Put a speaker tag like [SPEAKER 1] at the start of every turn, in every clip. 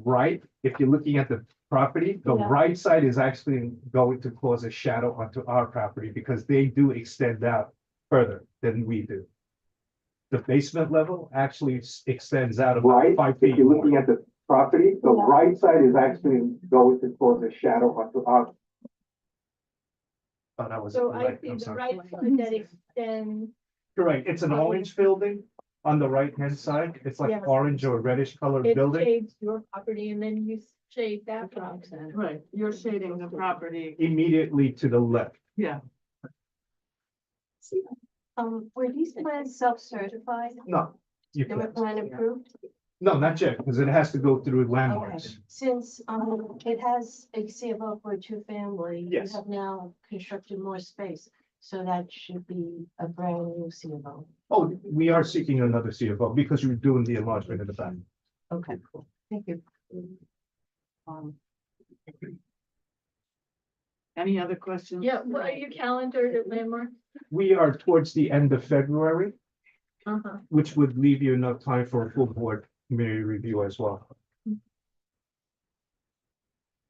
[SPEAKER 1] right, if you're looking at the property, the
[SPEAKER 2] Yeah.
[SPEAKER 1] right side is actually going to cause a shadow onto our property because they do extend out further than we do. The basement level actually extends out about
[SPEAKER 3] Right,
[SPEAKER 1] 5
[SPEAKER 3] if
[SPEAKER 1] feet
[SPEAKER 3] you're
[SPEAKER 1] more.
[SPEAKER 3] looking at the property, the
[SPEAKER 2] Yeah.
[SPEAKER 3] right side is actually going to cause a shadow onto our.
[SPEAKER 1] Oh, that was
[SPEAKER 2] So I
[SPEAKER 1] right,
[SPEAKER 2] see
[SPEAKER 1] I'm
[SPEAKER 2] the
[SPEAKER 1] sorry.
[SPEAKER 2] right side that extends,
[SPEAKER 1] Correct, it's an orange building on the right-hand side. It's like
[SPEAKER 2] Yes.
[SPEAKER 1] orange or reddish colored
[SPEAKER 2] it
[SPEAKER 1] building.
[SPEAKER 2] shades your property and then you shade that property.
[SPEAKER 4] Right, you're shading the property,
[SPEAKER 1] Immediately to the left.
[SPEAKER 4] yeah.
[SPEAKER 5] Were these plans self-certified?
[SPEAKER 1] No, you
[SPEAKER 5] They were
[SPEAKER 1] can't.
[SPEAKER 5] plan approved?
[SPEAKER 1] No, not yet, because it has to go through
[SPEAKER 5] Okay,
[SPEAKER 1] landmarks.
[SPEAKER 5] since, it has a C of O for a two-family. You
[SPEAKER 1] Yes.
[SPEAKER 5] have now constructed more space, so that should be a brand new C of O.
[SPEAKER 1] Oh, we are seeking another CFO because you're doing the enlargement in the back.
[SPEAKER 5] Okay, thank you.
[SPEAKER 4] Um, Any other questions?
[SPEAKER 2] Yeah, what are you calendared at Landmark?
[SPEAKER 1] We are towards the end of February,
[SPEAKER 2] Uh-huh.
[SPEAKER 1] which would leave you enough time for a full board community review as well.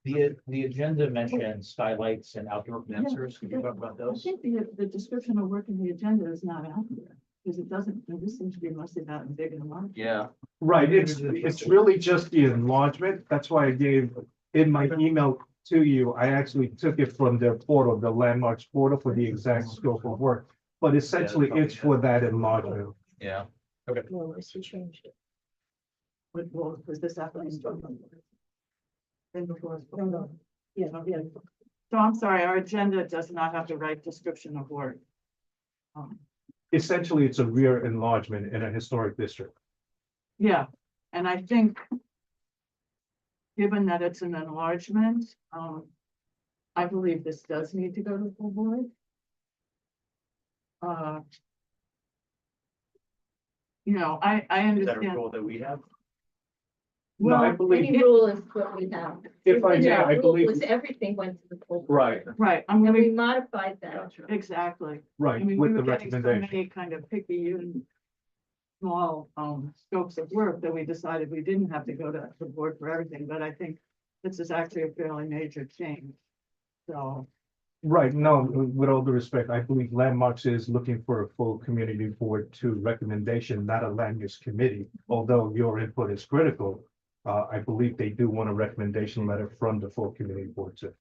[SPEAKER 6] The agenda mentions skylights and outdoor dancers. Can you talk about
[SPEAKER 4] I
[SPEAKER 6] those?
[SPEAKER 4] think the description of work in the agenda is not out there, because it doesn't, this seems to be mostly about big and large.
[SPEAKER 6] Yeah.
[SPEAKER 1] Right, it's really just the enlargement. That's why I gave, in my email to you, I actually took it from their portal, the landmarks portal for the exact scope of work. But essentially, it's for that enlargement.
[SPEAKER 6] Yeah.
[SPEAKER 5] Well, she changed it.
[SPEAKER 4] What was this application? Then before.
[SPEAKER 5] No. Yeah, yeah.
[SPEAKER 4] So I'm sorry, our agenda does not have the right description of work.
[SPEAKER 1] Essentially, it's a rear enlargement in a historic district.
[SPEAKER 4] Yeah, and I think, given that it's an enlargement, I believe this does need to go to the full board. You know, I
[SPEAKER 6] Is that a
[SPEAKER 4] understand.
[SPEAKER 6] rule that we have?
[SPEAKER 1] No, I
[SPEAKER 4] Well,
[SPEAKER 1] believe,
[SPEAKER 2] Any rule is what we have.
[SPEAKER 1] if I may,
[SPEAKER 2] Yeah,
[SPEAKER 1] I
[SPEAKER 2] rule
[SPEAKER 1] believe,
[SPEAKER 2] was everything went to the full. board.
[SPEAKER 1] right,
[SPEAKER 4] right, I'm
[SPEAKER 2] And we
[SPEAKER 4] gonna,
[SPEAKER 2] modified that.
[SPEAKER 4] exactly. I
[SPEAKER 1] right,
[SPEAKER 4] mean,
[SPEAKER 1] with
[SPEAKER 4] we
[SPEAKER 1] the
[SPEAKER 4] were getting so
[SPEAKER 1] recommendation.
[SPEAKER 4] many kind of picky and small, scopes of work that we decided we didn't have to go to the board for everything, but I think this is actually a fairly major change. So,
[SPEAKER 1] Right, no, with all due respect, I believe landmarks is looking for a full community board to recommendation, not a land use committee. Although your input is critical, I believe they do want a recommendation letter from the full community board too.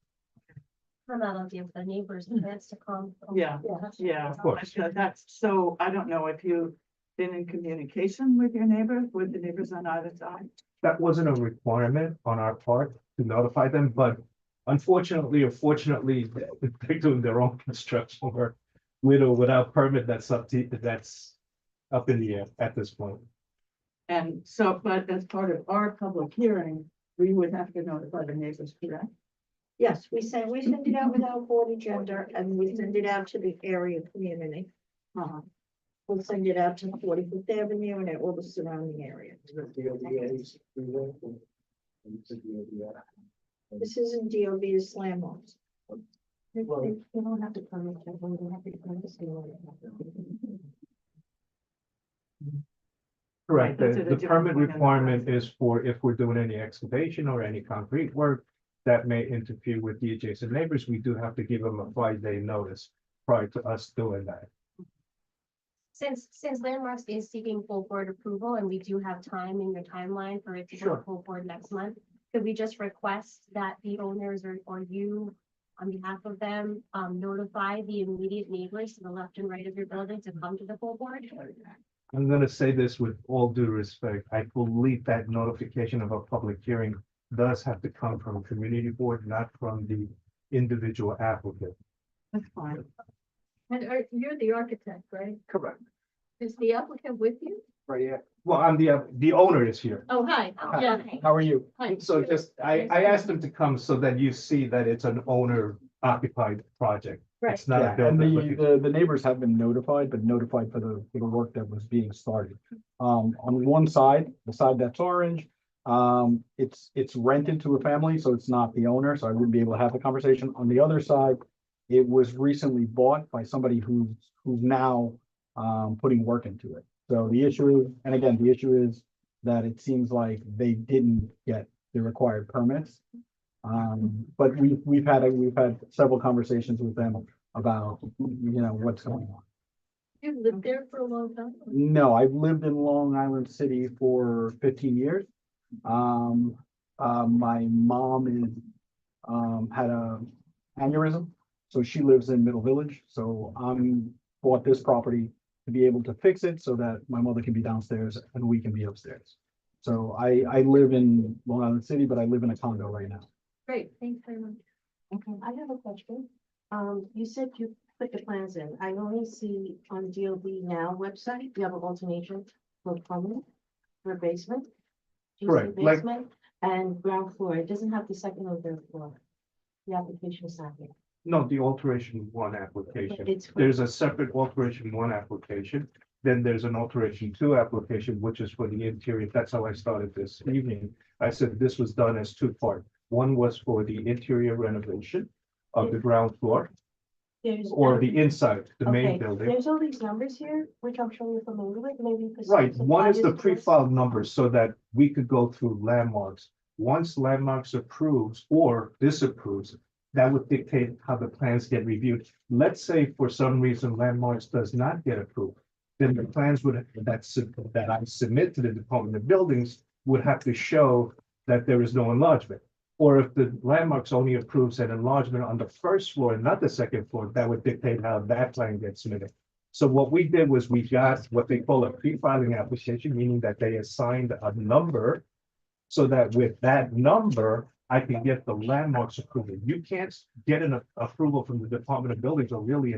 [SPEAKER 5] How about I'll give the neighbors a chance to come?
[SPEAKER 4] yeah, yeah.
[SPEAKER 1] Of course.
[SPEAKER 4] That's, so I don't know if you've been in communication with your neighbor, with the neighbors on either side.
[SPEAKER 1] That wasn't a requirement on our part to notify them, but unfortunately or fortunately, they're doing their own construction work with or without permit. That's up in the air at this point.
[SPEAKER 4] And so, but as part of our public hearing, we would have to notify the neighbors, correct?
[SPEAKER 7] Yes, we send it out without board agenda and we send it out to the area community.
[SPEAKER 4] Uh-huh.
[SPEAKER 7] We'll send it out to 45th Avenue and all the surrounding areas. This isn't DOB, it's landmarks.
[SPEAKER 5] They don't have to permit, they don't have to permit.
[SPEAKER 1] Correct.
[SPEAKER 4] Right, that's
[SPEAKER 1] The
[SPEAKER 4] at a
[SPEAKER 1] the
[SPEAKER 4] different
[SPEAKER 1] permit
[SPEAKER 4] point in the
[SPEAKER 1] requirement
[SPEAKER 4] process.
[SPEAKER 1] is for if we're doing any excavation or any concrete work that may interfere with the adjacent neighbors, we do have to give them a 5-day notice prior to us doing that.
[SPEAKER 5] Since Landmarks is seeking full board approval and we do have time in your timeline for it to go
[SPEAKER 1] Sure.
[SPEAKER 5] to full board next month, could we just request that the owners or you, on behalf of them, notify the immediate neighbors to the left and right of your building to come to the full board?
[SPEAKER 1] I'm gonna say this with all due respect. I believe that notification of a public hearing does have to come from a community board, not from the individual applicant.
[SPEAKER 4] That's fine.
[SPEAKER 2] And you're the architect, right?
[SPEAKER 1] Correct.
[SPEAKER 2] Is the applicant with you?
[SPEAKER 1] Right, yeah. Well, I'm the owner is here.
[SPEAKER 2] Oh, hi. Yeah.
[SPEAKER 1] How are you?
[SPEAKER 2] Hi.
[SPEAKER 1] So just, I asked them to come so that you see that it's an owner occupied project.
[SPEAKER 2] Right.
[SPEAKER 1] It's not a
[SPEAKER 8] Yeah, and
[SPEAKER 1] building.
[SPEAKER 8] the neighbors have been notified, but notified for the work that was being started. On one side, the side that's orange, it's rented to a family, so it's not the owner, so I wouldn't be able to have the conversation. On the other side, it was recently bought by somebody who's now putting work into it. So the issue, and again, the issue is that it seems like they didn't get the required permits. But we've had several conversations with them about, what's going on.
[SPEAKER 2] You've lived there for a long time?
[SPEAKER 8] No, I've lived in Long Island City for 15 years. My mom had a aneurysm, so she lives in Middle Village. So bought this property to be able to fix it so that my mother can be downstairs and we can be upstairs. So I live in Long Island City, but I live in a condo right now.
[SPEAKER 2] Great, thanks very much.
[SPEAKER 7] Okay, I have a question. You said you put the plans in. I only see on DOB now website, you have an alternation for plumbing, for basement. Do you see
[SPEAKER 1] Correct, like-
[SPEAKER 7] Basement and ground floor. It doesn't have the second or third floor. The application is not here.
[SPEAKER 1] No, the alteration one application.
[SPEAKER 7] It's,
[SPEAKER 1] There's a separate alteration one application. Then there's an alteration two application, which is for the interior. That's how I started this evening. I said this was done as two part. One was for the interior renovation of the ground floor
[SPEAKER 7] there's.
[SPEAKER 1] or the inside, the main
[SPEAKER 7] Okay,
[SPEAKER 1] building.
[SPEAKER 7] there's all these numbers here, which I'm sure you're familiar with, maybe. you could
[SPEAKER 1] Right,
[SPEAKER 7] supply
[SPEAKER 1] one is the
[SPEAKER 7] this to us.
[SPEAKER 1] pre-filed numbers so that we could go through landmarks. Once landmarks approves or disapproves, that would dictate how the plans get reviewed. Let's say for some reason landmarks does not get approved, then the plans that I submit to the Department of Buildings would have to show that there is no enlargement. Or if the landmarks only approves an enlargement on the first floor and not the second floor, that would dictate how that plan gets submitted. So what we did was we got what they call a pre-filing application, meaning that they assigned a number so that with that number, I can get the landmarks approval. You can't get an approval from the Department of Buildings or really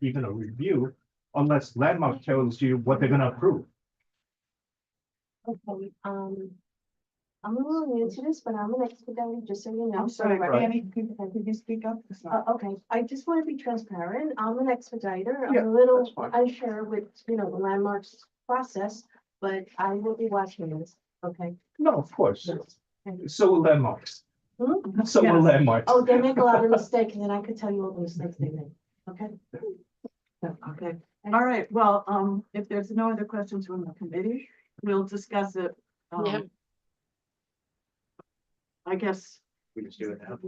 [SPEAKER 1] even a review unless landmark tells you what they're gonna approve.
[SPEAKER 7] Okay, I'm a little new to this, but I'm an expediter, just so you know.
[SPEAKER 4] I'm sorry,
[SPEAKER 7] So-
[SPEAKER 4] Annie, could you speak up? It's not-
[SPEAKER 7] Okay, I just want to be transparent. I'm an expediter. I'm
[SPEAKER 1] Yeah,
[SPEAKER 7] a little
[SPEAKER 1] that's fine.
[SPEAKER 7] unsure with, the landmarks process, but I will be watching this, okay?
[SPEAKER 1] No, of course. So will landmarks.
[SPEAKER 7] Hmm?
[SPEAKER 1] So will
[SPEAKER 4] Yes.
[SPEAKER 1] landmarks.
[SPEAKER 7] Oh, they make a lot of mistakes, and I could tell you all the mistakes they make, okay?
[SPEAKER 4] Okay, all right, well, if there's no other questions from the committee, we'll discuss it.
[SPEAKER 2] Yep.
[SPEAKER 4] I guess
[SPEAKER 6] We just do it now.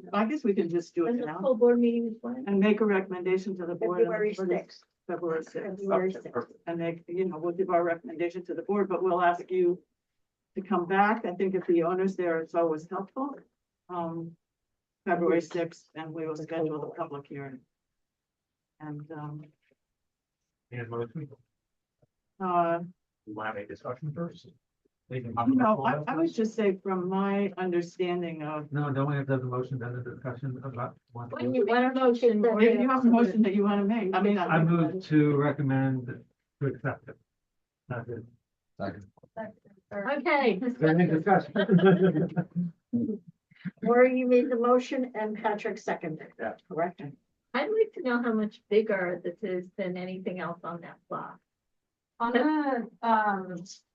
[SPEAKER 4] we can just do it
[SPEAKER 2] When the
[SPEAKER 4] now
[SPEAKER 2] full board meeting is when?
[SPEAKER 4] and make a recommendation to the board. on
[SPEAKER 7] February
[SPEAKER 4] for
[SPEAKER 7] 6th.
[SPEAKER 4] February sixth.
[SPEAKER 7] February
[SPEAKER 1] Okay,
[SPEAKER 7] 6th.
[SPEAKER 1] perfect.
[SPEAKER 4] And they, we'll give our recommendation to the board, but we'll ask you to come back. I think if the owner's there, it's always helpful. February 6th, and we will schedule the public hearing. And,
[SPEAKER 6] And motion,
[SPEAKER 4] you
[SPEAKER 6] we want to have a discussion first?
[SPEAKER 4] know, I would just say from my understanding of,
[SPEAKER 6] No, don't we have to have a motion, then a discussion about?
[SPEAKER 2] When you want a motion. then
[SPEAKER 4] if you have a motion that you want to make, I mean.
[SPEAKER 6] I move to recommend to accept it. That's it.
[SPEAKER 2] Okay.
[SPEAKER 6] Any discussion?
[SPEAKER 7] Maureen, you made the motion and Patrick seconded.
[SPEAKER 6] Yeah.
[SPEAKER 7] Correct?
[SPEAKER 2] I'd like to know how much bigger this is than anything else on that block.
[SPEAKER 9] On the,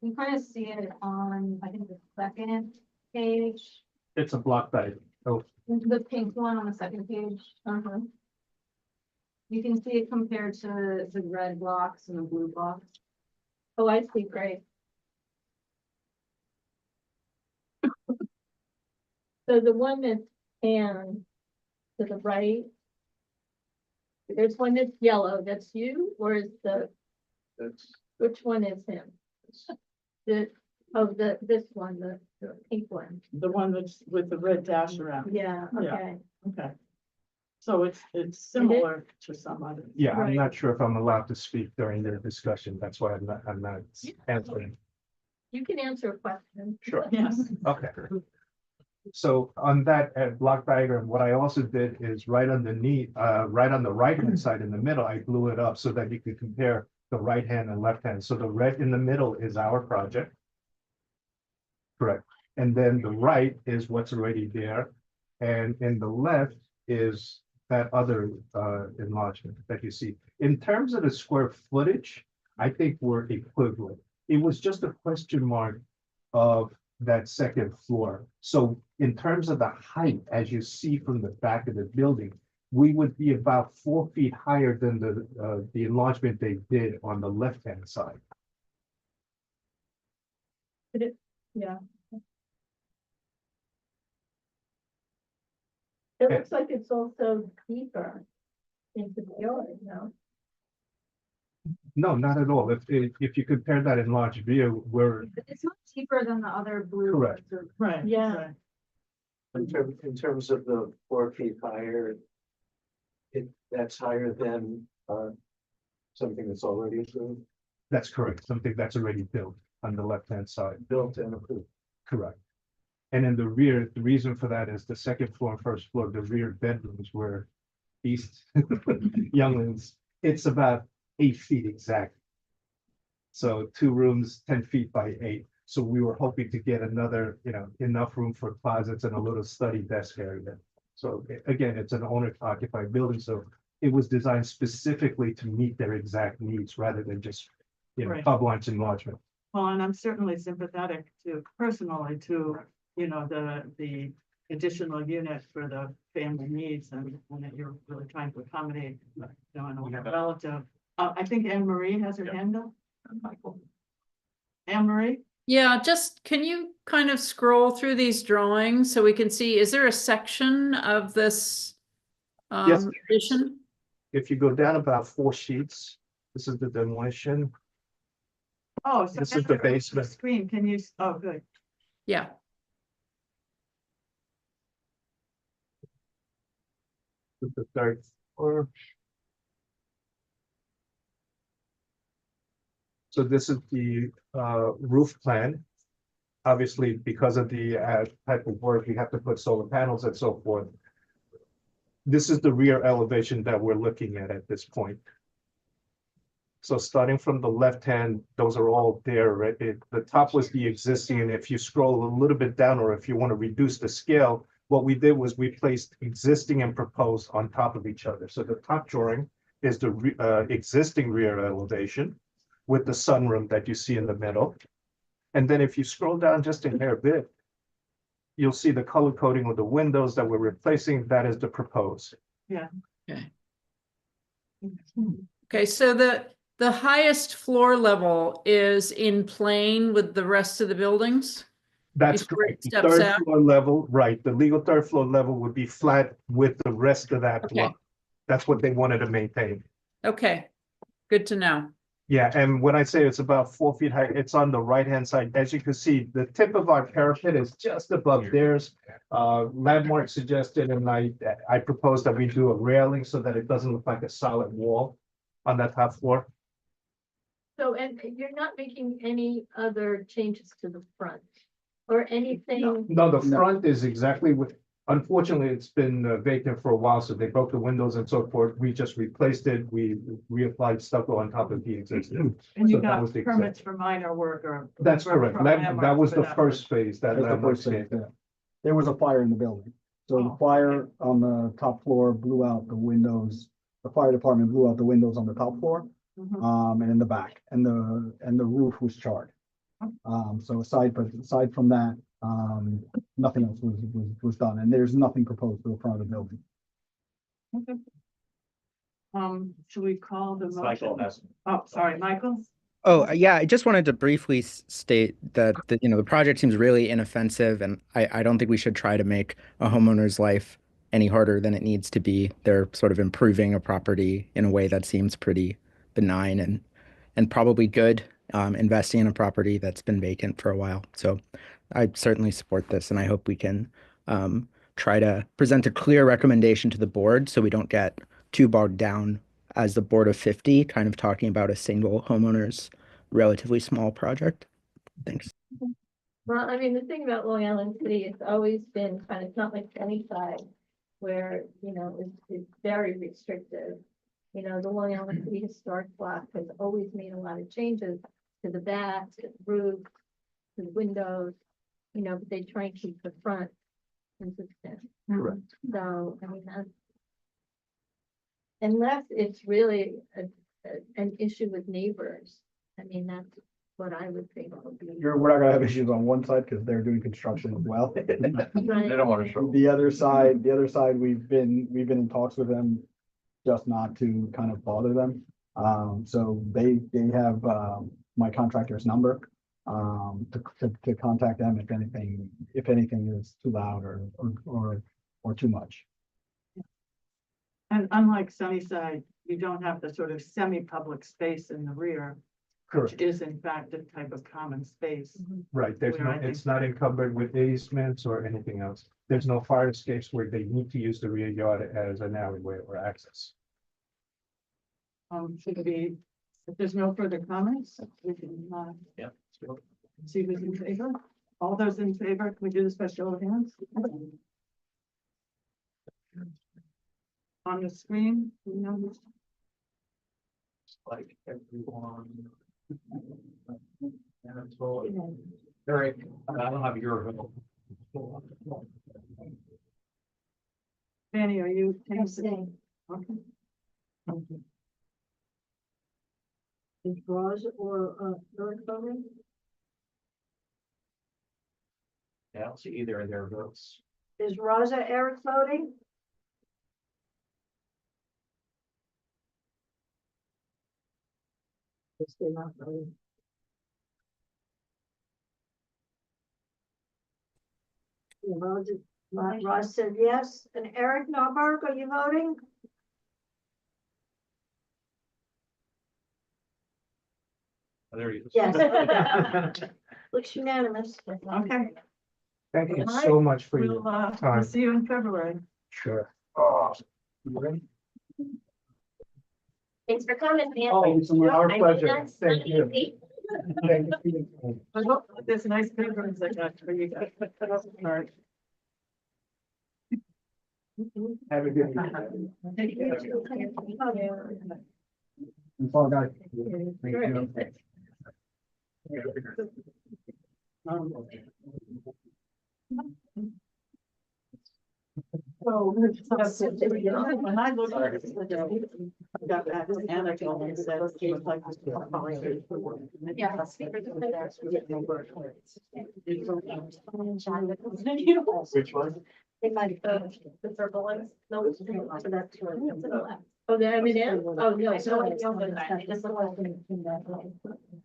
[SPEAKER 9] you kind of see it on, I think, the second page,
[SPEAKER 1] It's a block diagram. Oh,
[SPEAKER 9] the pink one on the second page. You can see it compared to the red blocks and the blue blocks.
[SPEAKER 2] Oh, I see, great. So the one that's tan to the right. There's one that's yellow, that's you, or is
[SPEAKER 1] that's.
[SPEAKER 2] which one is him? This one, the pink one.
[SPEAKER 4] The one that's with the red dash around.
[SPEAKER 2] Yeah,
[SPEAKER 4] Yeah.
[SPEAKER 2] okay.
[SPEAKER 4] Okay. So it's similar to some others.
[SPEAKER 1] Yeah, I'm
[SPEAKER 2] Right.
[SPEAKER 1] not sure if I'm allowed to speak during their discussion. That's why I'm not answering.
[SPEAKER 2] You can answer a question.
[SPEAKER 1] Sure.
[SPEAKER 4] Yes.
[SPEAKER 1] Okay. So on that block diagram, what I also did is right underneath, right on the right-hand side in the middle, I blew it up so that you could compare the right hand and left hand. So the red in the middle is our project. Correct. And then the right is what's already there. And in the left is that other enlargement that you see. In terms of the square footage, I think we're equivalent. It was just a question mark of that second floor. So in terms of the height, as you see from the back of the building, we would be about 4 feet higher than the enlargement they did on the left-hand side.
[SPEAKER 4] Yeah.
[SPEAKER 2] It looks like it's also deeper into the yard, no?
[SPEAKER 1] No, not at all. If you compare that in large view, we're
[SPEAKER 9] It's not cheaper than the other blue.
[SPEAKER 1] Correct.
[SPEAKER 9] ones or-
[SPEAKER 4] Right.
[SPEAKER 2] Yeah.
[SPEAKER 4] right.
[SPEAKER 10] In terms of the 4 feet higher, that's higher than, something that's already approved,
[SPEAKER 1] that's correct, something that's already built on the left-hand side.
[SPEAKER 10] built and approved.
[SPEAKER 1] Correct. And in the rear, the reason for that is the second floor and first floor, the rear bedrooms were east younglings. It's about 8 feet exact. So 2 rooms, 10 feet by 8. So we were hoping to get another, enough room for closets and a little study desk area. So again, it's an owner occupied building, so it was designed specifically to meet their exact needs rather than just,
[SPEAKER 4] Right.
[SPEAKER 1] pub lunch enlargement.
[SPEAKER 4] Well, and I'm certainly sympathetic to, personally, to, the additional unit for the family needs and that you're really trying to accommodate, and a relative. I think Anne Marie has her hand up. Anne Marie?
[SPEAKER 11] Yeah, just, can you kind of scroll through these drawings so we can see, is there a section of this
[SPEAKER 1] Yes.
[SPEAKER 11] addition?
[SPEAKER 1] If you go down about 4 sheets, this is the demolition.
[SPEAKER 4] Oh, so
[SPEAKER 1] This is the basement.
[SPEAKER 4] Screen, can you, oh, good.
[SPEAKER 11] Yeah,
[SPEAKER 1] This is the 3rd floor. So this is the roof plan. Obviously, because of the type of work, we have to put solar panels and so forth. This is the rear elevation that we're looking at this point. So starting from the left hand, those are all there, right? The top was the existing, and if you scroll a little bit down, or if you want to reduce the scale, what we did was we placed existing and proposed on top of each other. So the top drawing is the existing rear elevation with the sunroom that you see in the middle. And then if you scroll down just a hair bit, you'll see the color coding of the windows that we're replacing. That is the proposed.
[SPEAKER 11] okay, so the highest floor level is in plane with the rest of the buildings?
[SPEAKER 1] That's
[SPEAKER 11] Before it
[SPEAKER 1] correct. The
[SPEAKER 11] steps
[SPEAKER 1] third
[SPEAKER 11] out?
[SPEAKER 1] floor level, right, the legal third floor level would be flat with the rest of that
[SPEAKER 11] Okay.
[SPEAKER 1] block. That's what they wanted to maintain.
[SPEAKER 11] Okay, good to know.
[SPEAKER 1] Yeah, and when I say it's about 4 feet high, it's on the right-hand side. As you can see, the tip of our parapet is just above theirs. Landmark suggested, and I proposed that we do a railing so that it doesn't look like a solid wall on that top floor.
[SPEAKER 2] So, and you're not making any other changes to the front or anything?
[SPEAKER 1] No, the front is exactly what, unfortunately, it's been vacant for a while, so they broke the windows and so forth. We just replaced it. We reapplied stucco on top of the existing.
[SPEAKER 4] And you
[SPEAKER 1] So that
[SPEAKER 4] got
[SPEAKER 1] was the
[SPEAKER 4] permits for minor work or.
[SPEAKER 1] That's correct. That was the first phase, that
[SPEAKER 8] That's the
[SPEAKER 1] landmark
[SPEAKER 8] first thing,
[SPEAKER 1] state.
[SPEAKER 8] yeah. There was a fire in the building. So the
[SPEAKER 4] Oh,
[SPEAKER 8] fire on the top floor blew out the windows. The fire department blew out the windows on the top floor,
[SPEAKER 4] Mhm.
[SPEAKER 8] and in the back, and the roof was charred. So aside from that, nothing else was done, and there's nothing proposed for the front of the building.
[SPEAKER 4] Should we call the
[SPEAKER 6] Michael
[SPEAKER 4] motion?
[SPEAKER 6] has.
[SPEAKER 4] Oh, sorry, Michael?
[SPEAKER 12] Oh, yeah, I just wanted to briefly state that, the project seems really inoffensive, and I don't think we should try to make a homeowner's life any harder than it needs to be. They're sort of improving a property in a way that seems pretty benign and probably good, investing in a property that's been vacant for a while. So I certainly support this, and I hope we can try to present a clear recommendation to the board so we don't get too bogged down as the board of 50, kind of talking about a single homeowner's relatively small project. Thanks.
[SPEAKER 2] Well, I mean, the thing about Long Island City, it's always been kind of, it's not like Sunnyside where, it's very restrictive. The Long Island City Historic Block has always made a lot of changes to the back, to the roof, to the windows, but they try and keep the front consistent.
[SPEAKER 1] Correct.
[SPEAKER 2] So, I mean, unless it's really an issue with neighbors, I mean, that's what I would think would be.
[SPEAKER 8] We're not gonna have issues on one side because they're doing construction as well.
[SPEAKER 2] Right.
[SPEAKER 6] They don't want to show.
[SPEAKER 8] The other side, we've been in talks with them just not to kind of bother them. So they have my contractor's number to contact them if anything is too loud or too much.
[SPEAKER 4] And unlike Sunnyside, you don't have the sort of semi-public space in the rear, which
[SPEAKER 1] Correct,
[SPEAKER 4] is in fact a type of common space.
[SPEAKER 1] right. There's
[SPEAKER 4] Where
[SPEAKER 1] no,
[SPEAKER 4] I think-
[SPEAKER 1] it's not encumbered with easements or anything else. There's no fire escapes where they need to use the rear yard as an alleyway or access.
[SPEAKER 4] Should be, if there's no further comments, we can,
[SPEAKER 6] Yeah.
[SPEAKER 4] see who's in favor. All those in favor, can we do this by show of hands? On the screen, you know, who's-
[SPEAKER 6] Like everyone. Eric, I don't have your vote.
[SPEAKER 4] Fanny, are you?
[SPEAKER 7] Abstain.
[SPEAKER 4] Okay.
[SPEAKER 7] Is Roz or, Eric voting?
[SPEAKER 6] I don't see either of their votes.
[SPEAKER 7] Is Rosa Eric voting? Yes, they're not voting. Roz said yes, and Eric Norberg, are you voting?
[SPEAKER 6] Oh, there he is.
[SPEAKER 7] Yes. Looks unanimous.
[SPEAKER 4] Okay,
[SPEAKER 1] Thank you
[SPEAKER 4] Alright,
[SPEAKER 1] so much for
[SPEAKER 4] we'll,
[SPEAKER 1] your
[SPEAKER 4] we'll
[SPEAKER 1] time.
[SPEAKER 4] see you in February.
[SPEAKER 1] Sure. You ready?
[SPEAKER 5] Thanks for coming, man.
[SPEAKER 1] Oh, it's our
[SPEAKER 5] I know
[SPEAKER 1] pleasure.
[SPEAKER 5] that's
[SPEAKER 1] Thank
[SPEAKER 5] not
[SPEAKER 1] you.
[SPEAKER 5] easy.
[SPEAKER 1] Thank you for your time.
[SPEAKER 4] I hope this nice paper is like that for you guys. All right.
[SPEAKER 1] Have a good evening. That's all, guys. Thank you.
[SPEAKER 4] So, when I looked at it, I got that anecdote and said, it's like this.
[SPEAKER 5] Yeah.
[SPEAKER 3] Which one?
[SPEAKER 7] It might have.
[SPEAKER 5] The circle ones. No, it's to that to the left.
[SPEAKER 2] Oh, there, I mean, yeah. Oh, no,
[SPEAKER 5] So
[SPEAKER 2] so
[SPEAKER 5] it's over there. They just look like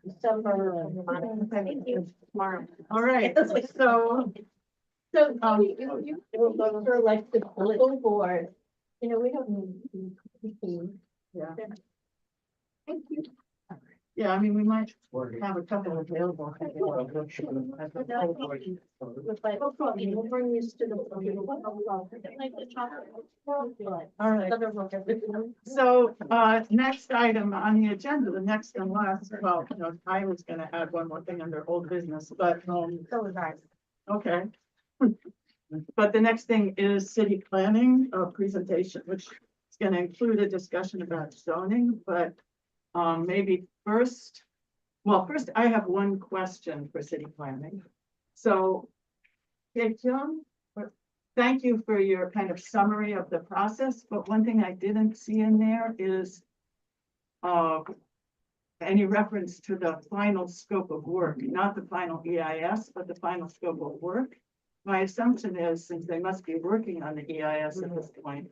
[SPEAKER 7] December.
[SPEAKER 5] Thank you. Tomorrow.
[SPEAKER 4] All right, so,
[SPEAKER 2] So, you look for like the full board, you know, we don't need.
[SPEAKER 4] yeah,
[SPEAKER 2] Thank you.
[SPEAKER 4] yeah, I mean, we might have a couple available.
[SPEAKER 2] No problem, we'll bring these to the.
[SPEAKER 5] Like the chocolate.
[SPEAKER 4] All right.
[SPEAKER 5] Other ones are-
[SPEAKER 4] So, next item on the agenda, the next and last, well, you know, I was gonna add one more thing under old business, but,
[SPEAKER 5] So was ours.
[SPEAKER 4] okay. But the next thing is city planning, presentation, which is gonna include a discussion about zoning, but, maybe first, well, first I have one question for city planning. So, yeah, John, thank you for your kind of summary of the process, but one thing I didn't see in there is any reference to the final scope of work, not the final EIS, but the final scope of work. My assumption is, since they must be working on the EIS at this point,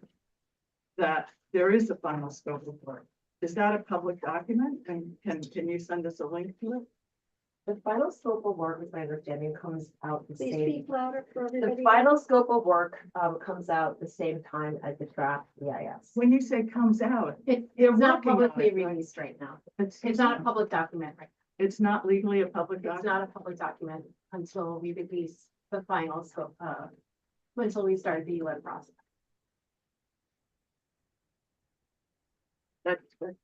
[SPEAKER 4] that there is a final scope of work. Is that a public document? And can you send us a link to it?
[SPEAKER 13] The final scope of work, as my understanding, comes out the
[SPEAKER 2] Please
[SPEAKER 13] same,
[SPEAKER 2] speak louder for
[SPEAKER 13] the
[SPEAKER 2] everybody.
[SPEAKER 13] final scope of work, comes out the same time as the draft EIS.
[SPEAKER 4] When you say comes out,
[SPEAKER 5] It's
[SPEAKER 4] They're
[SPEAKER 5] not
[SPEAKER 4] working on
[SPEAKER 5] publicly
[SPEAKER 4] it, right?
[SPEAKER 5] released right now.
[SPEAKER 4] it's
[SPEAKER 5] It's not a public document, right?
[SPEAKER 4] it's not legally a public
[SPEAKER 5] It's
[SPEAKER 4] document.
[SPEAKER 5] not a public document until we release the final scope, until we start the UN process.
[SPEAKER 4] That's good.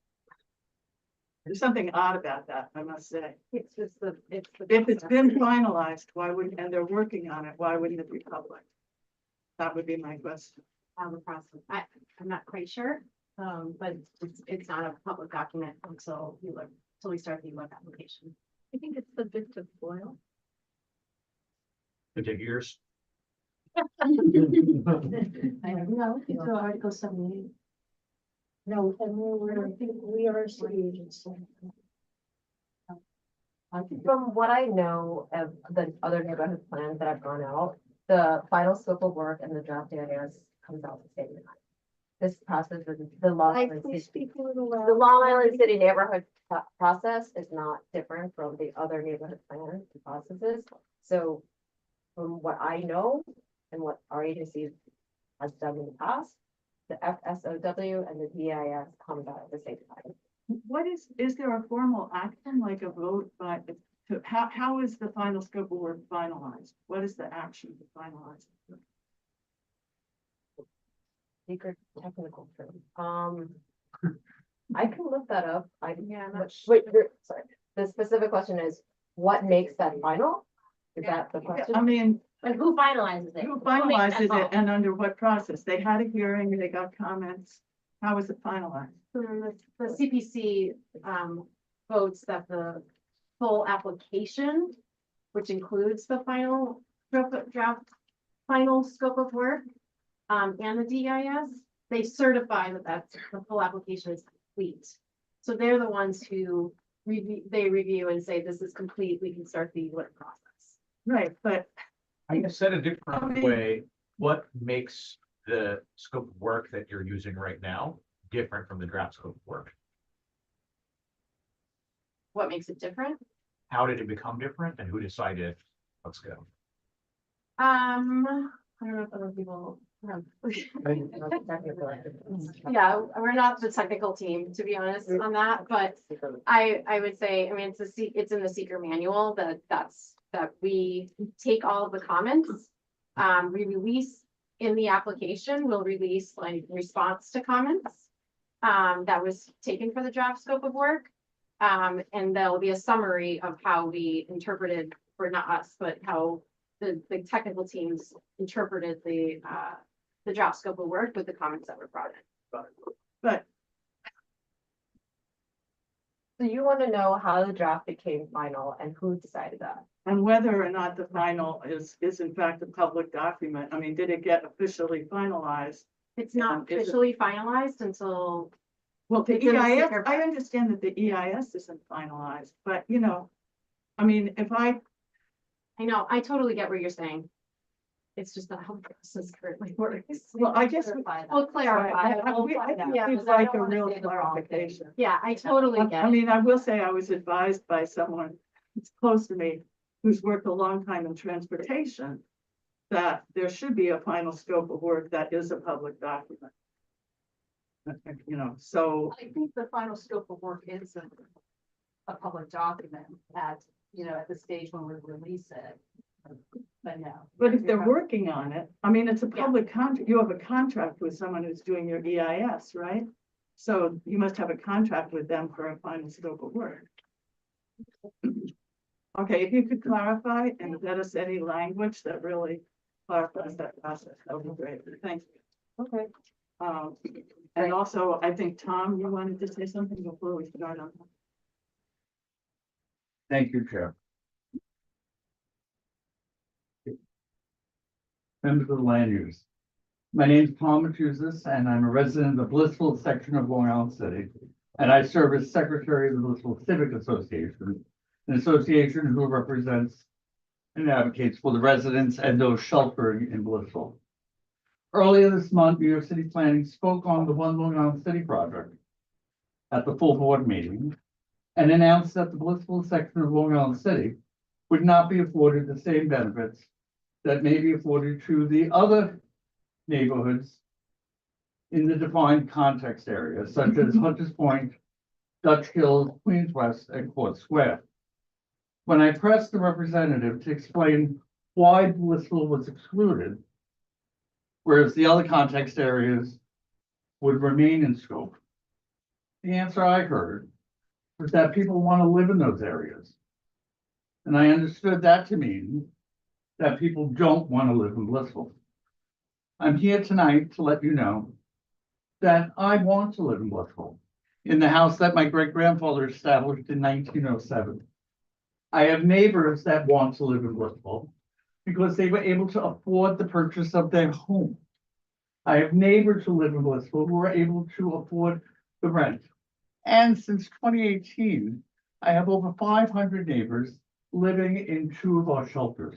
[SPEAKER 4] There's something odd about that, I must say.
[SPEAKER 5] It's just it's. the
[SPEAKER 4] If it's
[SPEAKER 5] process.
[SPEAKER 4] been finalized, why wouldn't, and they're working on it, why wouldn't it be public? That would be my question.
[SPEAKER 5] The process. I'm not quite sure, but it's not a public document until we start the UN application.
[SPEAKER 2] I think it's subject to FOIL.
[SPEAKER 6] Could take years.
[SPEAKER 7] I don't know, it's Article 78. No, and I think we are a city agency.
[SPEAKER 13] From what I know of the other neighborhood plans that have gone out, the final scope of work and the draft EIS comes out the same time. This process is the Long
[SPEAKER 2] I
[SPEAKER 13] Island
[SPEAKER 2] please
[SPEAKER 13] City,
[SPEAKER 2] speak a little
[SPEAKER 13] the
[SPEAKER 2] louder.
[SPEAKER 13] Long Island City neighborhood process is not different from the other neighborhood plan processes. So from what I know and what our agency has done in the past, the FSOW and the DIS comes out at the same time.
[SPEAKER 4] What is there a formal action, like a vote by, how is the final scope of work finalized? What is the action to finalize?
[SPEAKER 13] Secret technical term. I can look that up.
[SPEAKER 2] Yeah, I'm not
[SPEAKER 13] Wait, sorry. The specific question is, what makes that final? Is that the question?
[SPEAKER 4] I mean,
[SPEAKER 5] But who finalizes it?
[SPEAKER 4] who
[SPEAKER 5] makes that
[SPEAKER 4] finalizes
[SPEAKER 5] call?
[SPEAKER 4] it and under what process? They had a hearing, they got comments. How is it finalized?
[SPEAKER 5] The CPC, votes that the full application, which includes the final draft, final scope of work, and the DIS, they certify that the full application is complete. So they're the ones who review and say, this is complete, we can start the work process.
[SPEAKER 4] Right, but
[SPEAKER 6] I guess said a different
[SPEAKER 4] Okay.
[SPEAKER 6] way, what makes the scope of work that you're using right now different from the draft scope of work?
[SPEAKER 5] What makes it different?
[SPEAKER 6] How did it become different and who decided, let's go?
[SPEAKER 5] I don't know if other people. Yeah, we're not the technical team, to be honest, on that, but I would say, I mean, it's in the seeker manual that we take all of the comments. We release in the application, we'll release like response to comments. That was taken for the draft scope of work. And there'll be a summary of how we interpreted, or not us, but how the technical teams interpreted the draft scope of work with the comments that were brought in.
[SPEAKER 4] but
[SPEAKER 13] So you want to know how the draft became final and who decided that?
[SPEAKER 4] and whether or not the final is in fact a public document. I mean, did it get officially finalized?
[SPEAKER 5] It's not
[SPEAKER 4] Is it-
[SPEAKER 5] officially finalized until,
[SPEAKER 4] Well, the
[SPEAKER 5] It's in the
[SPEAKER 4] EIS,
[SPEAKER 5] secret
[SPEAKER 4] I
[SPEAKER 5] box.
[SPEAKER 4] understand that the EIS isn't finalized, but you know, I mean, if I,
[SPEAKER 5] I know, I totally get what you're saying. It's just not how the process currently works.
[SPEAKER 4] well, I guess.
[SPEAKER 5] We'll clarify.
[SPEAKER 4] I think
[SPEAKER 5] Yeah,
[SPEAKER 4] we'd like a real clarification.
[SPEAKER 5] Yeah, I totally get
[SPEAKER 4] I
[SPEAKER 5] it.
[SPEAKER 4] mean, I will say I was advised by someone who's close to me, who's worked a long time in transportation, that there should be a final scope of work that is a public document. You know, so,
[SPEAKER 9] I think the final scope of work is a public document at, at the stage when we release it. But no.
[SPEAKER 4] but if they're working on it, I mean, it's a public contract, you have a contract with someone who's doing your EIS, right? So you must have a contract with them for a final scope of work. Okay, if you could clarify and get us any language that really clarifies that process, that would be great. Thank you.
[SPEAKER 13] Okay.
[SPEAKER 4] And also, I think, Tom, you wanted to say something before we start on.
[SPEAKER 14] Thank you, Chair. Members of the land use. My name is Tom Matusas, and I'm a resident of the Blissville section of Long Island City. And I serve as Secretary of the Blissville Civic Association, an association who represents and advocates for the residents and those sheltering in Blissville. Earlier this month, New York City Planning spoke on the One Long Island City project at the full board meeting and announced that the Blissville section of Long Island City would not be afforded the same benefits that may be afforded to the other neighborhoods in the defined context areas, such as Hunters Point, Dutch Hills, Queens West, and Court Square. When I pressed the representative to explain why Blissville was excluded, whereas the other context areas would remain in scope, the answer I heard was that people want to live in those areas. And I understood that to mean that people don't want to live in Blissville. I'm here tonight to let you know that I want to live in Blissville, in the house that my great-grandfather established in 1907. I have neighbors that want to live in Blissville because they were able to afford the purchase of their home. I have neighbors who live in Blissville who are able to afford the rent. And since 2018, I have over 500 neighbors living in 2 of our shelters.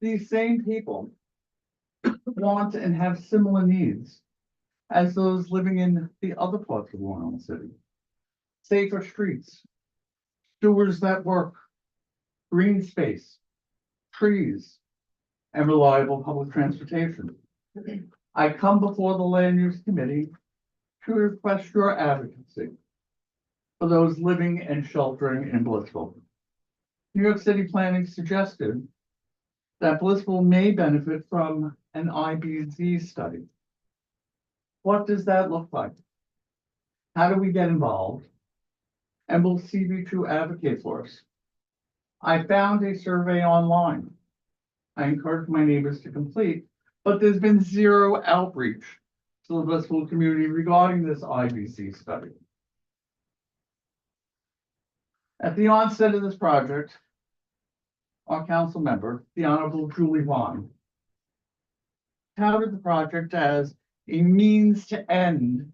[SPEAKER 14] These same people want and have similar needs as those living in the other parts of Long Island City. Safer streets, sewers that work, green space, trees, and reliable public transportation. I come before the Land Use Committee to request your advocacy for those living and sheltering in Blissville. New York City Planning suggested that Blissville may benefit from an IBZ study. What does that look like? How do we get involved? And will CB2 advocate for us? I found a survey online. I encourage my neighbors to complete, but there's been zero outreach to the Blissville community regarding this IBC study. At the onset of this project, our council member, the Honorable Julie Vaughn, touted the project as a means to end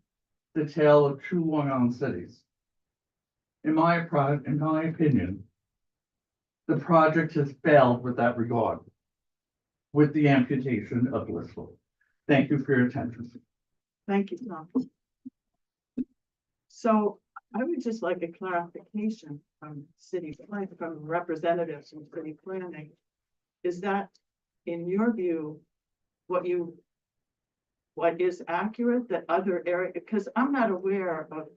[SPEAKER 14] the tale of two Long Island cities. In my opinion, the project has failed with that regard, with the amputation of Blissville. Thank you for your attention.
[SPEAKER 4] Thank you, Tom. So I would just like a clarification from city planning, from representatives from city planning. Is that, in your view, what is accurate that other area, because I'm not aware of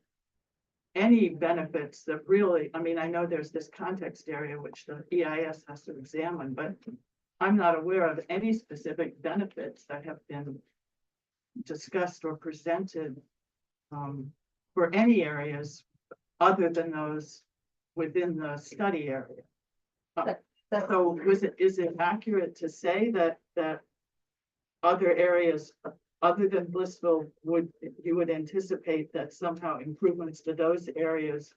[SPEAKER 4] any benefits that really, I mean, I know there's this context area which the EIS has to examine, but I'm not aware of any specific benefits that have been discussed or presented for any areas other than those within the study area. So is it accurate to say that other areas other than Blissville you would anticipate that somehow improvements to those areas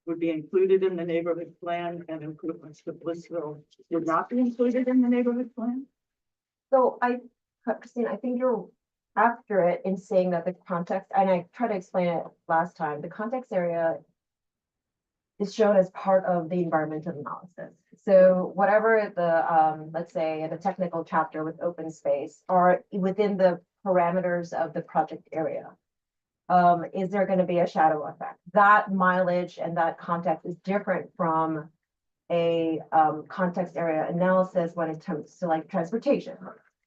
[SPEAKER 4] would be included in the neighborhood plan and improvements to Blissville would not be included in the neighborhood plan?
[SPEAKER 13] So Christine, I think you're accurate in saying that the context, and I tried to explain it last time, the context area is shown as part of the environmental analysis. So whatever the, let's say the technical chapter with open space are within the parameters of the project area. Is there going to be a shadow effect? That mileage and that context is different from a context area analysis when it comes to like transportation.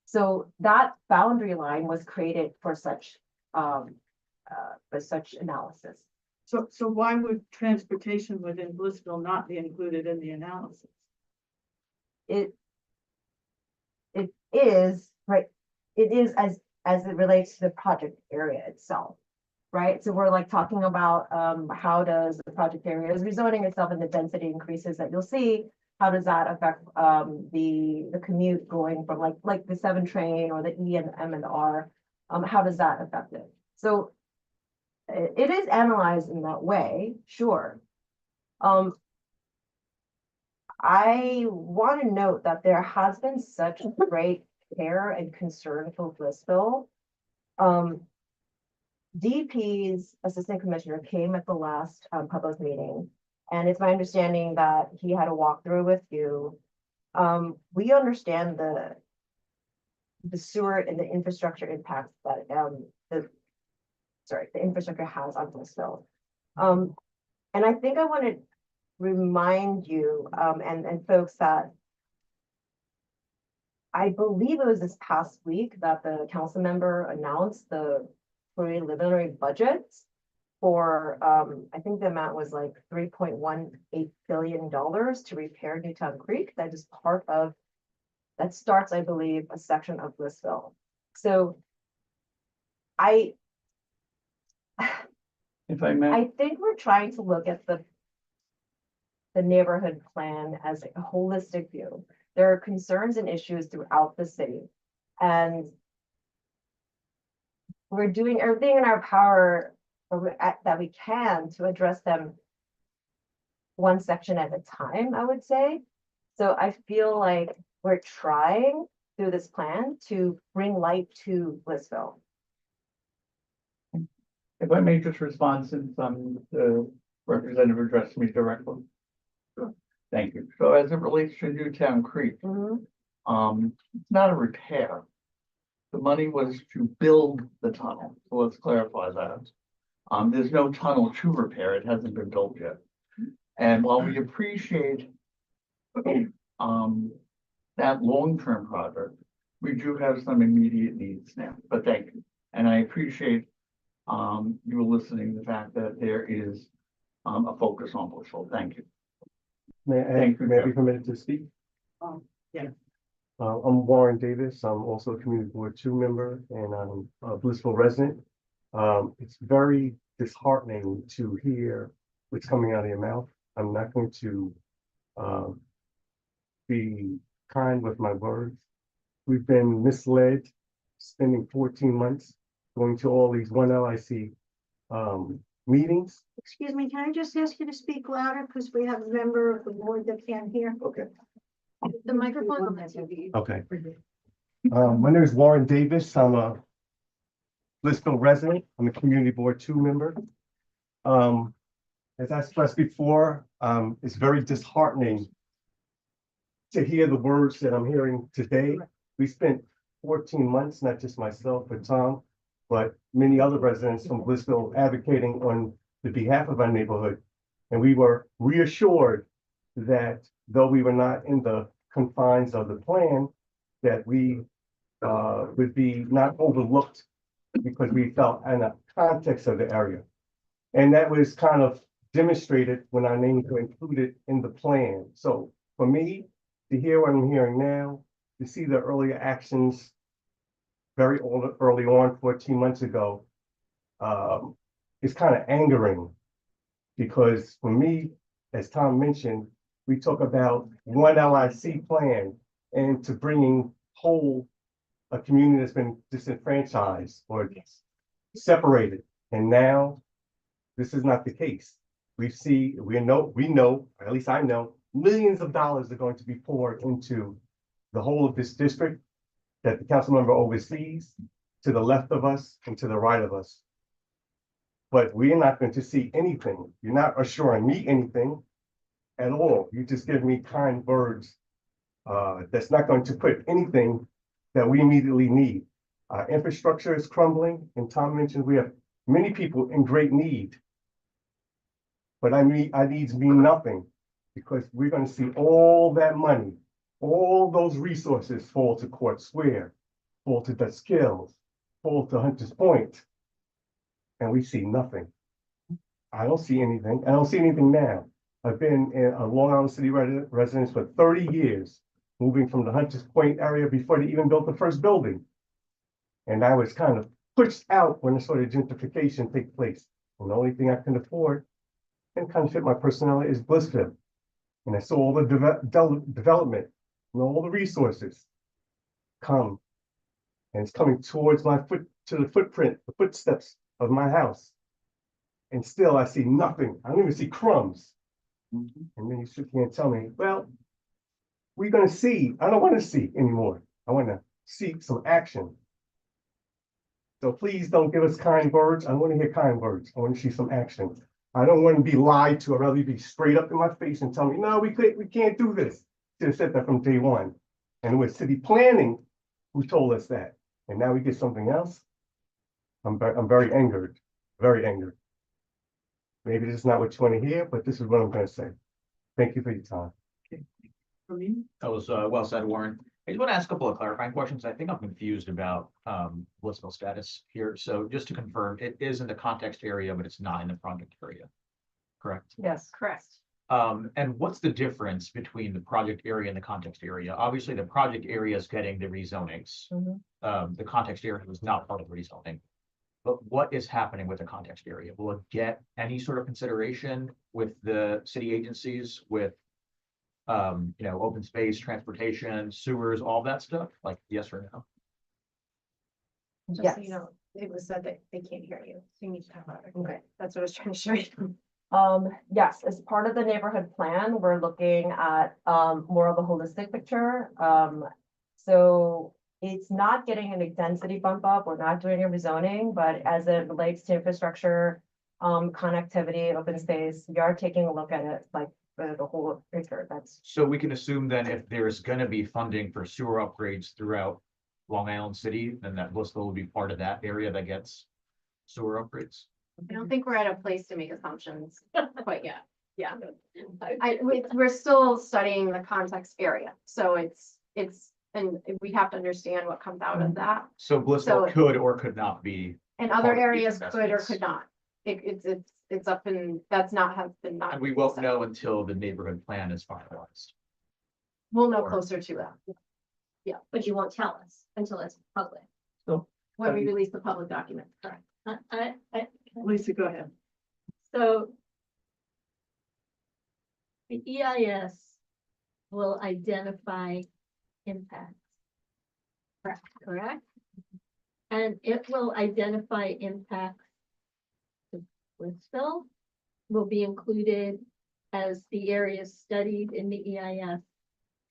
[SPEAKER 13] So that boundary line was created for such analysis.
[SPEAKER 4] So why would transportation within Blissville not be included in the analysis?
[SPEAKER 13] It is right. It is as it relates to the project area itself, right? So we're like talking about how does the project area is rezoning itself and the density increases that you'll see. How does that affect the commute going from like the 7 train or the E and the M and the R? How does that affect it? So it is analyzed in that way, sure. I want to note that there has been such great care and concern for Blissville. DP's assistant commissioner came at the last public meeting, and it's my understanding that he had a walkthrough with you. We understand the sewer and the infrastructure impacts that the infrastructure has on Blissville. And I think I want to remind you and folks that I believe it was this past week that the council member announced the preliminary budgets for I think the amount was like $3.18 billion to repair Newtown Creek. That is part of that starts, I believe, a section of Blissville. So
[SPEAKER 14] If I may.
[SPEAKER 13] I think we're trying to look at the neighborhood plan as a holistic view. There are concerns and issues throughout the city, and we're doing everything in our power that we can to address them one section at a time, I would say. So I feel like we're trying through this plan to bring light to Blissville.
[SPEAKER 14] If I may just respond, since the representative addressed me directly.
[SPEAKER 13] Sure.
[SPEAKER 14] Thank you. So as it relates to Newtown Creek, it's not a repair. The money was to build the tunnel. So let's clarify that. There's no tunnel to repair. It hasn't been built yet. And while we appreciate that long-term project, we do have some immediate needs now, but thank you. And I appreciate you listening, the fact that there is a focus on Blissful. Thank you. Thank you,
[SPEAKER 3] May I be
[SPEAKER 14] Jeff.
[SPEAKER 3] permitted to speak?
[SPEAKER 4] Yeah.
[SPEAKER 3] I'm Warren Davis. I'm also a Community Board 2 member and I'm a Blissful resident. It's very disheartening to hear what's coming out of your mouth. I'm not going to be kind with my words. We've been misled, spending 14 months going to all these one LIC meetings.
[SPEAKER 15] Excuse me, can I just ask you to speak louder because we have a member of the board that can't hear?
[SPEAKER 3] Okay.
[SPEAKER 5] The microphone's on the TV.
[SPEAKER 3] Okay. My name is Warren Davis. I'm a Blissville resident. I'm a Community Board 2 member. As I expressed before, it's very disheartening to hear the words that I'm hearing today. We spent 14 months, not just myself, but Tom, but many other residents from Blissville advocating on the behalf of our neighborhood. And we were reassured that though we were not in the confines of the plan, that we would be not overlooked because we felt in the context of the area. And that was kind of demonstrated when our names were included in the plan. So for me, to hear what I'm hearing now, to see the earlier actions very early on, 14 months ago, is kind of angering. Because for me, as Tom mentioned, we talk about one LIC plan and to bringing whole a community that's been disenfranchised or separated. And now this is not the case. We know, or at least I know, millions of dollars are going to be poured into the whole of this district that the council member oversees, to the left of us and to the right of us. But we're not going to see anything. You're not assuring me anything at all. You just give me kind words that's not going to put anything that we immediately need. Our infrastructure is crumbling, and Tom mentioned we have many people in great need. But I needs mean nothing, because we're going to see all that money, all those resources fall to Court Square, fall to the Skills, fall to Hunters Point, and we see nothing. I don't see anything. I don't see anything now. I've been in a Long Island City residence for 30 years, moving from the Hunters Point area before they even built the first building. And I was kind of pushed out when the sort of gentrification take place. And the only thing I can afford and kind of fit my personality is Blissville. And I saw all the development and all the resources come. And it's coming towards my the footsteps of my house. And still I see nothing. I don't even see crumbs. And then you sit here and tell me, well, we're going to see. I don't want to see anymore. I want to see some action. So please don't give us kind words. I want to hear kind words. I want to see some action. I don't want to be lied to. I'd rather be straight up in my face and tell me, no, we can't do this. Should have said that from day one. And it was city planning who told us that. And now we get something else. I'm very angered, very angered. Maybe this is not what you want to hear, but this is what I'm going to say. Thank you for your time.
[SPEAKER 6] That was well said, Warren. I just want to ask a couple of clarifying questions. I think I'm confused about Blissville status here. So just to confirm, it is in the context area, but it's not in the project area, correct?
[SPEAKER 5] Yes, correct.
[SPEAKER 6] And what's the difference between the project area and the context area? Obviously, the project area is getting the rezonings. The context area was not part of the rezoning. But what is happening with the context area? Will it get any sort of consideration with the city agencies, with open space, transportation, sewers, all that stuff? Like, yes or no?
[SPEAKER 5] Just so you know, it was said that they can't hear you. So you need to talk louder. Okay, that's what I was trying to show you.
[SPEAKER 13] Yes, as part of the neighborhood plan, we're looking at more of a holistic picture. So it's not getting a density bump up. We're not doing a rezoning, but as it relates to infrastructure, connectivity, open space, we are taking a look at it like the whole picture. That's
[SPEAKER 6] So we can assume then if there's going to be funding for sewer upgrades throughout Long Island City, then that Blissville will be part of that area that gets sewer upgrades.
[SPEAKER 5] I don't think we're at a place to make assumptions quite yet. Yeah. We're still studying the context area. So it's and we have to understand what comes out of that.
[SPEAKER 6] So Blissville
[SPEAKER 5] So-
[SPEAKER 6] could or could not be,
[SPEAKER 5] And
[SPEAKER 6] Part
[SPEAKER 5] other
[SPEAKER 6] of these
[SPEAKER 5] areas could or
[SPEAKER 6] investments.
[SPEAKER 5] could not. It's up and that's not has been not.
[SPEAKER 6] and we won't know until the neighborhood plan is finalized.
[SPEAKER 5] We'll know
[SPEAKER 6] or-
[SPEAKER 5] closer to that
[SPEAKER 2] Yeah, but you won't tell us until it's public.
[SPEAKER 5] when we release the public document, correct?
[SPEAKER 4] Lisa, go ahead.
[SPEAKER 2] So the EIS will identify impacts. Correct? And it will identify impacts to Blissville, will be included as the areas studied in the EIS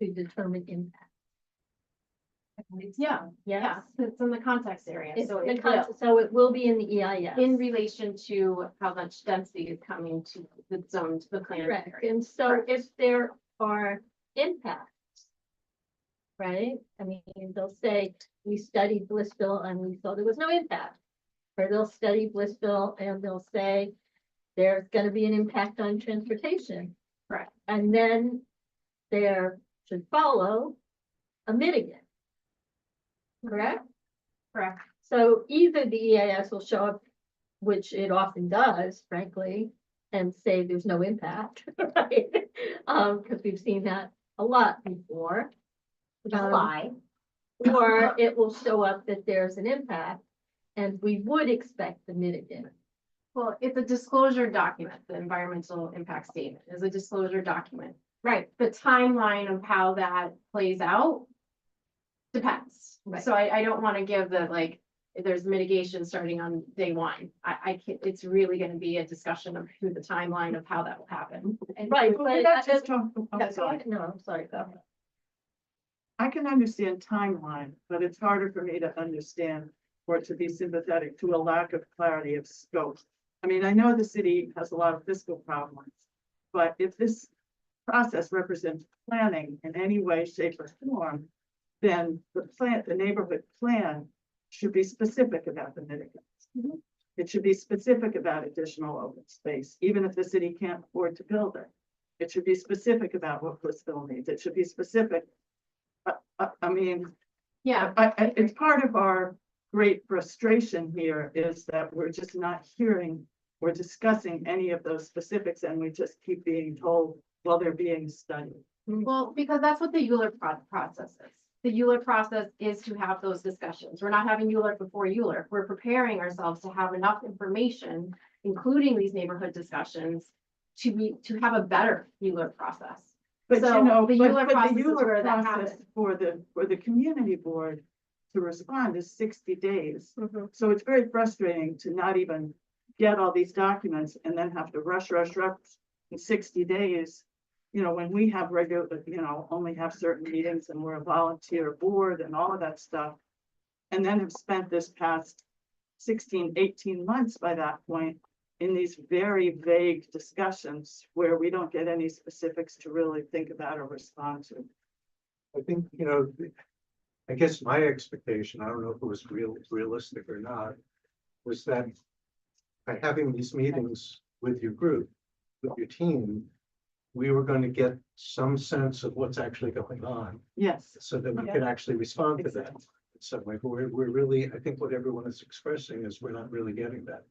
[SPEAKER 2] to determine impact.
[SPEAKER 5] Yeah,
[SPEAKER 2] Yes.
[SPEAKER 5] it's in the context area,
[SPEAKER 2] It's
[SPEAKER 5] so
[SPEAKER 2] the
[SPEAKER 5] it will,
[SPEAKER 2] so it will be in the EIS.
[SPEAKER 5] in relation to how much density is coming to the zone, to the planned
[SPEAKER 2] Correct,
[SPEAKER 5] area.
[SPEAKER 2] and so if there are impacts. Right, I mean, they'll say, we studied Blissville and we saw there was no impact. Or they'll study Blissville and they'll say, there's gonna be an impact on transportation.
[SPEAKER 5] Correct.
[SPEAKER 2] And then there should follow a mitigant. Correct?
[SPEAKER 5] Correct.
[SPEAKER 2] So either the EAS will show up, which it often does, frankly, and say there's no impact, right? Because we've seen that a lot before.
[SPEAKER 13] Which is a lie.
[SPEAKER 2] Or it will show up that there's an impact, and we would expect the mitigant.
[SPEAKER 5] Well, it's a disclosure document. The environmental impact statement is a disclosure document. Right, the timeline of how that plays out depends.
[SPEAKER 2] Right.
[SPEAKER 5] So I don't want to give the, like, if there's mitigation starting on day one. I can't, it's really gonna be a discussion of through the timeline of how that will happen.
[SPEAKER 2] Right,
[SPEAKER 4] Well,
[SPEAKER 2] but
[SPEAKER 4] that's just talk- oh,
[SPEAKER 2] yeah, go
[SPEAKER 4] sorry.
[SPEAKER 2] ahead. No, I'm sorry, go ahead.
[SPEAKER 4] I can understand timeline, but it's harder for me to understand or to be sympathetic to a lack of clarity of scope. I mean, I know the city has a lot of fiscal problems, but if this process represents planning in any way, shape, or form, then the neighborhood plan should be specific about the mitigants. It should be specific about additional open space, even if the city can't afford to build it. It should be specific about what Blissville needs. It should be specific. I mean,
[SPEAKER 5] Yeah,
[SPEAKER 4] it's part of our great frustration here is that we're just not hearing or discussing any of those specifics, and we just keep being told, well, they're being studied.
[SPEAKER 5] well, because that's what the Euler process is. The Euler process is to have those discussions. We're not having Euler before Euler. We're preparing ourselves to have enough information, including these neighborhood discussions, to have a better Euler process.
[SPEAKER 4] But
[SPEAKER 5] So,
[SPEAKER 4] you know,
[SPEAKER 5] the
[SPEAKER 4] but
[SPEAKER 5] Euler
[SPEAKER 4] the
[SPEAKER 5] process is
[SPEAKER 4] Euler
[SPEAKER 5] where that
[SPEAKER 4] process
[SPEAKER 5] happens.
[SPEAKER 4] for the community board to respond is 60 days.
[SPEAKER 2] Mhm.
[SPEAKER 4] So it's very frustrating to not even get all these documents and then have to rush in 60 days. You know, when we have regular, only have certain meetings and we're a volunteer board and all of that stuff. And then have spent this past 16, 18 months by that point in these very vague discussions where we don't get any specifics to really think about or respond to.
[SPEAKER 10] I think, I guess my expectation, I don't know if it was realistic or not, was that by having these meetings with your group, with your team, we were going to get some sense of what's actually going on
[SPEAKER 4] Yes.
[SPEAKER 10] so that we can actually respond to that. So like, we're really, I think what everyone is expressing is we're not really getting that.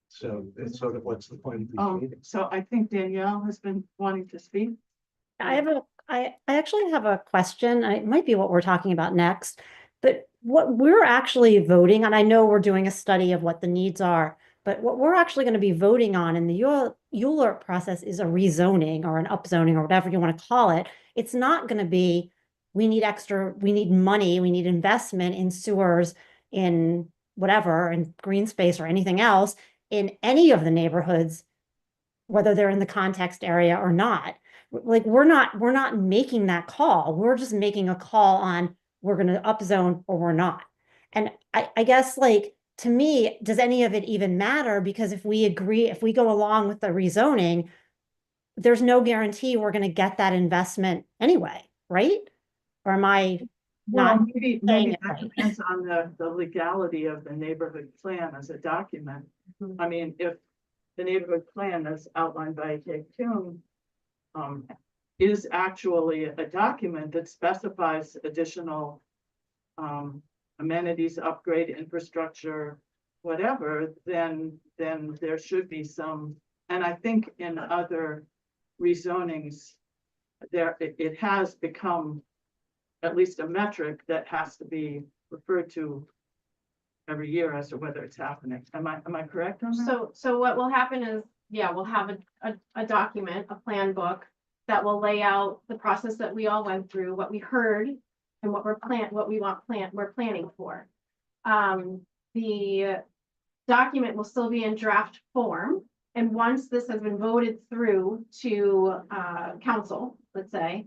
[SPEAKER 10] So it's sort of what's the point of these meetings?
[SPEAKER 4] So I think Danielle has been wanting to speak.
[SPEAKER 16] I actually have a question. It might be what we're talking about next, but what we're actually voting on, I know we're doing a study of what the needs are, but what we're actually going to be voting on in the Euler process is a rezoning or an upzoning or whatever you want to call it. It's not going to be, we need money, we need investment in sewers, in whatever, in green space or anything else in any of the neighborhoods, whether they're in the context area or not. Like, we're not making that call. We're just making a call on we're going to upzone or we're not. And I guess, like, to me, does any of it even matter? Because if we go along with the rezoning, there's no guarantee we're going to get that investment anyway, right? Or am I
[SPEAKER 4] Well,
[SPEAKER 16] not
[SPEAKER 4] maybe
[SPEAKER 16] saying it
[SPEAKER 4] that
[SPEAKER 16] right?
[SPEAKER 4] depends on the legality of the neighborhood plan as a document. I mean, if the neighborhood plan as outlined by Jake Kuhn, is actually a document that specifies additional amenities, upgrade infrastructure, whatever, then there should be some, and I think in other rezonings, it has become at least a metric that has to be referred to every year as to whether it's happening. Am I correct on that?
[SPEAKER 5] So what will happen is, yeah, we'll have a document, a plan book that will lay out the process that we all went through, what we heard and what we're planning for. The document will still be in draft form. And once this has been voted through to council, let's say,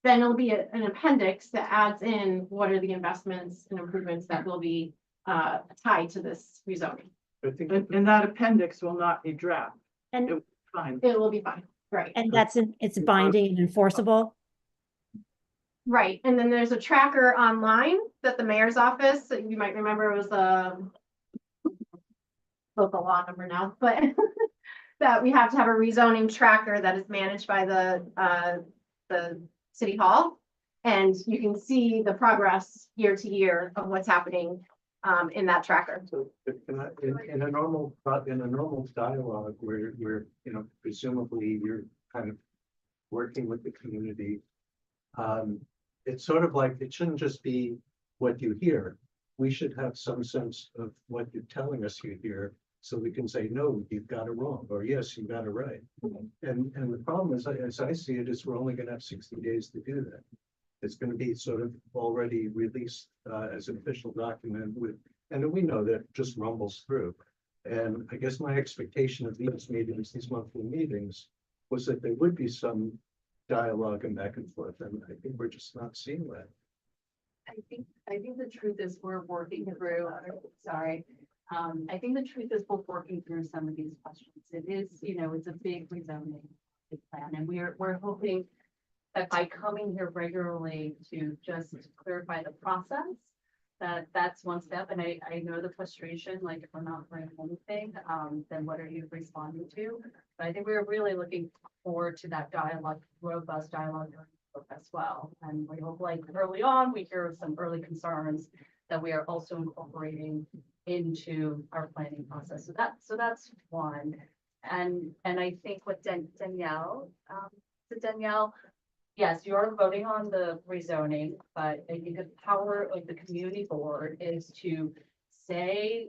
[SPEAKER 5] then it'll be an appendix that adds in what are the investments and improvements that will be tied to this rezoning.
[SPEAKER 10] I think
[SPEAKER 4] And that appendix will not be draft.
[SPEAKER 16] And,
[SPEAKER 4] Fine.
[SPEAKER 5] It will be fine, right?
[SPEAKER 16] and it's binding and enforceable.
[SPEAKER 5] Right, and then there's a tracker online that the mayor's office, that you might remember was local law number now, but that we have to have a rezoning tracker that is managed by the city hall. And you can see the progress year to year of what's happening in that tracker.
[SPEAKER 10] so in a normal dialogue where, you know, presumably you're kind of working with the community. It's sort of like, it shouldn't just be what you hear. We should have some sense of what you're telling us you hear, so we can say, no, you've got it wrong, or yes, you got it right. And the problem is, as I see it, is we're only gonna have 60 days to do that. It's gonna be sort of already released as an official document with, and we know that just rumbles through. And I guess my expectation of these meetings, these monthly meetings, was that there would be some dialogue and back and forth, and I think we're just not seeing that.
[SPEAKER 9] I think the truth is we're working through, sorry. I think the truth is we're working through some of these questions. It is, you know, it's a big rezoning plan, and we're hoping that by coming here regularly to just clarify the process, that's one step. And I know the frustration, like if we're not doing anything, then what are you responding to? But I think we're really looking forward to that dialogue, robust dialogue as well. And we hope like early on, we hear some early concerns that we are also incorporating into our planning process. So that's one. And I think what Danielle, yes, you're voting on the rezoning, but I think the power of the community board is to say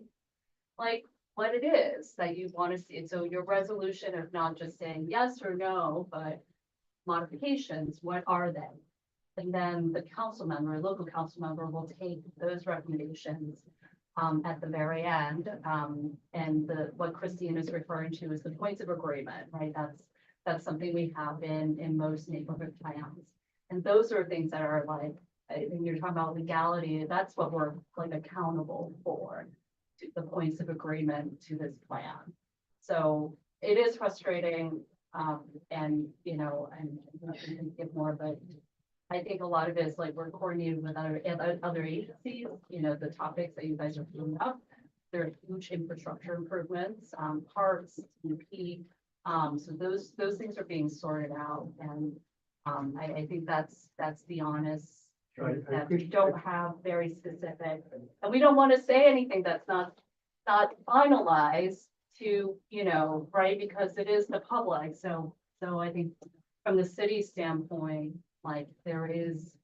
[SPEAKER 9] like what it is that you want to see. So your resolution of not just saying yes or no, but modifications, what are they? And then the council member, local council member will take those recommendations at the very end. And what Christine is referring to is the points of agreement, right? That's something we have in most neighborhood plans. And those are things that are like, when you're talking about legality, that's what we're like accountable for, to the points of agreement to this plan. So it is frustrating, and you know, and we can get more, but I think a lot of it is like we're coordinating with other agencies, you know, the topics that you guys are putting up. There are huge infrastructure improvements, parks, CP. So those things are being sorted out, and I think that's the honest truth, that we don't have very specific, and we don't want to say anything that's not finalized to, you know, right, because it is the public. So I think from the city standpoint, like there is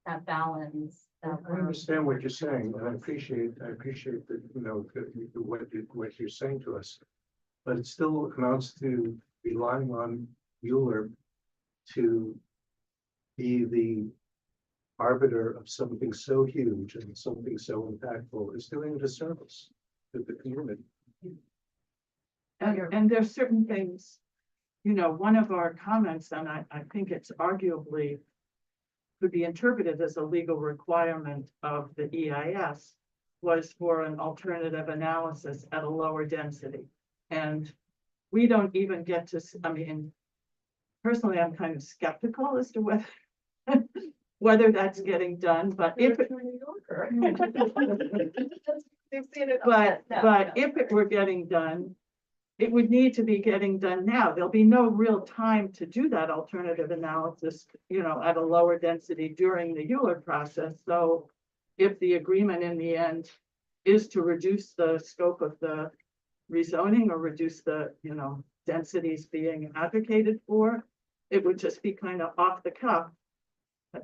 [SPEAKER 9] that balance.
[SPEAKER 10] I understand what you're saying, and I appreciate that, you know, what you're saying to us. But it still amounts to relying on Mueller to be the arbiter of something so huge and something so impactful is doing a disservice to the community.
[SPEAKER 4] And there's certain things, you know, one of our comments, and I think it's arguably could be interpreted as a legal requirement of the EIS, was for an alternative analysis at a lower density. And we don't even get to, I mean, personally, I'm kind of skeptical as to whether that's getting done, but if it, but if it were getting done, it would need to be getting done now. There'll be no real time to do that alternative analysis, you know, at a lower density during the Euler process. So if the agreement in the end is to reduce the scope of the rezoning or reduce the, you know, densities being advocated for, it would just be kind of off the cuff.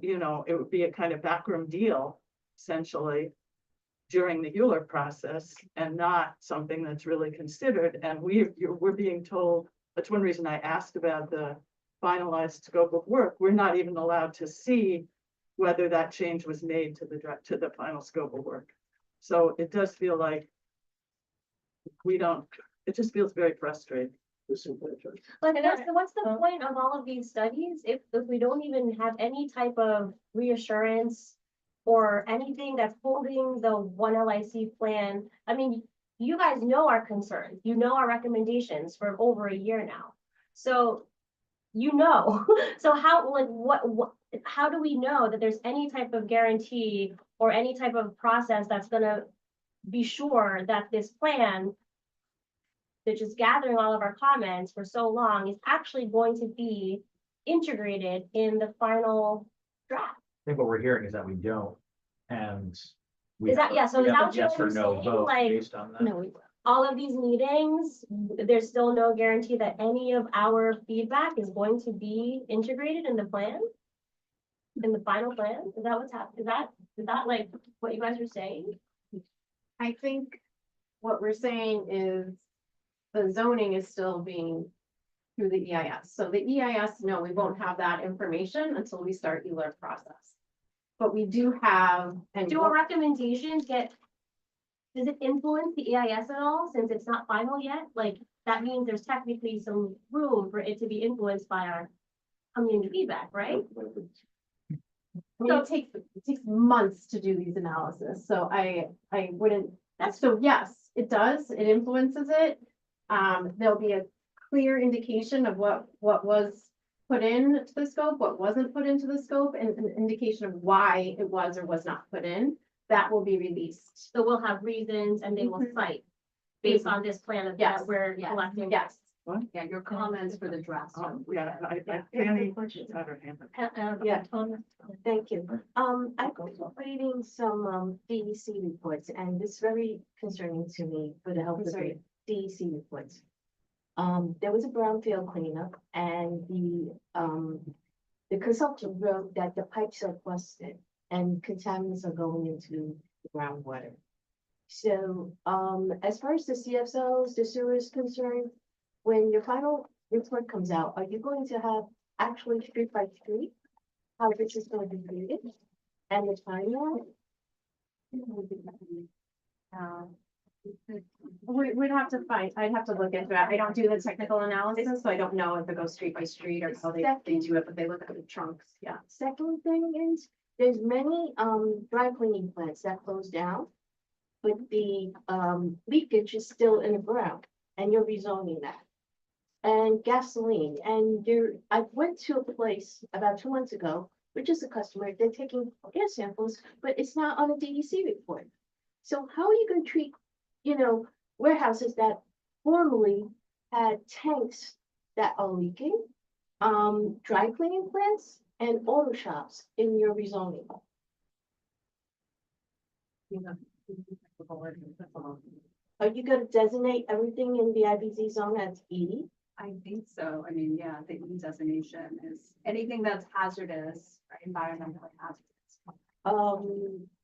[SPEAKER 4] You know, it would be a kind of backroom deal, essentially, during the Euler process, and not something that's really considered. And we're being told, that's one reason I asked about the finalized scope of work. We're not even allowed to see whether that change was made to the final scope of work. So it does feel like it just feels very frustrating.
[SPEAKER 13] But what's the point of all of these studies if we don't even have any type of reassurance or anything that's holding the one LIC plan? I mean, you guys know our concerns, you know our recommendations for over a year now. So, you know, so how, like, how do we know that there's any type of guarantee or any type of process that's gonna be sure that this plan, that just gathering all of our comments for so long, is actually going to be integrated in the final draft?
[SPEAKER 6] I think what we're hearing is that we don't, and.
[SPEAKER 13] Is that, yeah, so is that what
[SPEAKER 6] Yes or
[SPEAKER 13] you're
[SPEAKER 6] no
[SPEAKER 13] saying?
[SPEAKER 6] vote
[SPEAKER 13] Like,
[SPEAKER 6] based on that.
[SPEAKER 13] no, all of these meetings, there's still no guarantee that any of our feedback is going to be integrated in the plan? In the final plan? Is that what's happening? Is that like what you guys are saying?
[SPEAKER 5] I think what we're saying is the zoning is still being through the EIS. So the EIS, no, we won't have that information until we start ELER process. But we do have, and
[SPEAKER 13] Do our recommendations does it influence the EIS at all since it's not final yet? Like, that means there's technically some room for it to be influenced by our community feedback, right?
[SPEAKER 5] I mean, it takes months to do these analysis, so I wouldn't, so yes, it does, it influences it. There'll be a clear indication of what was put into the scope, what wasn't put into the scope, and an indication of why it was or was not put in. That will be released.
[SPEAKER 13] So we'll have reasons and they will cite based on this plan of
[SPEAKER 5] Yes,
[SPEAKER 13] that we're
[SPEAKER 5] yes,
[SPEAKER 13] collecting.
[SPEAKER 5] yes.
[SPEAKER 9] Yeah, your comments for the draft.
[SPEAKER 4] Yeah, Fanny had her hand up.
[SPEAKER 7] Yeah. Thank you. I was reading some DEC reports, and it's very concerning to me for the health of the DEC reports. There was a brownfield cleanup, and the consultant wrote that the pipes are busted and contaminants are going into the groundwater. So, as far as the CFLs, the sewer is concerned, when your final report comes out, are you going to have actually street by street how this is going to be treated and the timeline?
[SPEAKER 5] We'd have to I'd have to look into it. I don't do the technical analysis, so I don't know if it goes street by street or how they do it, but they look at the trunks, yeah.
[SPEAKER 7] Second thing is, there's many dry cleaning plants that close down, but the leakage is still in the ground, and you're rezoning that. And gasoline, and I went to a place about 2 months ago, which is a customer, they're taking air samples, but it's not on a DEC report. So how are you gonna treat, warehouses that formerly had tanks that are leaking, dry cleaning plants and auto shops in your rezoning? Are you gonna designate everything in the IBZ zone as E?
[SPEAKER 9] I think so. I mean, yeah, the E designation is anything that's hazardous, or environmentally hazardous.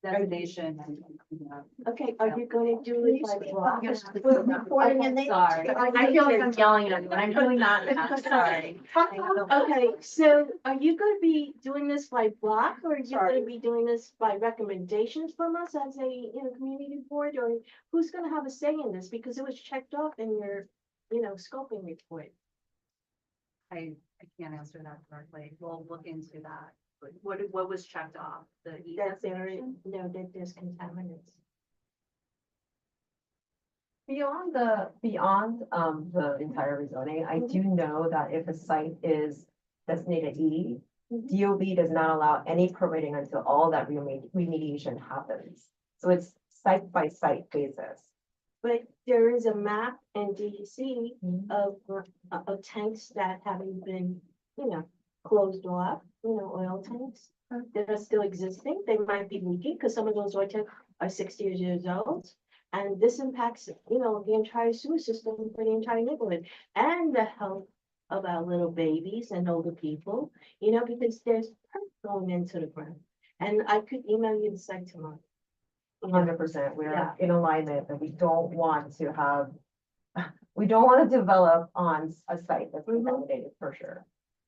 [SPEAKER 9] Designation and.
[SPEAKER 7] Okay, are you gonna do it like?
[SPEAKER 5] Reporting and sorry. I feel like I'm yelling at you, but I'm really not. Sorry.
[SPEAKER 7] Okay, so are you gonna be doing this by block, or are you gonna be doing this by recommendations from us as a, community board, or who's gonna have a say in this? Because it was checked off in your, scoping report.
[SPEAKER 9] I can't answer that directly. We'll look into that. But what was checked off? The E
[SPEAKER 7] That
[SPEAKER 9] designation?
[SPEAKER 7] that there's contaminants.
[SPEAKER 13] Beyond the entire rezoning, I do know that if a site is designated E, DOB does not allow any permitting until all that remediation happens. So it's site by site basis.
[SPEAKER 7] But there is a map in DEC of tanks that haven't been, closed off, oil tanks that are still existing. They might be leaking because some of those oil tanks are 60 years old. And this impacts, the entire sewer system for the entire neighborhood and the health of our little babies and older people, because there's perk going into the ground. And I could email you the site tomorrow.
[SPEAKER 13] 100%, we're
[SPEAKER 7] Yeah.
[SPEAKER 13] in alignment that we don't want to have, we don't want to develop on a site that's contaminated for sure.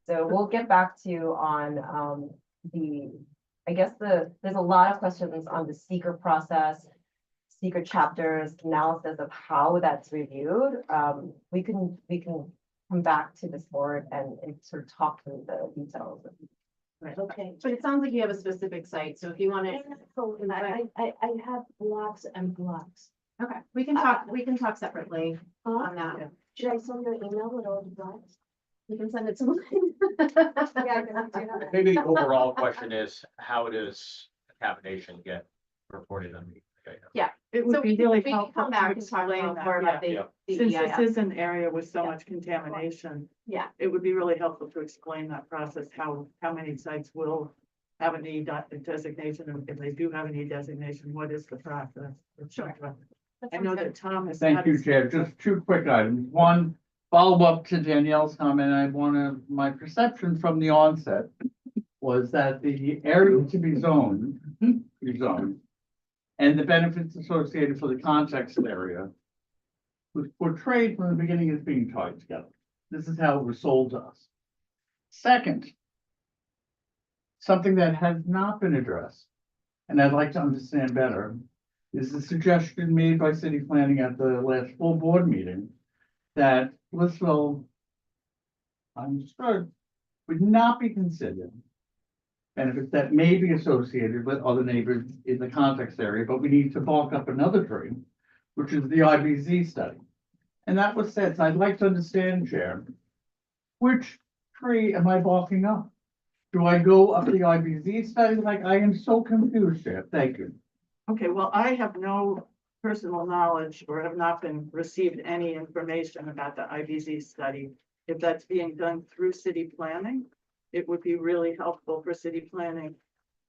[SPEAKER 13] So we'll get back to you on there's a lot of questions on the seeker process, secret chapters, analysis of how that's reviewed. We can come back to this board and sort of talk through the details.
[SPEAKER 5] Right.
[SPEAKER 7] Okay.
[SPEAKER 5] But it sounds like you have a specific site, so if you want to,
[SPEAKER 7] I have blocks and blocks.
[SPEAKER 5] okay, we can talk separately on that.
[SPEAKER 7] Should I send you an email with all the blocks?
[SPEAKER 5] You can send it to me.
[SPEAKER 6] Maybe the overall question is, how does contamination get reported on the?
[SPEAKER 5] Yeah,
[SPEAKER 4] It would
[SPEAKER 5] so
[SPEAKER 4] be
[SPEAKER 5] we
[SPEAKER 4] really
[SPEAKER 5] can
[SPEAKER 4] helpful
[SPEAKER 5] come back
[SPEAKER 4] to
[SPEAKER 5] and talk
[SPEAKER 4] explain
[SPEAKER 5] more
[SPEAKER 4] that,
[SPEAKER 5] about
[SPEAKER 6] yeah.
[SPEAKER 5] the
[SPEAKER 4] Since this
[SPEAKER 5] EIS.
[SPEAKER 4] is an area with so
[SPEAKER 5] Yeah.
[SPEAKER 4] much contamination.
[SPEAKER 5] Yeah.
[SPEAKER 4] It would be really helpful to explain that process, how many sites will have a need designation, and if they do have a need designation, what is the process?
[SPEAKER 5] Sure.
[SPEAKER 4] I know that Tom has.
[SPEAKER 14] Thank
[SPEAKER 4] had
[SPEAKER 14] you,
[SPEAKER 4] his-
[SPEAKER 14] Chair. Just two quick items. One, follow up to Danielle's comment. My perception from the onset was that the area to be zoned, and the benefits associated for the context area was portrayed from the beginning as being tied together. This is how it was sold to us. Second, something that has not been addressed, and I'd like to understand better, is the suggestion made by city planning at the last full board meeting that Blissville, I'm sure, would not be considered benefits that may be associated with other neighbors in the context area, but we need to bulk up another tree, which is the IBZ study. And that was said, so I'd like to understand, Chair, which tree am I bulking up? Do I go up the IBZ study? Like, I am so confused, Chair. Thank you.
[SPEAKER 4] Okay, well, I have no personal knowledge or have not been received any information about the IBZ study. If that's being done through city planning, it would be really helpful for city planning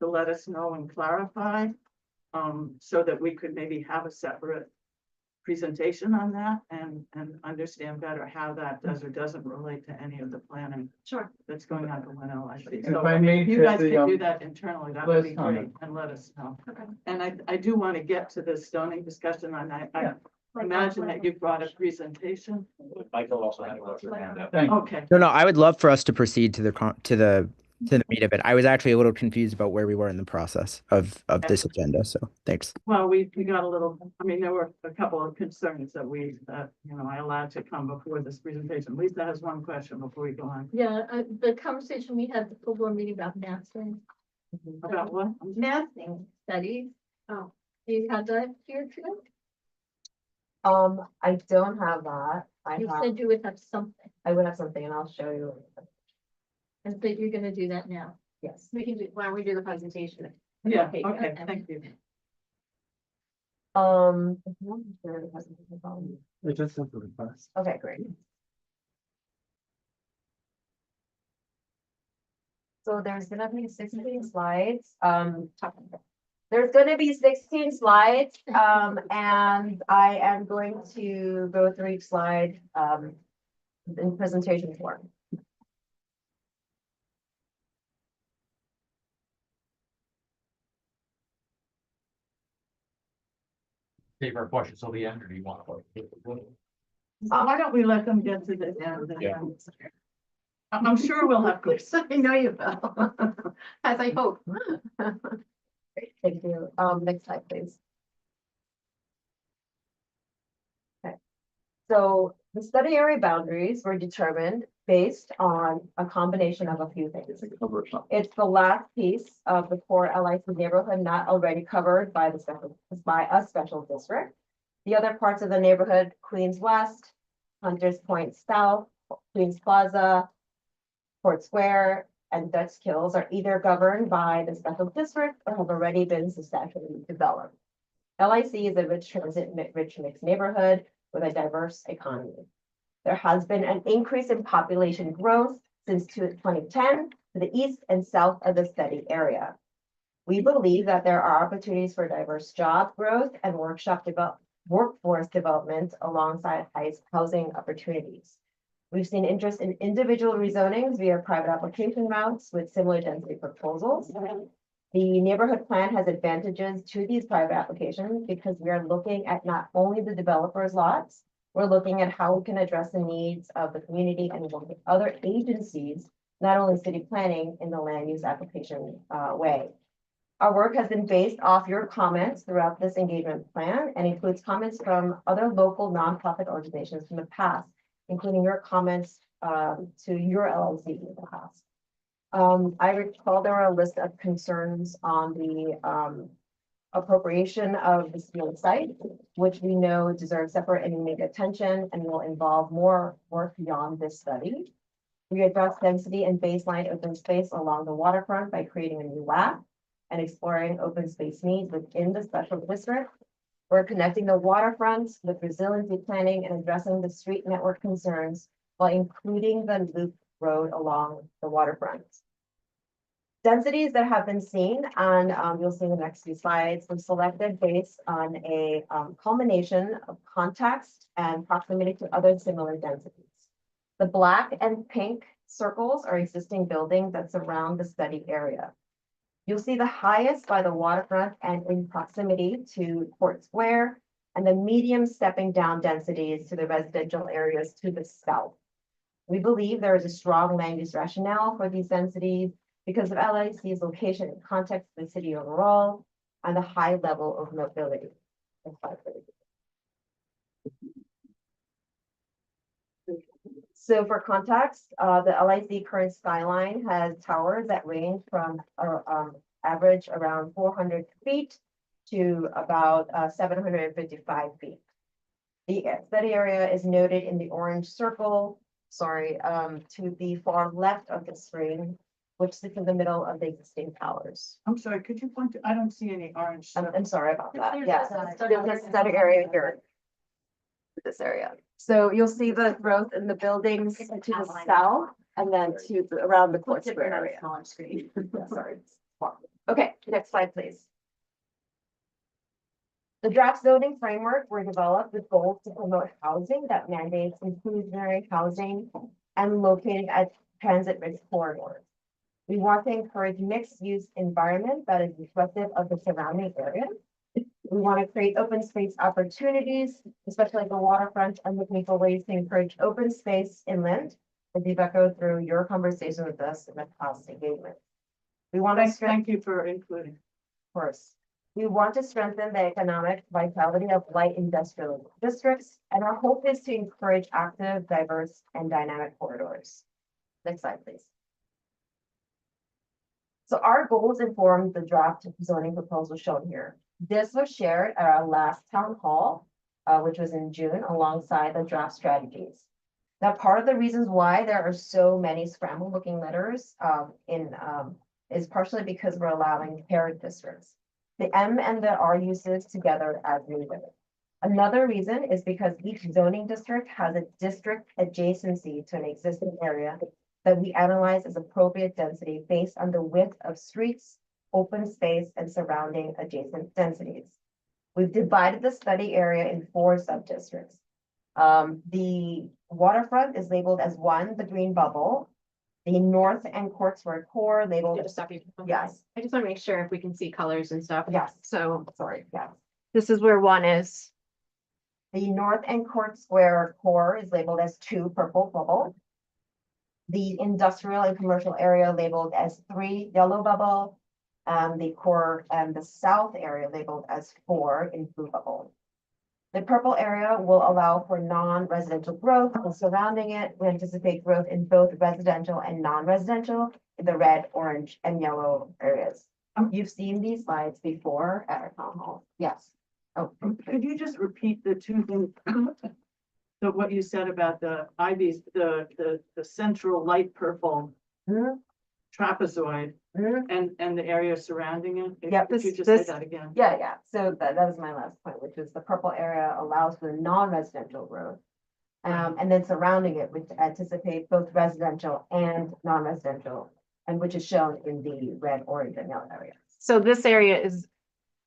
[SPEAKER 4] to let us know and clarify, so that we could maybe have a separate presentation on that and understand better how that does or doesn't relate to any of the planning
[SPEAKER 5] Sure.
[SPEAKER 4] that's going on for LIC.
[SPEAKER 14] If
[SPEAKER 4] So
[SPEAKER 14] I may,
[SPEAKER 4] if you
[SPEAKER 14] Chair,
[SPEAKER 4] guys
[SPEAKER 14] the,
[SPEAKER 4] can do that internally, that would be
[SPEAKER 14] last
[SPEAKER 4] great,
[SPEAKER 14] comment.
[SPEAKER 4] and let us know.
[SPEAKER 5] Okay.
[SPEAKER 4] And I do want to get to the zoning discussion, and I imagine that you brought a presentation.
[SPEAKER 6] Michael also had a hand up.
[SPEAKER 14] Thank you.
[SPEAKER 4] Okay,
[SPEAKER 12] No, I would love for us to proceed to the meat of it. I was actually a little confused about where we were in the process of this agenda, so thanks.
[SPEAKER 4] well, we got a little, I mean, there were a couple of concerns that I allowed to come before this presentation. Lisa has one question before we go on.
[SPEAKER 2] Yeah, the conversation we had at the full board meeting about massing.
[SPEAKER 4] About what?
[SPEAKER 2] Massing studies. Oh, do you have that here too?
[SPEAKER 13] I don't have that.
[SPEAKER 2] You said you would have something,
[SPEAKER 13] I would have something and I'll show you.
[SPEAKER 2] and so you're gonna do that now.
[SPEAKER 13] Yes.
[SPEAKER 5] We can do, why don't we do the presentation?
[SPEAKER 4] Yeah,
[SPEAKER 2] Okay,
[SPEAKER 4] okay,
[SPEAKER 2] good.
[SPEAKER 4] thank you.
[SPEAKER 8] It's just simple request.
[SPEAKER 13] Okay, great. So there's gonna be 16 slides. There's gonna be 16 slides, and I am going to go through each slide, in presentation form.
[SPEAKER 6] Save our questions till the end, or do you want to?
[SPEAKER 4] Why don't we let them get to the end? and
[SPEAKER 6] Yeah.
[SPEAKER 4] then- I'm sure we'll have questions.
[SPEAKER 5] I know you will, as I hope.
[SPEAKER 13] Great, thank you. Next slide, please. Okay. So the study area boundaries were determined based on a combination of a few things. It's the last piece of the core LIC neighborhood not already covered by a special district. The other parts of the neighborhood, Queens West, Hunters Point South, Queens Plaza, Port Square, and Dutch Kills are either governed by the special district or have already been substantially developed. LIC is a rich transit, rich mixed neighborhood with a diverse economy. There has been an increase in population growth since 2010 to the east and south of the study area. We believe that there are opportunities for diverse job growth and workforce development alongside housing opportunities. We've seen interest in individual rezonings via private application routes with similar density proposals. The neighborhood plan has advantages to these private applications because we are looking at not only the developer's lots, we're looking at how we can address the needs of the community and work with other agencies, not only city planning in the land use application way. Our work has been based off your comments throughout this engagement plan and includes comments from other local nonprofit organizations from the past, including your comments to your LLC in the past. I recall there were a list of concerns on the appropriation of the steel site, which we know deserves separate and unique attention and will involve more work beyond this study. We address density and baseline open space along the waterfront by creating a new WAP and exploring open space needs within the special district. We're connecting the waterfront with resiliency planning and addressing the street network concerns while including the loop road along the waterfront. Densities that have been seen, and you'll see in the next few slides, were selected based on a culmination of context and proximity to other similar densities. The black and pink circles are existing buildings that surround the study area. You'll see the highest by the waterfront and in proximity to Court Square, and the medium stepping down densities to the residential areas to the south. We believe there is a strong land use rationale for these densities because of LIC's location and context of the city overall and the high level of mobility. So for context, the LIC current skyline has towers that range from average around 400 feet to about 755 feet. The study area is noted in the orange circle, to the far left of the screen, which sits in the middle of the existing towers.
[SPEAKER 4] I'm sorry, could you point to, I don't see any orange.
[SPEAKER 13] I'm sorry about that.
[SPEAKER 5] There's
[SPEAKER 13] Yes,
[SPEAKER 5] a
[SPEAKER 13] there's a study area here. This area. So you'll see the growth in the buildings to the south and then to around the Court Square area.
[SPEAKER 5] Smaller screen.
[SPEAKER 13] Yeah, sorry. Okay, next slide, please. The draft zoning framework were developed with goals to promote housing that mandates inclusionary housing and located at transit-rich corridors. We want to encourage mixed-use environment that is reflective of the surrounding area. We want to create open space opportunities, especially like the waterfront, and looking for ways to encourage open space inland, as you've echoed through your conversation with us in the past engagement. We want to
[SPEAKER 4] Thank you for including.
[SPEAKER 13] Of course. We want to strengthen the economic vitality of light industrial districts, and our hope is to encourage active, diverse, and dynamic corridors. Next slide, please. So our goals informed the draft zoning proposal shown here. This was shared at our last town hall, which was in June, alongside the draft strategies. Now, part of the reasons why there are so many scrambled looking letters is partially because we're allowing paired districts. The M and the R uses together as needed. Another reason is because each zoning district has a district adjacency to an existing area that we analyze as appropriate density based on the width of streets, open space, and surrounding adjacent densities. We've divided the study area in 4 sub-districts. The waterfront is labeled as 1, the green bubble. The north and Court Square core labeled.
[SPEAKER 5] Just stop you.
[SPEAKER 13] Yes.
[SPEAKER 5] I just want to make sure if we can see colors and stuff.
[SPEAKER 13] Yes.
[SPEAKER 5] So
[SPEAKER 13] Sorry, yes.
[SPEAKER 5] this is where 1 is.
[SPEAKER 13] The north and Court Square core is labeled as 2, purple bubble. The industrial and commercial area labeled as 3, yellow bubble. And the core and the south area labeled as 4 in blue bubble. The purple area will allow for non-residential growth, and surrounding it, we anticipate growth in both residential and non-residential in the red, orange, and yellow areas. You've seen these slides before at our town hall. Yes. Oh,
[SPEAKER 4] Could you just repeat the 2 things? So what you said about the IVs, the central light purple.
[SPEAKER 13] Mhm.
[SPEAKER 4] trapezoid and the area surrounding it.
[SPEAKER 13] Yep,
[SPEAKER 4] Could you
[SPEAKER 13] this-
[SPEAKER 4] just say
[SPEAKER 13] this-
[SPEAKER 4] that again?
[SPEAKER 13] Yeah, so that was my last point, which is the purple area allows for non-residential growth. And then surrounding it, which anticipates both residential and non-residential, and which is shown in the red, orange, and yellow area.
[SPEAKER 5] So this area is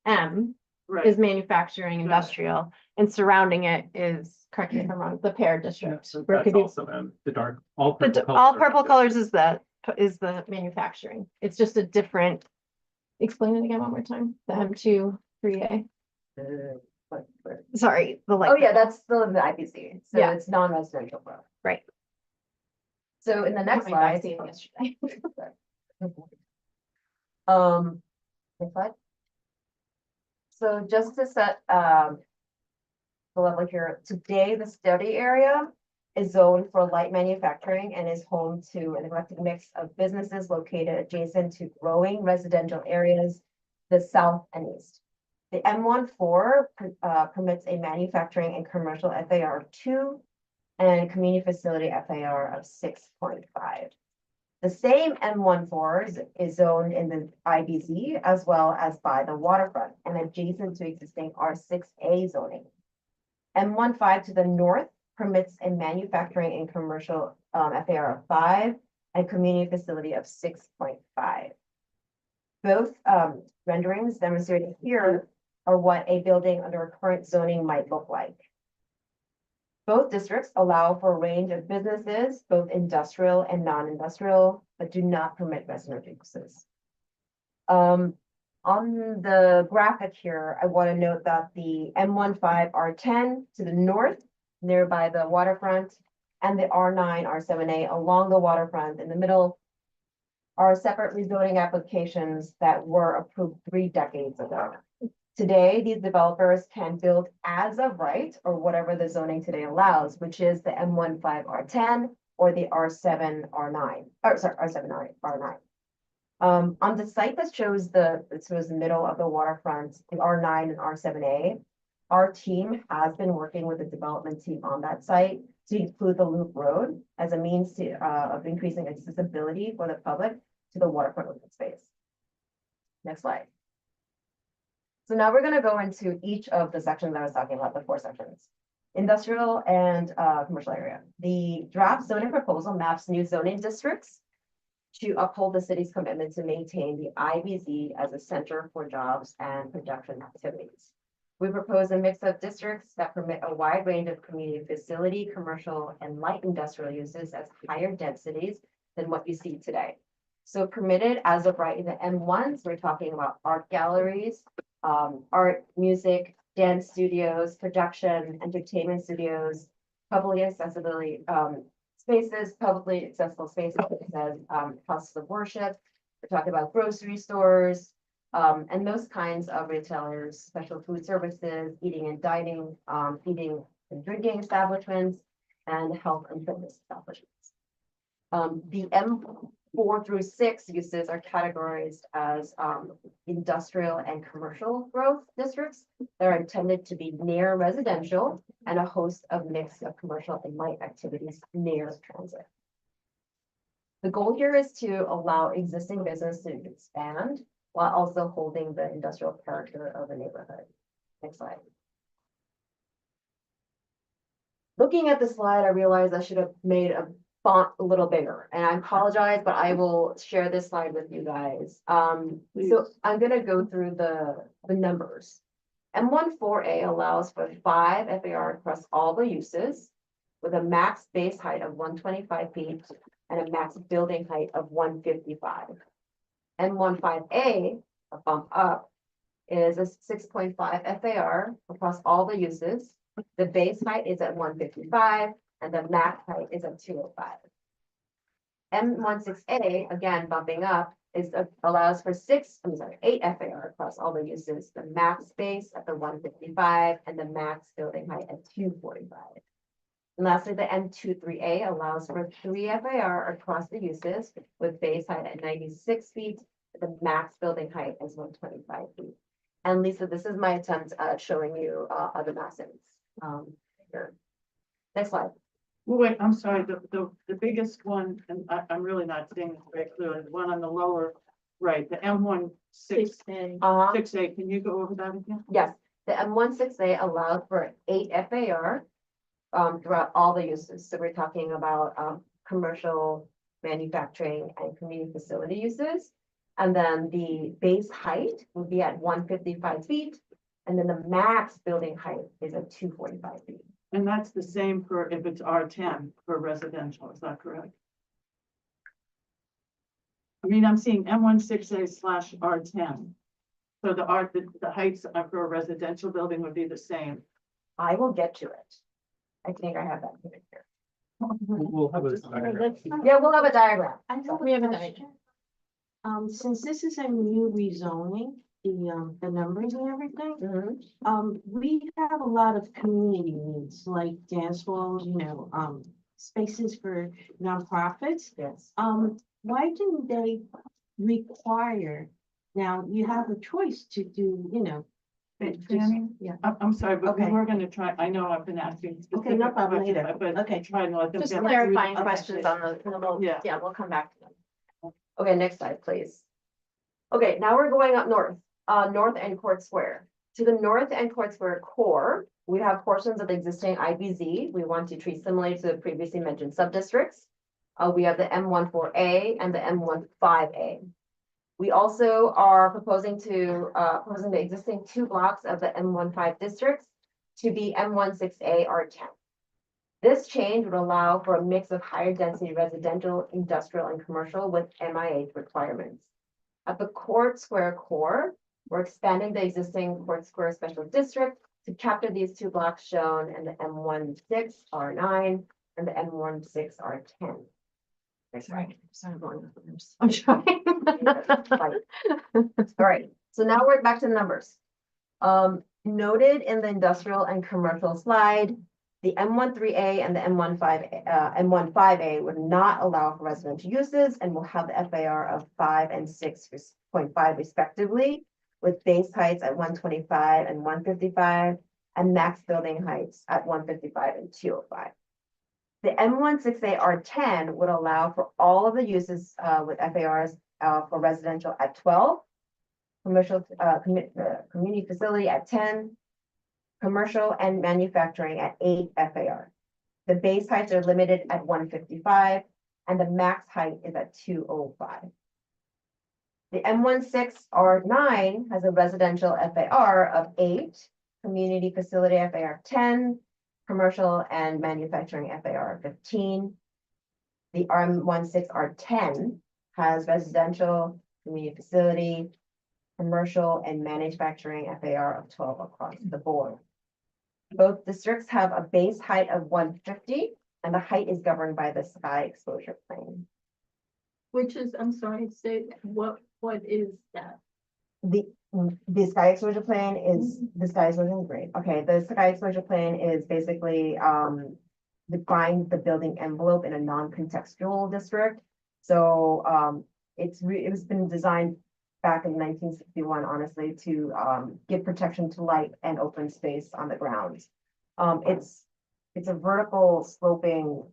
[SPEAKER 5] M,
[SPEAKER 4] Right.
[SPEAKER 5] is manufacturing,
[SPEAKER 4] Got it.
[SPEAKER 5] industrial, and surrounding it is, correct me if I'm wrong, the pear district. Where it could be-
[SPEAKER 8] The dark, all
[SPEAKER 5] all purple colors is the manufacturing. It's just a different. Explain it again one more time. The M2, 3A. Sorry, the like.
[SPEAKER 13] Oh, yeah, that's still in the IPC, so
[SPEAKER 5] Yeah.
[SPEAKER 13] it's non-residential growth.
[SPEAKER 5] Right.
[SPEAKER 13] So in the next
[SPEAKER 5] Went back
[SPEAKER 13] slide.
[SPEAKER 5] to it yesterday.
[SPEAKER 13] Next slide. So just to set, the level here, today the study area is zoned for light manufacturing and is home to an eclectic mix of businesses located adjacent to growing residential areas, the south and east. The M14 permits a manufacturing and commercial FAR 2 and a community facility FAR of 6.5. The same M14 is zoned in the IBZ as well as by the waterfront and adjacent to existing R6A zoning. M15 to the north permits a manufacturing and commercial FAR of 5 and community facility of 6.5. Both renderings demonstrated here are what a building under current zoning might look like. Both districts allow for a range of businesses, both industrial and non-industrial, but do not permit residential uses. On the graphic here, I want to note that the M15 R10 to the north, nearby the waterfront, and the R9, R7A along the waterfront in the middle are separate rezoning applications that were approved 3 decades ago. Today, these developers can build as of right, or whatever the zoning today allows, which is the M15 R10 or the R7 R9, or sorry, R7 R9. On the site that shows the middle of the waterfront, the R9 and R7A, our team has been working with the development team on that site to include the loop road as a means to of increasing accessibility for the public to the waterfront open space. Next slide. So now we're going to go into each of the sections I was talking about, the 4 sections. Industrial and commercial area. The draft zoning proposal maps new zoning districts to uphold the city's commitment to maintain the IBZ as a center for jobs and production activities. We propose a mix of districts that permit a wide range of community facility, commercial, and light industrial uses as higher densities than what you see today. So permitted as of right in the M1s, we're talking about art galleries, art, music, dance studios, production, entertainment studios, publicly accessibility spaces, publicly accessible spaces such as houses of worship. We're talking about grocery stores, and those kinds of retailers, special food services, eating and dining, feeding and drinking establishments, and health and fitness establishments. The M4 through 6 uses are categorized as industrial and commercial growth districts that are intended to be near residential and a host of mix of commercial and light activities near transit. The goal here is to allow existing business to expand while also holding the industrial character of the neighborhood. Next slide. Looking at the slide, I realized I should have made a font a little bigger, and I apologize, but I will share this slide with you guys. So I'm gonna go through the numbers. M14A allows for 5 FAR across all the uses with a max base height of 125 feet and a max building height of 155. M15A, a bump up, is a 6.5 FAR across all the uses. The base height is at 155 and the max height is at 205. M16A, again bumping up, allows for 8 FAR across all the uses. The max base at the 155 and the max building height at 245. And lastly, the M23A allows for 3 FAR across the uses with base height at 96 feet. The max building height is 125 feet. And Lisa, this is my attempt at showing you other massings here. Next slide.
[SPEAKER 4] Well, wait, I'm sorry, the biggest one, and I'm really not seeing it very clearly, the one on the lower right, the M16.
[SPEAKER 13] Uh-huh.
[SPEAKER 4] 6A, can you go over that again?
[SPEAKER 13] Yes, the M16A allows for 8 FAR throughout all the uses. So we're talking about commercial, manufacturing, and community facility uses. And then the base height would be at 155 feet, and then the max building height is at 245 feet.
[SPEAKER 4] And that's the same for if it's R10 for residential, is that correct? I mean, I'm seeing M16A/R10. So the heights for a residential building would be the same.
[SPEAKER 13] I will get to it. I think I have that here.
[SPEAKER 1] We'll have a.
[SPEAKER 13] Yeah, we'll have a diagram.
[SPEAKER 7] I have
[SPEAKER 13] We have a
[SPEAKER 7] question. Since this is a new rezoning, the numbers and everything, we have a lot of community needs, like dance halls, spaces for nonprofits.
[SPEAKER 13] Yes.
[SPEAKER 7] Why didn't they require, now you have a choice to do,
[SPEAKER 4] Fanny?
[SPEAKER 7] yeah.
[SPEAKER 4] I'm sorry, but we
[SPEAKER 7] Okay.
[SPEAKER 4] were gonna try, I know I've been asking.
[SPEAKER 7] Okay, no problem
[SPEAKER 4] specific
[SPEAKER 7] either.
[SPEAKER 4] questions, but
[SPEAKER 7] Okay.
[SPEAKER 4] trying to let them
[SPEAKER 13] Just
[SPEAKER 4] get through
[SPEAKER 13] clarifying
[SPEAKER 4] the
[SPEAKER 13] questions on the,
[SPEAKER 4] Yeah.
[SPEAKER 13] yeah, we'll come back to them. Okay, next slide, please. Okay, now we're going up north, North and Court Square. To the north and Court Square core, we have portions of the existing IBZ. We want to treat similarly to the previously mentioned sub-districts. We have the M14A and the M15A. We also are proposing the existing 2 blocks of the M15 districts to be M16A R10. This change would allow for a mix of higher density residential, industrial, and commercial with MIH requirements. At the Court Square core, we're expanding the existing Court Square Special District to capture these 2 blocks shown in the M16 R9 and the M16 R10. Next slide. I'm trying. All right, so now we're back to the numbers. Noted in the industrial and commercial slide, the M13A and the M15A would not allow for residential uses and will have the FAR of 5 and 6.5 respectively, with base heights at 125 and 155 and max building heights at 155 and 205. The M16A R10 would allow for all of the uses with FARs for residential at 12, commercial community facility at 10, commercial and manufacturing at 8 FAR. The base heights are limited at 155 and the max height is at 205. The M16 R9 has a residential FAR of 8, community facility FAR 10, commercial and manufacturing FAR 15. The M16 R10 has residential, community facility, commercial and manufacturing FAR of 12 across the board. Both districts have a base height of 150 and the height is governed by the sky exposure plane.
[SPEAKER 2] Which is, I'm sorry, say, what is that?
[SPEAKER 13] The sky exposure plane is, the sky exposure is great. Okay, the sky exposure plane is basically defines the building envelope in a non-contextual district. So it was been designed back in 1961, honestly, to give protection to light and open space on the ground. It's a vertical sloping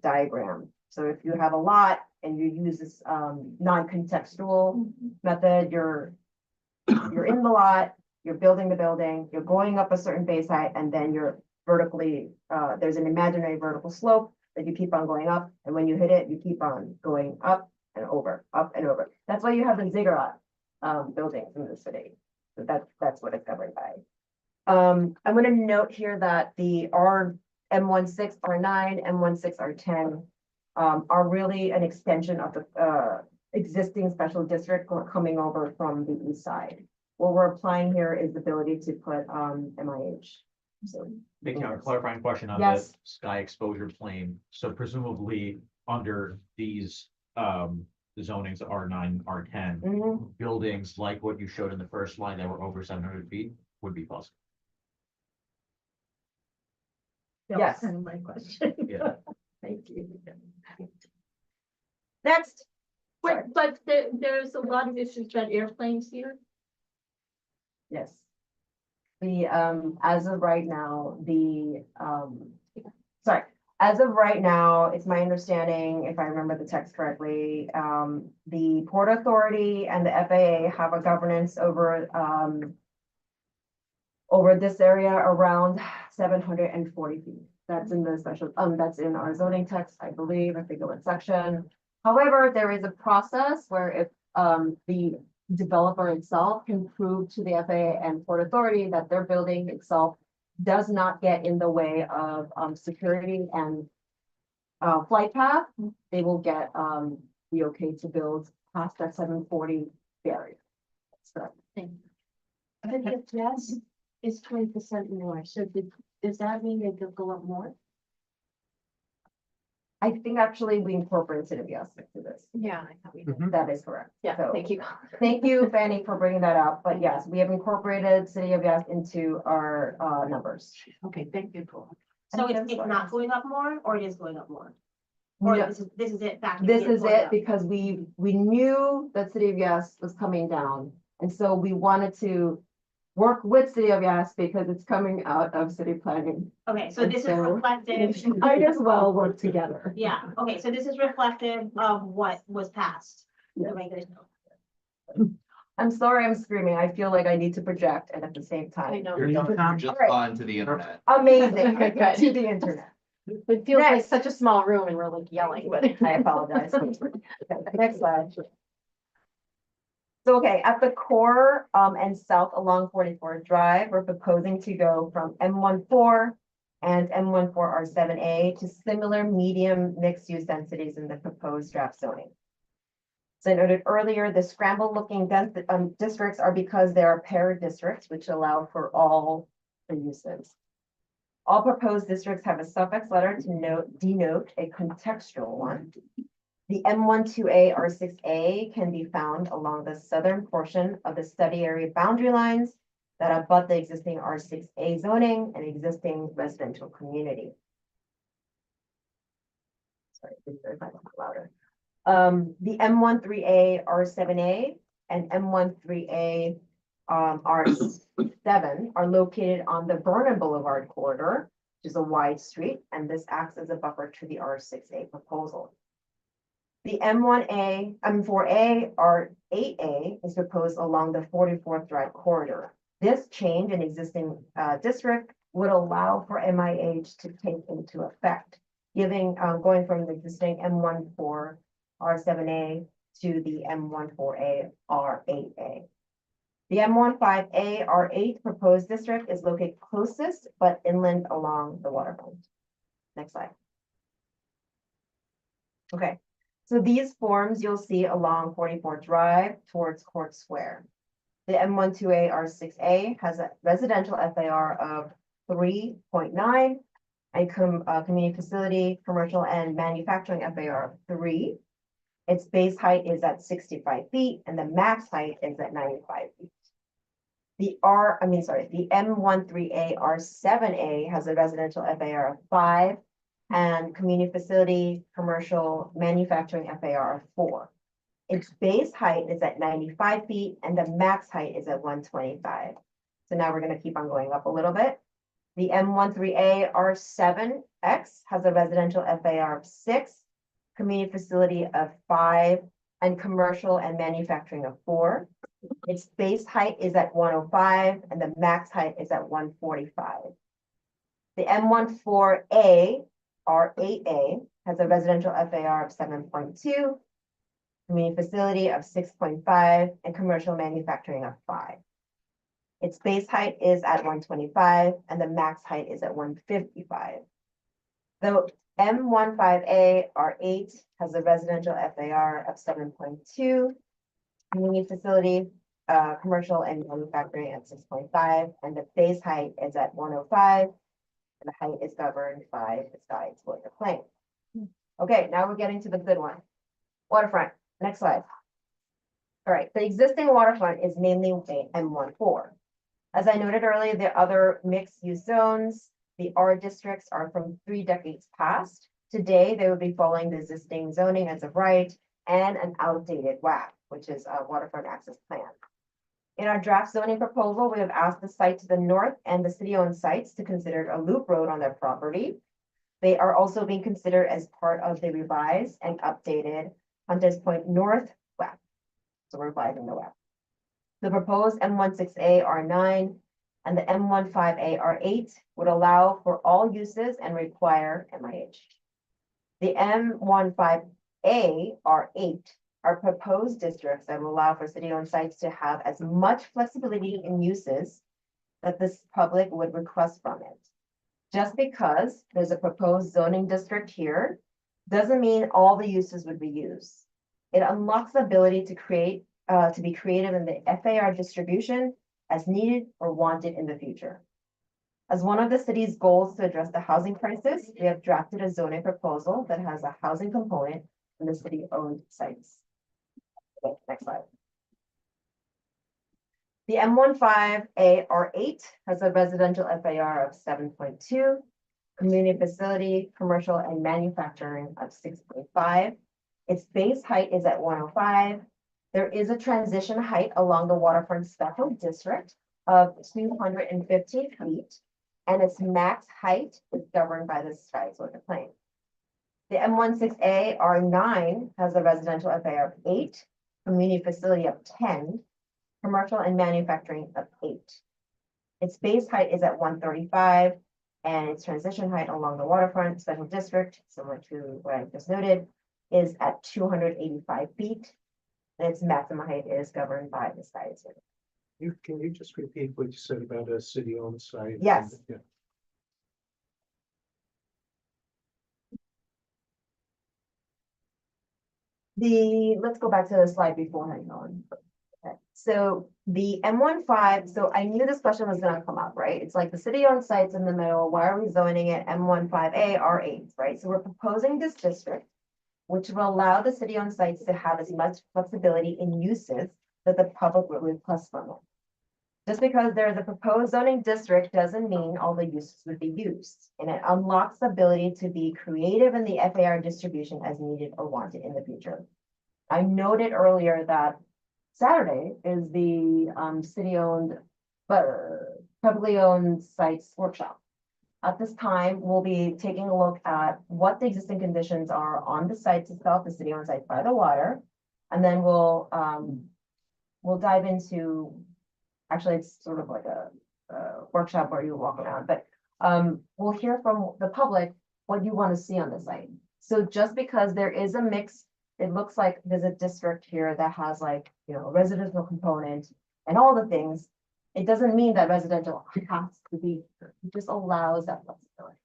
[SPEAKER 13] diagram. So if you have a lot and you use this non-contextual method, you're in the lot, you're building the building, you're going up a certain base height, and then you're vertically, there's an imaginary vertical slope that you keep on going up. And when you hit it, you keep on going up and over, up and over. That's why you have the ziggurat buildings in the city. So that's what it's governed by. I'm going to note here that the M16, R9, M16, R10 are really an extension of the existing special district coming over from the east side. What we're applying here is the ability to put MIH. So
[SPEAKER 6] Make a clarifying question on
[SPEAKER 13] Yes.
[SPEAKER 6] the sky exposure plane. So presumably under these zonings R9, R10, buildings like what you showed in the first line that were over 700 feet would be possible.
[SPEAKER 2] That was
[SPEAKER 13] Yes.
[SPEAKER 2] kind of my question.
[SPEAKER 6] Yeah.
[SPEAKER 2] Thank you.
[SPEAKER 13] Next. Sorry.
[SPEAKER 2] But there's a lot of issues about airplanes here.
[SPEAKER 13] Yes. The as of right now, the sorry, As of right now, it's my understanding, if I remember the text correctly, the Port Authority and the FAA have a governance over this area around 740 feet. That's in the special, that's in our zoning text, I believe, I forget what section. However, there is a process where if, the developer itself can prove to the FAA and Port Authority that their building itself does not get in the way of, security and flight path, they will get, the okay to build past that 740 barrier. So,
[SPEAKER 7] But if yes, is 20% more, so does that mean they could go up more?
[SPEAKER 13] I think actually we incorporated City of Yes to this.
[SPEAKER 5] Yeah, I thought we did.
[SPEAKER 13] That is correct.
[SPEAKER 5] Yeah,
[SPEAKER 13] So,
[SPEAKER 5] thank you.
[SPEAKER 13] Thank you, Fanny, for bringing that up. But yes, we have incorporated City of Yes into our numbers.
[SPEAKER 7] Okay, thank you.
[SPEAKER 13] So
[SPEAKER 15] it's not going up more, or it is going up more? Or
[SPEAKER 13] No,
[SPEAKER 15] this is it back?
[SPEAKER 13] this is it because we knew that City of Yes was coming down. And so we wanted to work with City of Yes because it's coming out of city planning.
[SPEAKER 15] Okay, so
[SPEAKER 13] And
[SPEAKER 15] this is
[SPEAKER 13] so-
[SPEAKER 15] reflective.
[SPEAKER 13] Might as well work together.
[SPEAKER 15] Yeah, okay, so this is reflective of what was passed.
[SPEAKER 13] Yeah.
[SPEAKER 15] The regulation.
[SPEAKER 13] I'm sorry I'm screaming. I feel like I need to project and at the same
[SPEAKER 5] I
[SPEAKER 13] time.
[SPEAKER 5] know.
[SPEAKER 6] You're just
[SPEAKER 13] All right.
[SPEAKER 6] fine to the internet.
[SPEAKER 13] Amazing.
[SPEAKER 5] Okay, good.
[SPEAKER 13] To the internet.
[SPEAKER 5] It feels like
[SPEAKER 13] Next.
[SPEAKER 5] such a small room and we're like yelling, but.
[SPEAKER 13] I apologize. Okay, next slide. So, okay, at the core, and south along 44 Drive, we're proposing to go from M14 and M14R7A to similar medium mixed-use densities in the proposed draft zoning. As I noted earlier, the scramble-looking districts are because they are paired districts, which allow for all the uses. All proposed districts have a suffix letter to denote a contextual one. The M12A R6A can be found along the southern portion of the study area boundary lines that abut the existing R6A zoning and existing residential community. Sorry, this is louder. The M13A R7A and M13A R7 are located on the Vernon Boulevard corridor, which is a wide street, and this acts as a buffer to the R6A proposal. The M4A R8A is proposed along the 44th Drive corridor. This change in existing district would allow for MIH to take into effect, going from the existing M14 R7A to the M14A R8A. The M15A R8 proposed district is located closest but inland along the waterfront. Next slide. Okay, so these forms you'll see along 44 Drive towards Court Square. The M12A R6A has a residential FAR of 3.9 and community facility, commercial and manufacturing FAR of 3. Its base height is at 65 feet and the max height is at 95 feet. The M13A R7A has a residential FAR of 5 and community facility, commercial, manufacturing FAR of 4. Its base height is at 95 feet and the max height is at 125. So now we're going to keep on going up a little bit. The M13A R7X has a residential FAR of 6, community facility of 5, and commercial and manufacturing of 4. Its base height is at 105 and the max height is at 145. The M14A R8A has a residential FAR of 7.2, community facility of 6.5, and commercial manufacturing of 5. Its base height is at 125 and the max height is at 155. The M15A R8 has a residential FAR of 7.2, community facility, commercial and manufacturing at 6.5, and the base height is at 105, and the height is governed by the sky exposure plane. Okay, now we're getting to the good one. Waterfront, next slide. All right, the existing waterfront is mainly M14. As I noted earlier, the other mixed-use zones, the R districts are from 3 decades past. Today, they would be following the existing zoning as of right and an outdated WAP, which is a waterfront access plan. In our draft zoning proposal, we have asked the site to the north and the city-owned sites to consider a loop road on their property. They are also being considered as part of the revised and updated Hunters Point North WAP. So we're revising the WAP. The proposed M16A R9 and the M15A R8 would allow for all uses and require MIH. The M15A R8 are proposed districts that will allow for city-owned sites to have as much flexibility in uses that this public would request from it. Just because there's a proposed zoning district here doesn't mean all the uses would be used. It unlocks the ability to create, to be creative in the FAR distribution as needed or wanted in the future. As one of the city's goals to address the housing crisis, we have drafted a zoning proposal that has a housing component in the city-owned sites. Okay, next slide. The M15A R8 has a residential FAR of 7.2, community facility, commercial and manufacturing of 6.5. Its base height is at 105. There is a transition height along the waterfront special district of 250 feet, and its max height is governed by the size of the plane. The M16A R9 has a residential FAR of 8, community facility of 10, commercial and manufacturing of 8. Its base height is at 135, and its transition height along the waterfront special district, similar to what I just noted, is at 285 feet. And its maximum height is governed by the size.
[SPEAKER 10] Can you just repeat what you said about a city-owned site?
[SPEAKER 13] Yes.
[SPEAKER 10] Yeah.
[SPEAKER 13] Let's go back to the slide before, hang on. Okay. So the M15, so I knew this question was gonna come up, right? It's like the city-owned sites in the middle, why are we zoning it M15A R8, right? So we're proposing this district, which will allow the city-owned sites to have as much flexibility in uses that the public will request from it. Just because there's a proposed zoning district doesn't mean all the uses would be used, and it unlocks the ability to be creative in the FAR distribution as needed or wanted in the future. I noted earlier that Saturday is the city-owned, but publicly owned sites workshop. At this time, we'll be taking a look at what the existing conditions are on the sites itself, the city-owned sites by the water, and then we'll dive into. Actually, it's sort of like a workshop where you walk around, but we'll hear from the public what you want to see on the site. So just because there is a mix, it looks like there's a district here that has like, you know, a residential component and all the things. It doesn't mean that residential has to be, it just allows that flexibility.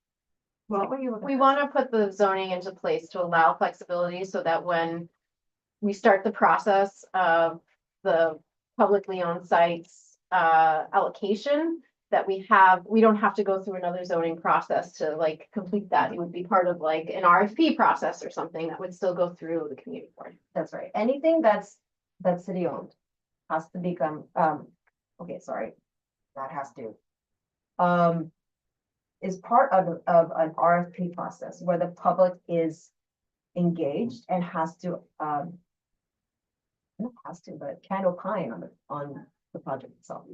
[SPEAKER 4] Well,
[SPEAKER 5] We want to put the zoning into place to allow flexibility so that when we start the process of the publicly owned sites allocation, that we don't have to go through another zoning process to like complete that. It would be part of like an RFP process or something that would still go through the community board.
[SPEAKER 13] That's right. Anything that's city owned has to become, okay, sorry, that has to. Is part of an RFP process where the public is engaged and has to, not has to, but can opine on the project itself.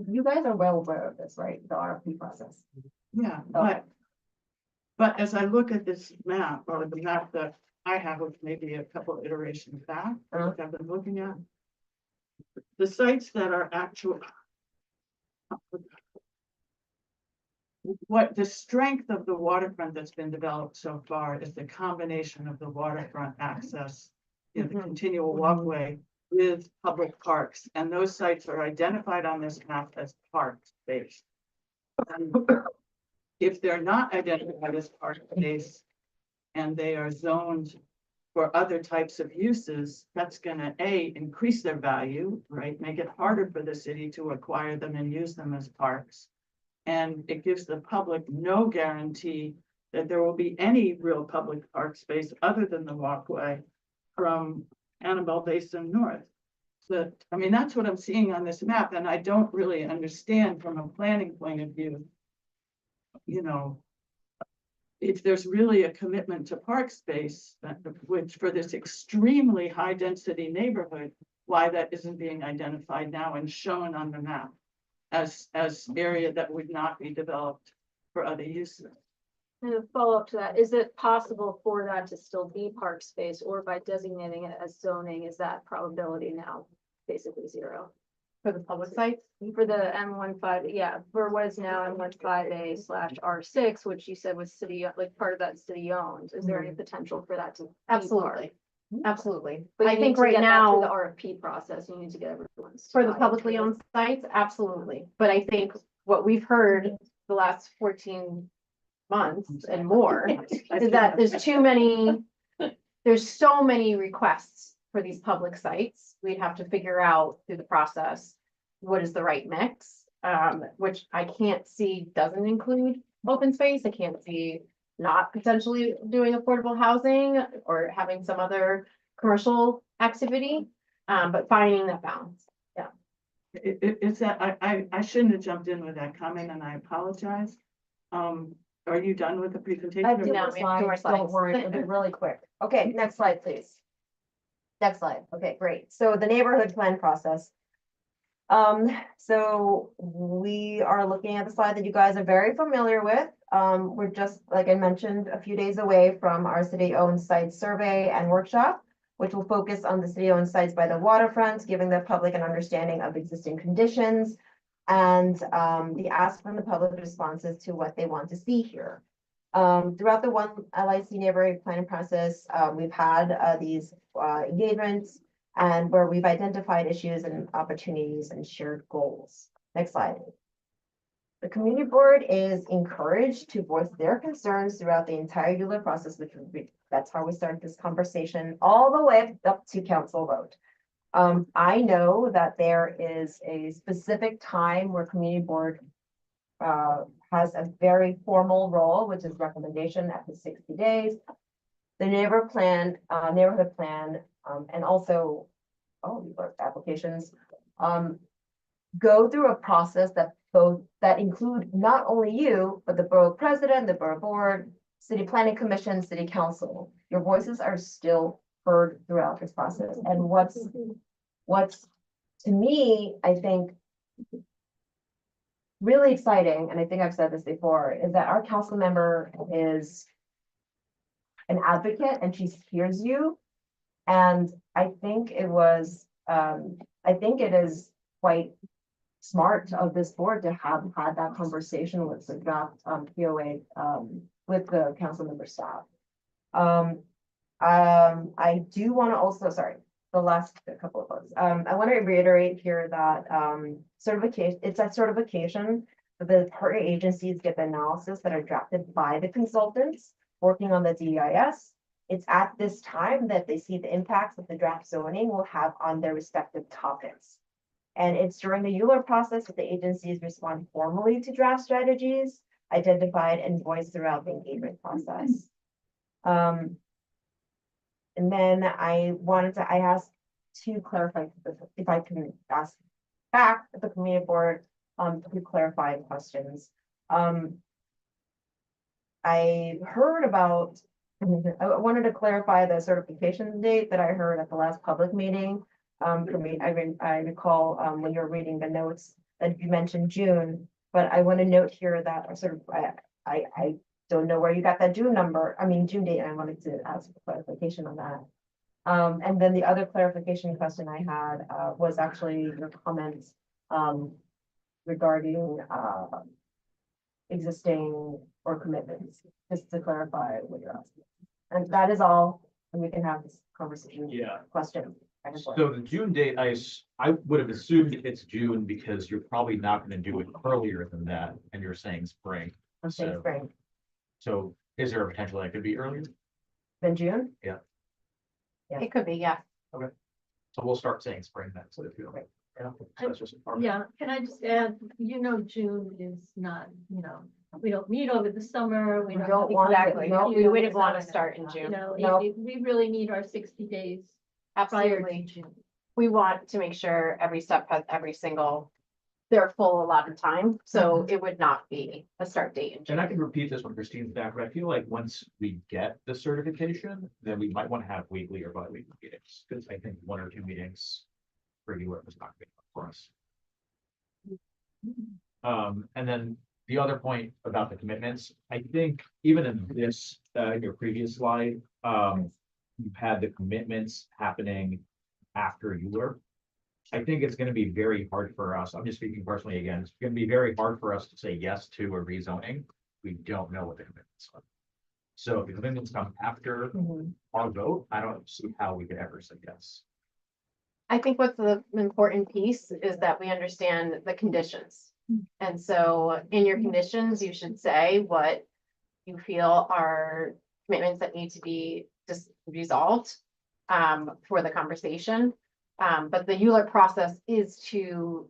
[SPEAKER 13] You guys are well aware of this, right? The RFP process.
[SPEAKER 4] yeah,
[SPEAKER 13] Okay.
[SPEAKER 4] but as I look at this map, or the map that I have, which may be a couple iterations back, which I've been looking at, the sites that are actual. What the strength of the waterfront that's been developed so far is the combination of the waterfront access, you know, the continual walkway with public parks, and those sites are identified on this map as park space. If they're not identified as park space and they are zoned for other types of uses, that's gonna increase their value, right? Make it harder for the city to acquire them and use them as parks. And it gives the public no guarantee that there will be any real public park space other than the walkway from Annabelle Basin North. So, I mean, that's what I'm seeing on this map, and I don't really understand from a planning point of view, you know, if there's really a commitment to park space, which for this extremely high density neighborhood, why that isn't being identified now and shown on the map as area that would not be developed for other uses.
[SPEAKER 2] And a follow-up to that, is it possible for that to still be park space, or by designating it as zoning, is that probability now basically zero?
[SPEAKER 5] For the public sites,
[SPEAKER 2] For the M15, yeah, for what is now M15A/R6, which you said was city, like part of that city owned, is there any potential for that to? be part?
[SPEAKER 5] absolutely, absolutely.
[SPEAKER 2] But
[SPEAKER 5] I
[SPEAKER 2] you need
[SPEAKER 5] think
[SPEAKER 2] to
[SPEAKER 5] right
[SPEAKER 2] get that through the
[SPEAKER 5] now,
[SPEAKER 2] RFP process, you need to get everyone's.
[SPEAKER 5] for the
[SPEAKER 2] buy-in.
[SPEAKER 5] publicly owned sites, absolutely. But I think what we've heard the last 14 months and more is that there's so many requests for these public sites. We'd have to figure out through the process what is the right mix, which I can't see doesn't include open space. I can't see not potentially doing affordable housing or having some other commercial activity, but finding that balance. Yeah.
[SPEAKER 4] It's that, I shouldn't have jumped in with that comment, and I apologize. Are you done with the presentation?
[SPEAKER 13] I have two
[SPEAKER 5] No,
[SPEAKER 13] more
[SPEAKER 5] we have two more
[SPEAKER 13] slides, don't
[SPEAKER 5] slides.
[SPEAKER 13] worry, it'll be really quick. Okay, next slide, please. Next slide, okay, great. So the neighborhood plan process. So we are looking at the slide that you guys are very familiar with. We're just, like I mentioned, a few days away from our city-owned site survey and workshop, which will focus on the city-owned sites by the waterfront, giving the public an understanding of existing conditions and the ask from the public responses to what they want to see here. Throughout the One LIC neighborhood planning process, we've had these engagements and where we've identified issues and opportunities and shared goals. Next slide. The community board is encouraged to voice their concerns throughout the entire ULURP process, that's how we started this conversation, all the way up to council vote. I know that there is a specific time where community board has a very formal role, which is recommendation after 60 days. The neighborhood plan, and also all the applications go through a process that include not only you, but the borough president, the borough board, city planning commission, city council. Your voices are still heard throughout this process. And what's to me, I think, really exciting, and I think I've said this before, is that our council member is an advocate and she hears you. And I think it is quite smart of this board to have had that conversation with the draft POA with the council member staff. I do want to also, sorry, the last couple of votes. I want to reiterate here that certification, it's a certification that the partner agencies get the analysis that are drafted by the consultants working on the DEIS. It's at this time that they see the impacts that the draft zoning will have on their respective topics. And it's during the ULURP process that the agencies respond formally to draft strategies, identified and voiced throughout the engagement process. And then I asked to clarify, if I can ask back at the community board to clarify questions. I heard about, I wanted to clarify the certification date that I heard at the last public meeting. For me, I recall when you're reading the notes that you mentioned June, but I want to note here that I don't know where you got that June date, and I wanted to ask for clarification on that. And then the other clarification question I had was actually your comments regarding existing or commitments, just to clarify what you're asking. And that is all, and we can have this conversation.
[SPEAKER 6] Yeah.
[SPEAKER 13] Question.
[SPEAKER 6] So the June date, I would have assumed it's June because you're probably not gonna do it earlier than that, and you're saying spring.
[SPEAKER 13] I'm saying
[SPEAKER 6] So-
[SPEAKER 13] spring,
[SPEAKER 6] So is there a potential that it could be earlier?
[SPEAKER 13] then June?
[SPEAKER 6] Yeah.
[SPEAKER 13] Yeah.
[SPEAKER 5] It could be, yeah.
[SPEAKER 6] So we'll start saying spring then, so if you don't. Yeah. So that's just-
[SPEAKER 2] Yeah, can I just add, June is not, we don't meet over the summer, we
[SPEAKER 13] We
[SPEAKER 2] don't.
[SPEAKER 13] don't want to-
[SPEAKER 5] Exactly.
[SPEAKER 13] no,
[SPEAKER 5] We wouldn't want to start in June.
[SPEAKER 13] No.
[SPEAKER 2] We really need our 60 days prior to
[SPEAKER 5] Absolutely.
[SPEAKER 2] June.
[SPEAKER 5] We want to make sure every step has their full allotted time, so it would not be a start date in June.
[SPEAKER 6] And I can repeat this when Christine's back, but I feel like once we get the certification, then we might want to have weekly or bi-weekly meetings, because I think 1 or 2 meetings for you was not good for us. And then The other point about the commitments, I think even in this, in your previous slide, you've had the commitments happening after Euler. I think it's gonna be very hard for us, I'm just speaking personally again, it's gonna be very hard for us to say yes to a rezoning. We don't know what the commitments are. So if the commitments come after our vote, I don't see how we could ever say yes.
[SPEAKER 5] I think what's the important piece is that we understand the conditions. And so in your conditions, you should say what you feel are commitments that need to be just resolved for the conversation. But the Euler process is to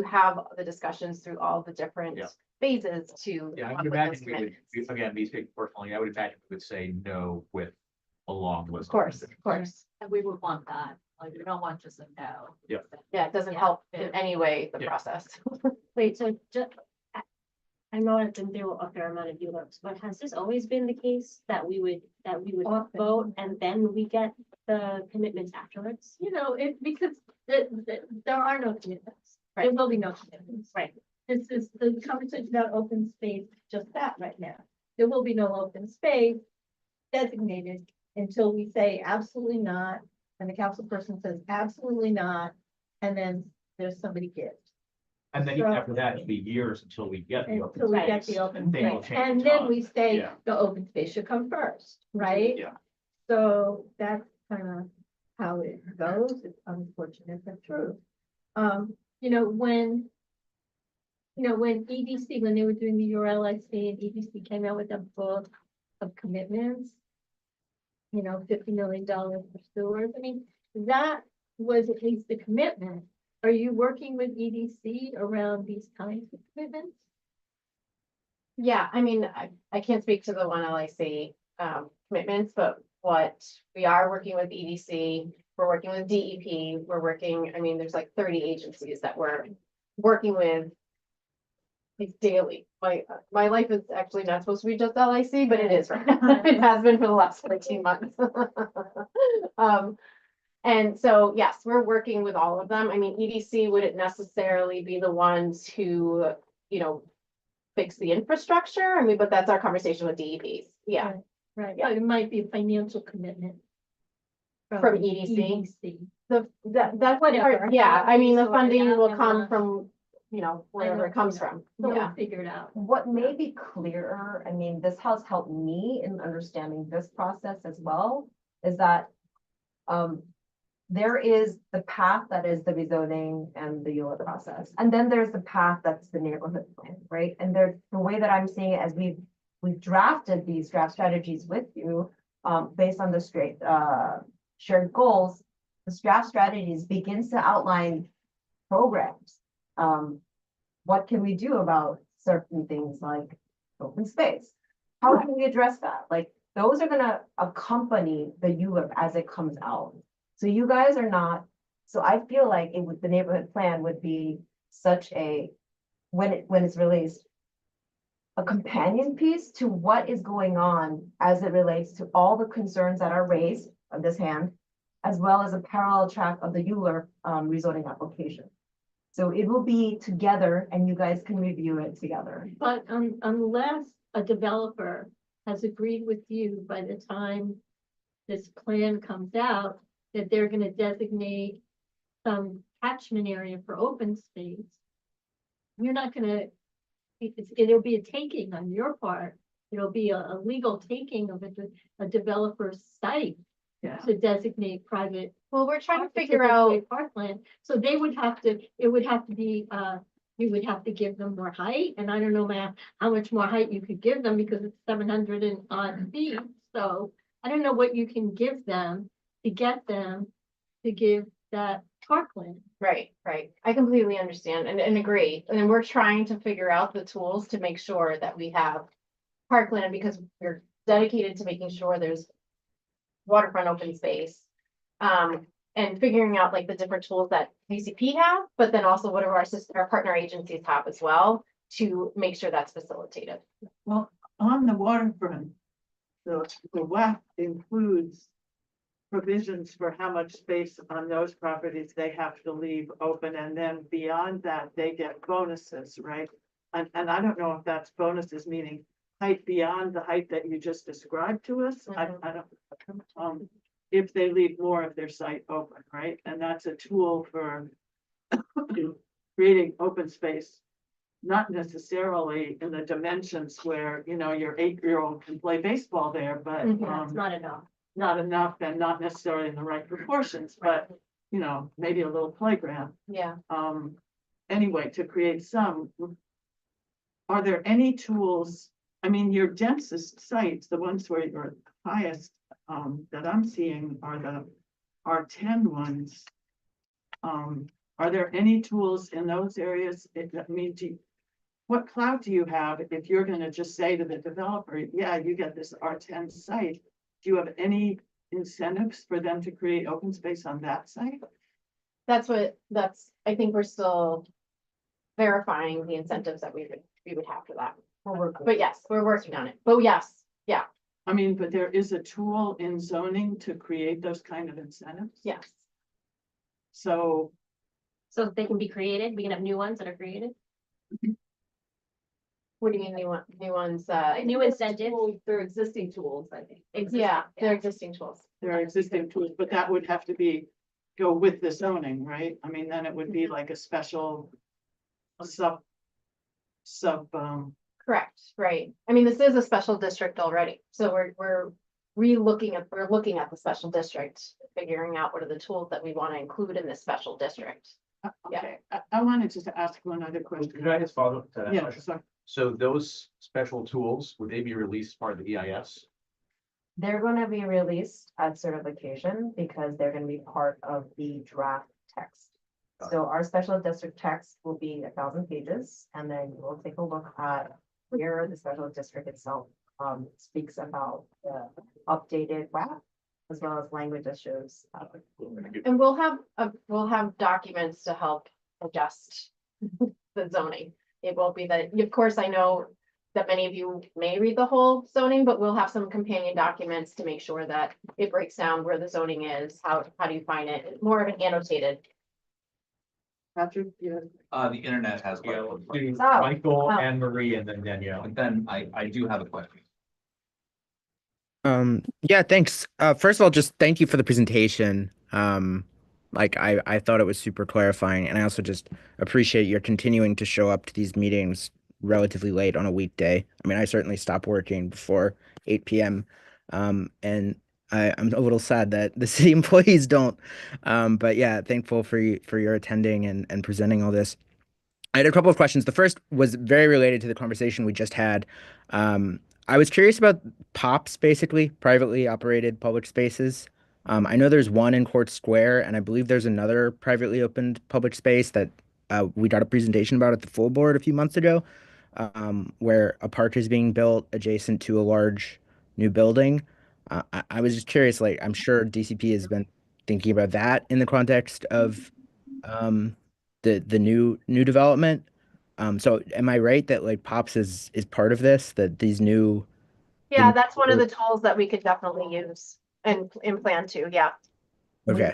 [SPEAKER 5] have the discussions through all the different
[SPEAKER 6] Yeah.
[SPEAKER 5] phases to.
[SPEAKER 6] Yeah, I
[SPEAKER 5] come
[SPEAKER 6] would
[SPEAKER 5] up with those
[SPEAKER 6] imagine we would,
[SPEAKER 5] commitments.
[SPEAKER 6] again, me speaking personally, I would imagine we would say no with a long list.
[SPEAKER 5] Of course, of course.
[SPEAKER 9] And we would want that, like, we don't want just a no.
[SPEAKER 6] Yeah.
[SPEAKER 5] Yeah, it doesn't
[SPEAKER 9] Yeah.
[SPEAKER 5] help in any way the
[SPEAKER 6] Yeah.
[SPEAKER 5] process.
[SPEAKER 7] Wait, so just, I know I've been through a fair amount of ULURPs, but has this always been the case that we would
[SPEAKER 2] Often.
[SPEAKER 7] vote and then we get the commitments afterwards?
[SPEAKER 2] You know, because there are no commitments. There will be no commitments.
[SPEAKER 7] Right.
[SPEAKER 2] This is the conversation about open space, just that right now. There will be no open space designated until we say absolutely not, and the council person says absolutely not, and then there's somebody gives.
[SPEAKER 6] And then even after that, it'll be years until we get the open
[SPEAKER 2] Until we get
[SPEAKER 6] space.
[SPEAKER 2] the open
[SPEAKER 6] And things will
[SPEAKER 2] space,
[SPEAKER 6] change
[SPEAKER 2] and
[SPEAKER 6] in
[SPEAKER 2] then
[SPEAKER 6] time.
[SPEAKER 2] we say
[SPEAKER 6] Yeah.
[SPEAKER 2] the open space should come first, right?
[SPEAKER 6] Yeah.
[SPEAKER 2] So that's kind of how it goes. It's unfortunate but true. You know, when EDC, when they were doing the URLIC and EDC came out with a book of commitments, you know, $50 million for sewers, I mean, that was at least the commitment. Are you working with EDC around these kinds of commitments?
[SPEAKER 5] Yeah, I mean, I can't speak to the one LIC commitments, but what we are working with EDC, we're working with DEP, we're working, I mean, there's like 30 agencies that we're working with like daily. My life is actually not supposed to be just LIC, but it is right now. It has been for the last 14 months. And so, yes, we're working with all of them. I mean, EDC wouldn't necessarily be the ones who, you know, fix the infrastructure. I mean, but that's our conversation with DEPs. Yeah.
[SPEAKER 2] Right,
[SPEAKER 5] Yeah.
[SPEAKER 2] but it might be a financial commitment.
[SPEAKER 5] From EDC?
[SPEAKER 2] EDC.
[SPEAKER 5] That's
[SPEAKER 2] Whatever.
[SPEAKER 5] yeah, I mean, the
[SPEAKER 2] Sort it
[SPEAKER 5] funding
[SPEAKER 2] out
[SPEAKER 5] will
[SPEAKER 2] and
[SPEAKER 5] come
[SPEAKER 2] we'll-
[SPEAKER 5] from, you know, wherever it comes from.
[SPEAKER 2] We'll
[SPEAKER 5] Yeah.
[SPEAKER 2] figure it out.
[SPEAKER 13] What may be clearer, I mean, this has helped me in understanding this process as well, is that there is the path that is the rezoning and the ULURP process. And then there's the path that's the neighborhood plan, right? And there, the way that I'm seeing it as we've drafted these draft strategies with you, based on the shared goals, the draft strategies begins to outline programs. What can we do about certain things like open space? How can we address that? Like, those are gonna accompany the ULURP as it comes out. So you guys are not, so I feel like the neighborhood plan would be such a, when it's released, a companion piece to what is going on as it relates to all the concerns that are raised on this hand, as well as a parallel track of the ULURP rezoning application. So it will be together and you guys can review it together.
[SPEAKER 2] But unless a developer has agreed with you by the time this plan comes out, that they're gonna designate some catchment area for open space, you're not gonna, it'll be a taking on your part. It'll be a legal taking of a developer's site to designate private.
[SPEAKER 5] Well, we're trying to
[SPEAKER 2] to
[SPEAKER 5] figure out,
[SPEAKER 2] designate parkland. So they would have to, it would have to be, you would have to give them more height, and I don't know, ma'am, how much more height you could give them because it's 700 and odd feet. So I don't know what you can give them to get them to give that parkland.
[SPEAKER 5] right. I completely understand and agree. And we're trying to figure out the tools to make sure that we have parkland because we're dedicated to making sure there's waterfront open space. And figuring out like the different tools that VCP have, but then also what our partner agencies have as well to make sure that's facilitated.
[SPEAKER 4] Well, on the waterfront, the WAF includes provisions for how much space on those properties they have to leave open, and then beyond that, they get bonuses, right? and I don't know if that's bonuses, meaning height beyond the height that you just described to us. I don't, if they leave more of their site open, right? And that's a tool for creating open space. Not necessarily in the dimensions where, you know, your 8-year-old can play baseball there, but,
[SPEAKER 2] That's not enough.
[SPEAKER 4] not enough and not necessarily in the right proportions, but, you know, maybe a little playground.
[SPEAKER 5] Yeah.
[SPEAKER 4] Anyway, to create some. Are there any tools, I mean, your densest sites, the ones where you're highest, that I'm seeing are the R10 ones. Are there any tools in those areas? I mean, what clout do you have if you're gonna just say to the developer, yeah, you get this R10 site? Do you have any incentives for them to create open space on that site?
[SPEAKER 5] I think we're still verifying the incentives that we would have for that. But yes, we're working on it. But yes, yeah,
[SPEAKER 4] I mean, but there is a tool in zoning to create those kind of incentives.
[SPEAKER 5] yes.
[SPEAKER 4] So,
[SPEAKER 2] So they can be created, we can have new ones that are created.
[SPEAKER 5] What do you mean new ones,
[SPEAKER 2] New incentive.
[SPEAKER 9] They're existing tools, I think.
[SPEAKER 5] yeah, they're existing tools.
[SPEAKER 4] there are existing tools, but that would have to go with the zoning, right? I mean, then it would be like a special sub,
[SPEAKER 5] Correct, right. I mean, this is a special district already, so we're looking at the special district, figuring out what are the tools that we want to include in this special district.
[SPEAKER 4] okay, I wanted just to ask one other question.
[SPEAKER 6] Could I just follow up to that
[SPEAKER 4] Yeah,
[SPEAKER 6] question?
[SPEAKER 4] so,
[SPEAKER 6] So those special tools, would they be released as part of the EIS?
[SPEAKER 13] They're gonna be released at certification because they're gonna be part of the draft text. So our special district text will be 1,000 pages, and then we'll take a look at where the special district itself speaks about the updated WAP, as well as language that shows.
[SPEAKER 5] And we'll have documents to help adjust the zoning. It won't be that, of course, I know that many of you may read the whole zoning, but we'll have some companion documents to make sure that it breaks down where the zoning is, how do you find it, more of an annotated.
[SPEAKER 4] Patrick, yeah.
[SPEAKER 17] The internet has.
[SPEAKER 6] Michael, Anne Marie, and then Danielle.
[SPEAKER 17] And then I do have a question.
[SPEAKER 12] Yeah, thanks. First of all, just thank you for the presentation. Like I thought it was super clarifying, and I also just appreciate your continuing to show up to these meetings relatively late on a weekday. I mean, I certainly stop working before 8 p.m. And I'm a little sad that the city employees don't. But yeah, thankful for your attending and presenting all this. I had a couple of questions. The first was very related to the conversation we just had. I was curious about POPs, basically, privately operated public spaces. I know there's one in Court Square, and I believe there's another privately opened public space that we got a presentation about at the full board a few months ago, where a park is being built adjacent to a large new building. I was just curious, like, I'm sure DCP has been thinking about that in the context of the new development. So am I right that like POPs is part of this, that these new?
[SPEAKER 5] Yeah, that's one of the tools that we could definitely use and plan to, yeah.
[SPEAKER 12] Okay.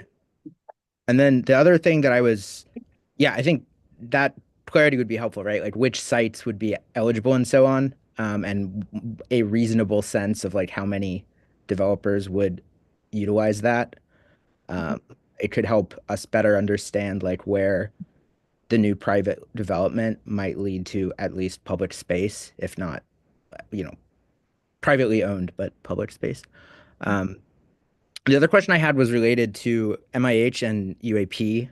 [SPEAKER 12] And then the other thing that I think that clarity would be helpful, right? Like which sites would be eligible and so on, and a reasonable sense of like how many developers would utilize that. It could help us better understand like where the new private development might lead to at least public space, if not, privately owned, but public space. The other question I had was related to MIH and UAP.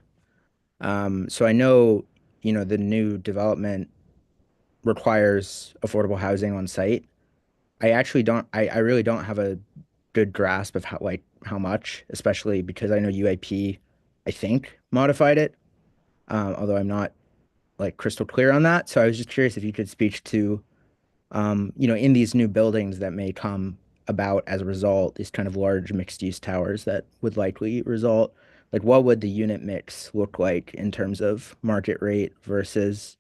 [SPEAKER 12] So I know, the new development requires affordable housing on site. I really don't have a good grasp of how much, especially because I know UAP, I think, modified it. Although I'm not like crystal clear on that. So I was just curious if you could speak to, in these new buildings that may come about as a result, these kind of large mixed use towers that would likely result, like what would the unit mix look like in terms of market rate versus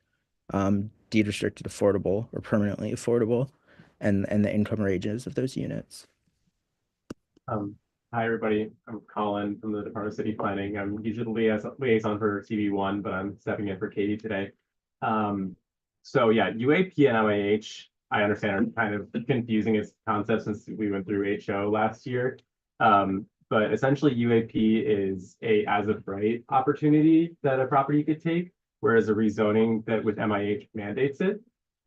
[SPEAKER 12] deed restricted affordable or permanently affordable, and the income ranges of those units?
[SPEAKER 18] Hi, everybody. I'm Colin from the Department of City Planning. I'm usually the liaison for CB1, but I'm stepping in for Katie today. So yeah, UAP and MIH, I understand are kind of confusing as concepts since we went through HO last year. But essentially UAP is a as of right opportunity that a property could take, whereas a rezoning that with MIH mandates it.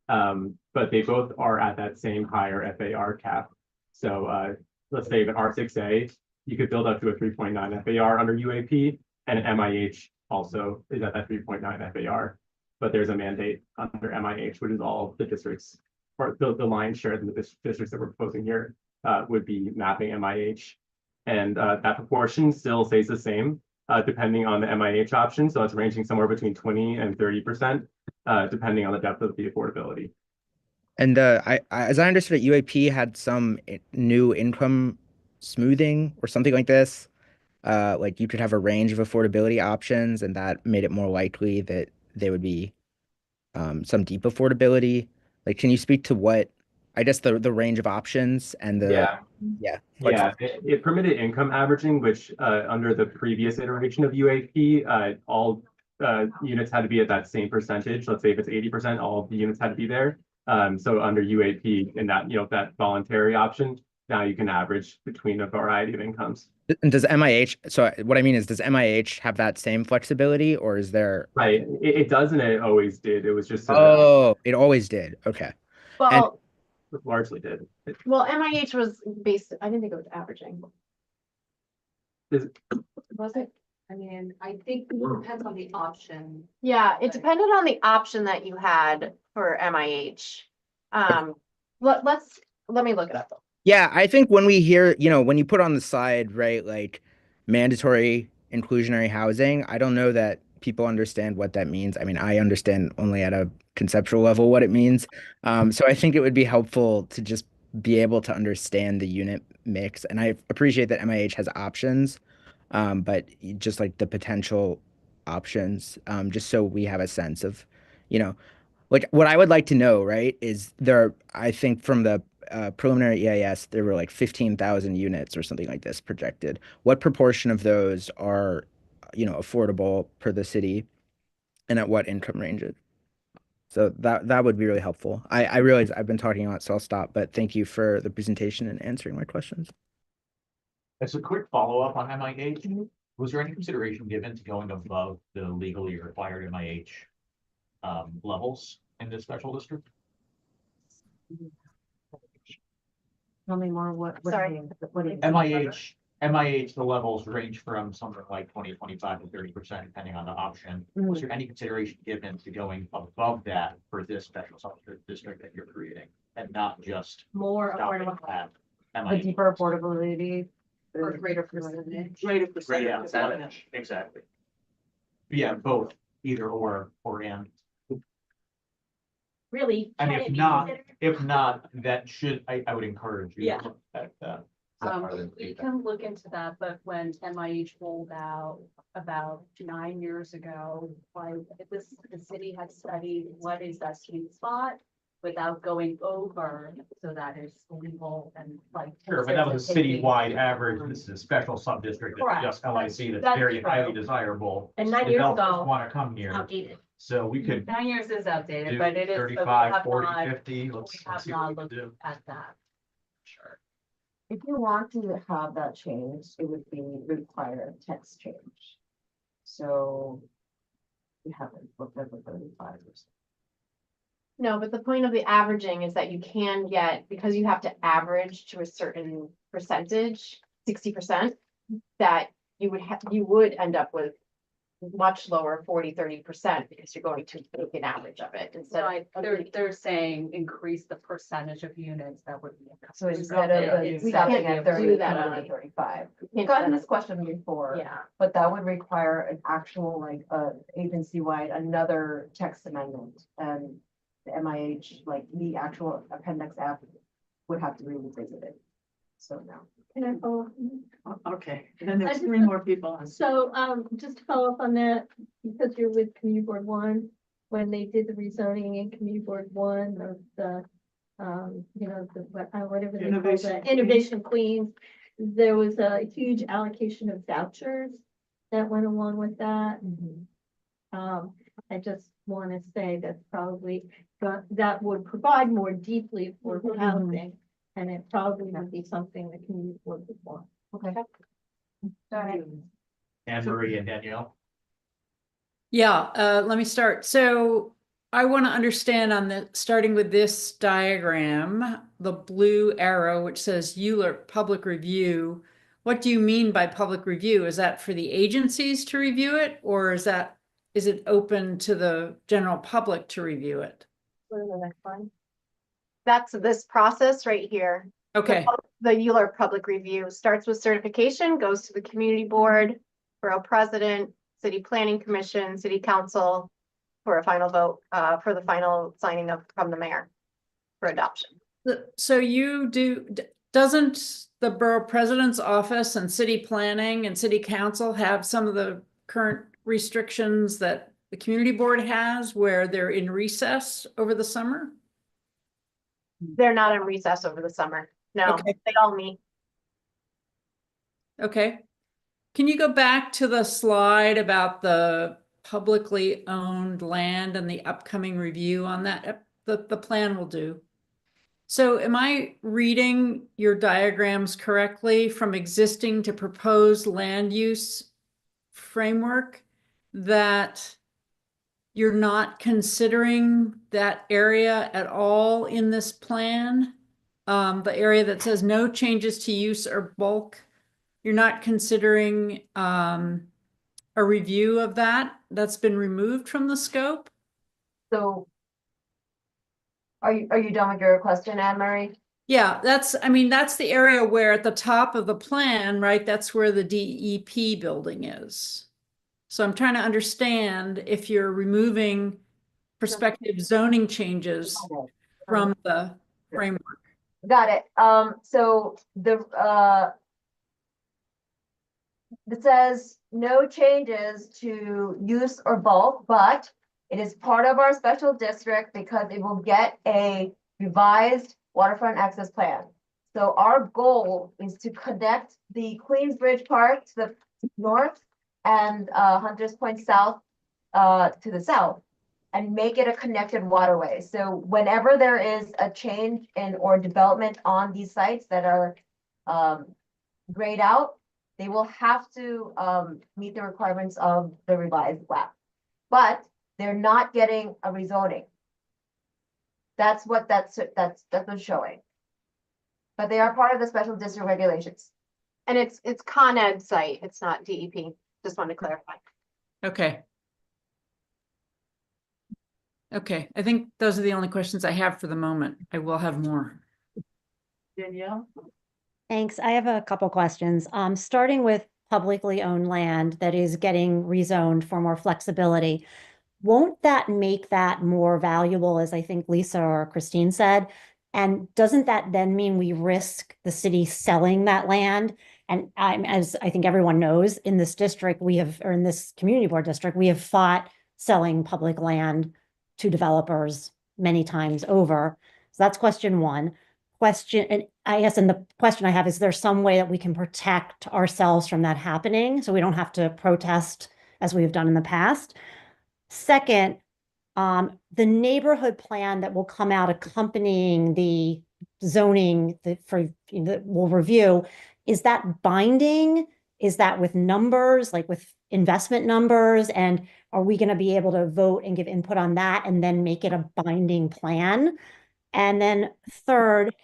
[SPEAKER 18] But they both are at that same higher FAR cap. So let's say an R6A, you could build up to a 3.9 FAR under UAP, and MIH also is at that 3.9 FAR. But there's a mandate under MIH, which is all the districts, or the lion's share of the districts that we're proposing here would be mapping MIH. And that proportion still stays the same, depending on the MIH option. So it's ranging somewhere between 20 and 30%, depending on the depth of the affordability.
[SPEAKER 12] And as I understood it, UAP had some new income smoothing or something like this. Like you could have a range of affordability options, and that made it more likely that they would be some deep affordability. Like, can you speak to what, I guess the range of options and the
[SPEAKER 18] Yeah, it permitted income averaging, which under the previous iteration of UAP, all units had to be at that same percentage. Let's say if it's 80%, all of the units had to be there. So under UAP in that, that voluntary option, now you can average between a variety of incomes.
[SPEAKER 12] And does MIH, so what I mean is, does MIH have that same flexibility, or is there?
[SPEAKER 18] Right, it does, and it always did. It was just
[SPEAKER 12] it always did. Okay.
[SPEAKER 5] Well,
[SPEAKER 18] it largely did.
[SPEAKER 5] well, MIH was based, I didn't think it was averaging. Was it?
[SPEAKER 9] I mean, I think it depends on the option.
[SPEAKER 5] Yeah, it depended on the option that you had for MIH. Let me look it up.
[SPEAKER 12] Yeah, I think when we hear, when you put on the side, right, like mandatory inclusionary housing, I don't know that people understand what that means. I mean, I understand only at a conceptual level what it means. So I think it would be helpful to just be able to understand the unit mix. And I appreciate that MIH has options, but just like the potential options, just so we have a sense of, like what I would like to know, right, is I think from the preliminary EIS, there were like 15,000 units or something like this projected. What proportion of those are, affordable per the city, and at what income ranges? So that would be really helpful. I realize I've been talking a lot, so I'll stop, but thank you for the presentation and answering my questions.
[SPEAKER 6] As a quick follow-up on MIH, was there any consideration given to going above the legally required MIH levels in this special district?
[SPEAKER 13] Tell me more, what?
[SPEAKER 5] Sorry.
[SPEAKER 6] MIH, the levels range from something like 20, 25 to 30%, depending on the option. Was there any consideration given to going above that for this special district that you're creating, and not just
[SPEAKER 9] More
[SPEAKER 6] stopping
[SPEAKER 9] affordable,
[SPEAKER 6] at
[SPEAKER 13] The
[SPEAKER 6] MIH?
[SPEAKER 13] deeper affordability.
[SPEAKER 9] or greater percentage.
[SPEAKER 4] Greater
[SPEAKER 6] Right, yeah,
[SPEAKER 4] percentage.
[SPEAKER 6] exactly. Yeah, both, either or and.
[SPEAKER 2] Really.
[SPEAKER 6] And
[SPEAKER 2] can
[SPEAKER 6] if
[SPEAKER 2] it be
[SPEAKER 6] not,
[SPEAKER 2] considered?
[SPEAKER 6] that should, I would encourage you.
[SPEAKER 9] Yeah.
[SPEAKER 6] to look at that. Is that part of the
[SPEAKER 9] We
[SPEAKER 6] feedback?
[SPEAKER 9] can look into that, but when MIH rolled out about 9 years ago, the city had studied what is that sweet spot without going over, so that is legal and like.
[SPEAKER 6] Sure, but that was a citywide average. This is a special sub-district that's
[SPEAKER 9] Correct.
[SPEAKER 6] just LIC that's
[SPEAKER 2] That's
[SPEAKER 6] very
[SPEAKER 2] true.
[SPEAKER 6] highly desirable.
[SPEAKER 2] And 9 years
[SPEAKER 6] Developers
[SPEAKER 2] ago,
[SPEAKER 6] want to come here,
[SPEAKER 2] outdated.
[SPEAKER 6] so we could
[SPEAKER 9] 9 years is outdated,
[SPEAKER 6] do
[SPEAKER 9] but it is. but we
[SPEAKER 6] 35,
[SPEAKER 9] have
[SPEAKER 6] 40,
[SPEAKER 9] not-
[SPEAKER 6] 50.
[SPEAKER 9] We
[SPEAKER 6] Let's
[SPEAKER 9] have
[SPEAKER 6] see what
[SPEAKER 9] not
[SPEAKER 6] we can
[SPEAKER 9] looked
[SPEAKER 6] do.
[SPEAKER 9] at that. Sure.
[SPEAKER 13] If you want to have that change, it would require a text change. So you haven't looked at the 35 or so.
[SPEAKER 5] No, but the point of the averaging is that you can get, because you have to average to a certain percentage, 60%, that you would end up with much lower 40, 30% because you're going to make an average of it instead
[SPEAKER 9] Right,
[SPEAKER 5] of.
[SPEAKER 9] they're saying increase the percentage of units that would be.
[SPEAKER 13] So instead of
[SPEAKER 9] It's
[SPEAKER 13] stopping
[SPEAKER 9] not
[SPEAKER 13] at
[SPEAKER 9] gonna
[SPEAKER 13] 30,
[SPEAKER 5] do that
[SPEAKER 13] come
[SPEAKER 5] on-
[SPEAKER 13] to 35.
[SPEAKER 5] can't
[SPEAKER 13] We've
[SPEAKER 5] do
[SPEAKER 13] gotten
[SPEAKER 5] that.
[SPEAKER 13] this question before.
[SPEAKER 5] Yeah.
[SPEAKER 13] But that would require an actual, like, agency-wide, another text amendment, and the MIH, like, the actual appendix F would have to be revisited. So no.
[SPEAKER 2] Can I follow up?
[SPEAKER 4] Okay, and then there's 3 more people on.
[SPEAKER 2] So, just to follow up on that, because you're with Community Board 1, when they did the rezoning in Community Board 1 of the, whatever they call
[SPEAKER 4] Innovation
[SPEAKER 2] that,
[SPEAKER 4] Queens.
[SPEAKER 2] Innovation Queens, there was a huge allocation of vouchers that went along with that. I just want to say that's probably, that would provide more deeply affordable housing. And it probably would be something the community board would want.
[SPEAKER 13] Okay.
[SPEAKER 6] Anne Marie and Danielle.
[SPEAKER 11] Yeah, let me start. So I want to understand starting with this diagram, the blue arrow, which says Euler public review. What do you mean by public review? Is that for the agencies to review it, or is it open to the general public to review it?
[SPEAKER 5] That's this process right here.
[SPEAKER 11] Okay.
[SPEAKER 5] The Euler public review starts with certification, goes to the community board, borough president, city planning commission, city council for a final vote, for the final signing of from the mayor for adoption.
[SPEAKER 11] So doesn't the borough president's office and city planning and city council have some of the current restrictions that the community board has where they're in recess over the summer?
[SPEAKER 5] They're not in recess over the summer. No,
[SPEAKER 11] Okay.
[SPEAKER 5] they all meet.
[SPEAKER 11] Okay. Can you go back to the slide about the publicly owned land and the upcoming review on that? The plan will do. So am I reading your diagrams correctly from existing to proposed land use framework that you're not considering that area at all in this plan? The area that says no changes to use or bulk, you're not considering a review of that? That's been removed from the scope?
[SPEAKER 13] So are you done with your question, Anne Marie?
[SPEAKER 11] Yeah, that's the area where at the top of the plan, right, that's where the DEP building is. So I'm trying to understand if you're removing prospective zoning changes from the framework.
[SPEAKER 13] Got it. So it says no changes to use or bulk, but it is part of our special district because it will get a revised waterfront access plan. So our goal is to connect the Queensbridge Park to the north and Hunters Point South to the south and make it a connected waterway. So whenever there is a change in or development on these sites that are grayed out, they will have to meet the requirements of the revised plat. But they're not getting a rezoning. That's that's what's showing. But they are part of the special district regulations.
[SPEAKER 5] And it's Con Ed site, it's not DEP. Just want to clarify.
[SPEAKER 11] Okay. Okay, I think those are the only questions I have for the moment. I will have more.
[SPEAKER 4] Danielle?
[SPEAKER 16] Thanks. I have a couple questions. Starting with publicly owned land that is getting rezoned for more flexibility. Won't that make that more valuable, as I think Lisa or Christine said? And doesn't that then mean we risk the city selling that land? And as I think everyone knows, in this district, or in this community board district, we have fought selling public land to developers many times over. So that's question one. And the question I have is there some way that we can protect ourselves from that happening so we don't have to protest as we've done in the past? Second, the neighborhood plan that will come out accompanying the zoning that we'll review, is that binding? Is that with numbers, like with investment numbers? And are we going to be able to vote and give input on that and then make it a binding plan? And then third,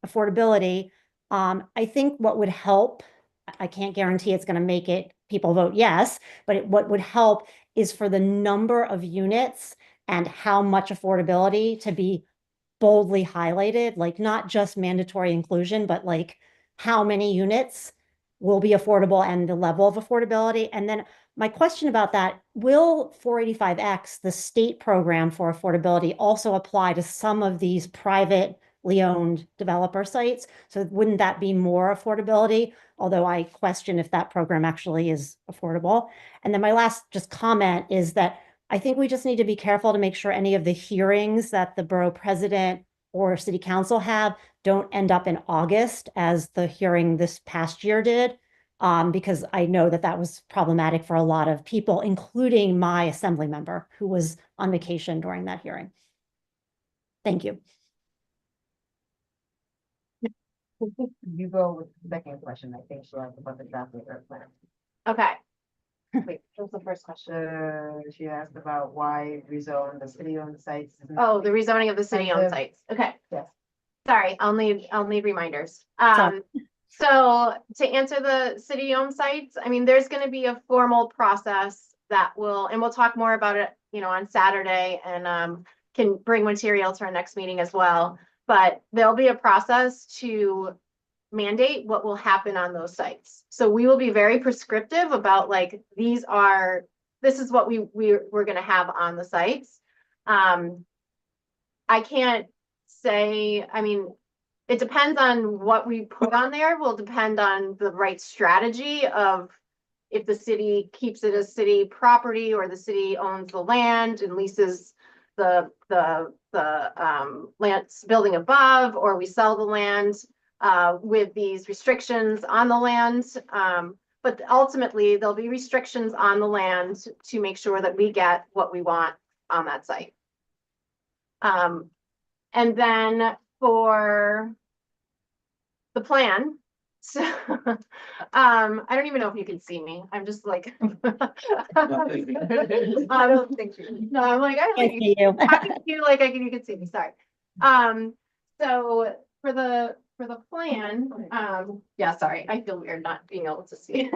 [SPEAKER 16] affordability. I think what would help, I can't guarantee it's going to make it people vote yes, but what would help is for the number of units and how much affordability to be boldly highlighted, like not just mandatory inclusion, but like how many units will be affordable and the level of affordability. And then my question about that, will 485X, the state program for affordability, also apply to some of these privately owned developer sites? So wouldn't that be more affordability? Although I question if that program actually is affordable. And then my last just comment is that I think we just need to be careful to make sure any of the hearings that the borough president or city council have don't end up in August as the hearing this past year did. because I know that that was problematic for a lot of people, including my assembly member who was on vacation during that hearing. Thank you.
[SPEAKER 13] You go with the second question, I think she asked about the draft labor plan.
[SPEAKER 5] Okay,
[SPEAKER 13] Wait, what was the first question? She asked about why rezone the city-owned sites.
[SPEAKER 5] oh, the rezoning of the city-owned
[SPEAKER 13] Expensive.
[SPEAKER 5] sites, okay.
[SPEAKER 13] Yes.
[SPEAKER 5] Sorry, I'll need reminders.
[SPEAKER 16] Sorry.
[SPEAKER 5] So to answer the city-owned sites, I mean, there's gonna be a formal process that will, and we'll talk more about it, on Saturday and can bring material to our next meeting as well. But there'll be a process to mandate what will happen on those sites. So we will be very prescriptive about like, this is what we're gonna have on the sites. I can't say, I mean, it depends on what we put on there, will depend on the right strategy of if the city keeps it as city property or the city owns the land and leases the lands building above, or we sell the land with these restrictions on the land. But ultimately, there'll be restrictions on the land to make sure that we get what we want on that site. And then for the plan, so I don't even know if you can see me. I'm just like I don't think you. No, I'm like, I don't
[SPEAKER 16] Can't
[SPEAKER 5] think
[SPEAKER 16] see you.
[SPEAKER 5] talking to you like you can see me. Sorry. So for the plan, yeah, sorry, I feel weird not being able to see.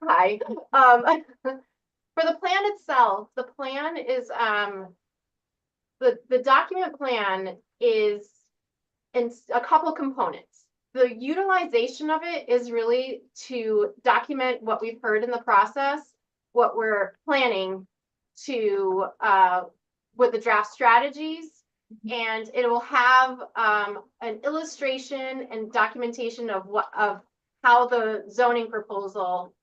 [SPEAKER 5] Hi. For the plan itself, the plan is the document plan is in a couple components. The utilization of it is really to document what we've heard in the process, what we're planning to with the draft strategies, and it will have an illustration and documentation of how the zoning proposal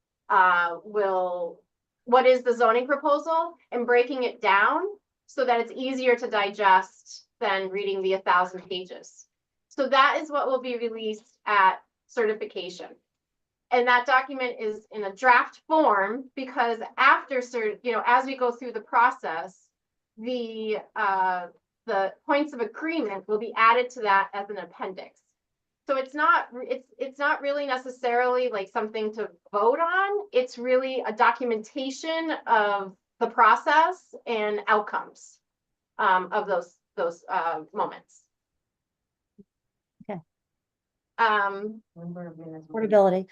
[SPEAKER 5] what is the zoning proposal, and breaking it down so that it's easier to digest than reading the 1,000 pages. So that is what will be released at certification. And that document is in a draft form because after as we go through the process, the points of agreement will be added to that as an appendix. So it's not really necessarily like something to vote on. It's really a documentation of the process and outcomes of those moments.
[SPEAKER 16] Okay.
[SPEAKER 13] Affordability.
[SPEAKER 16] Affordability.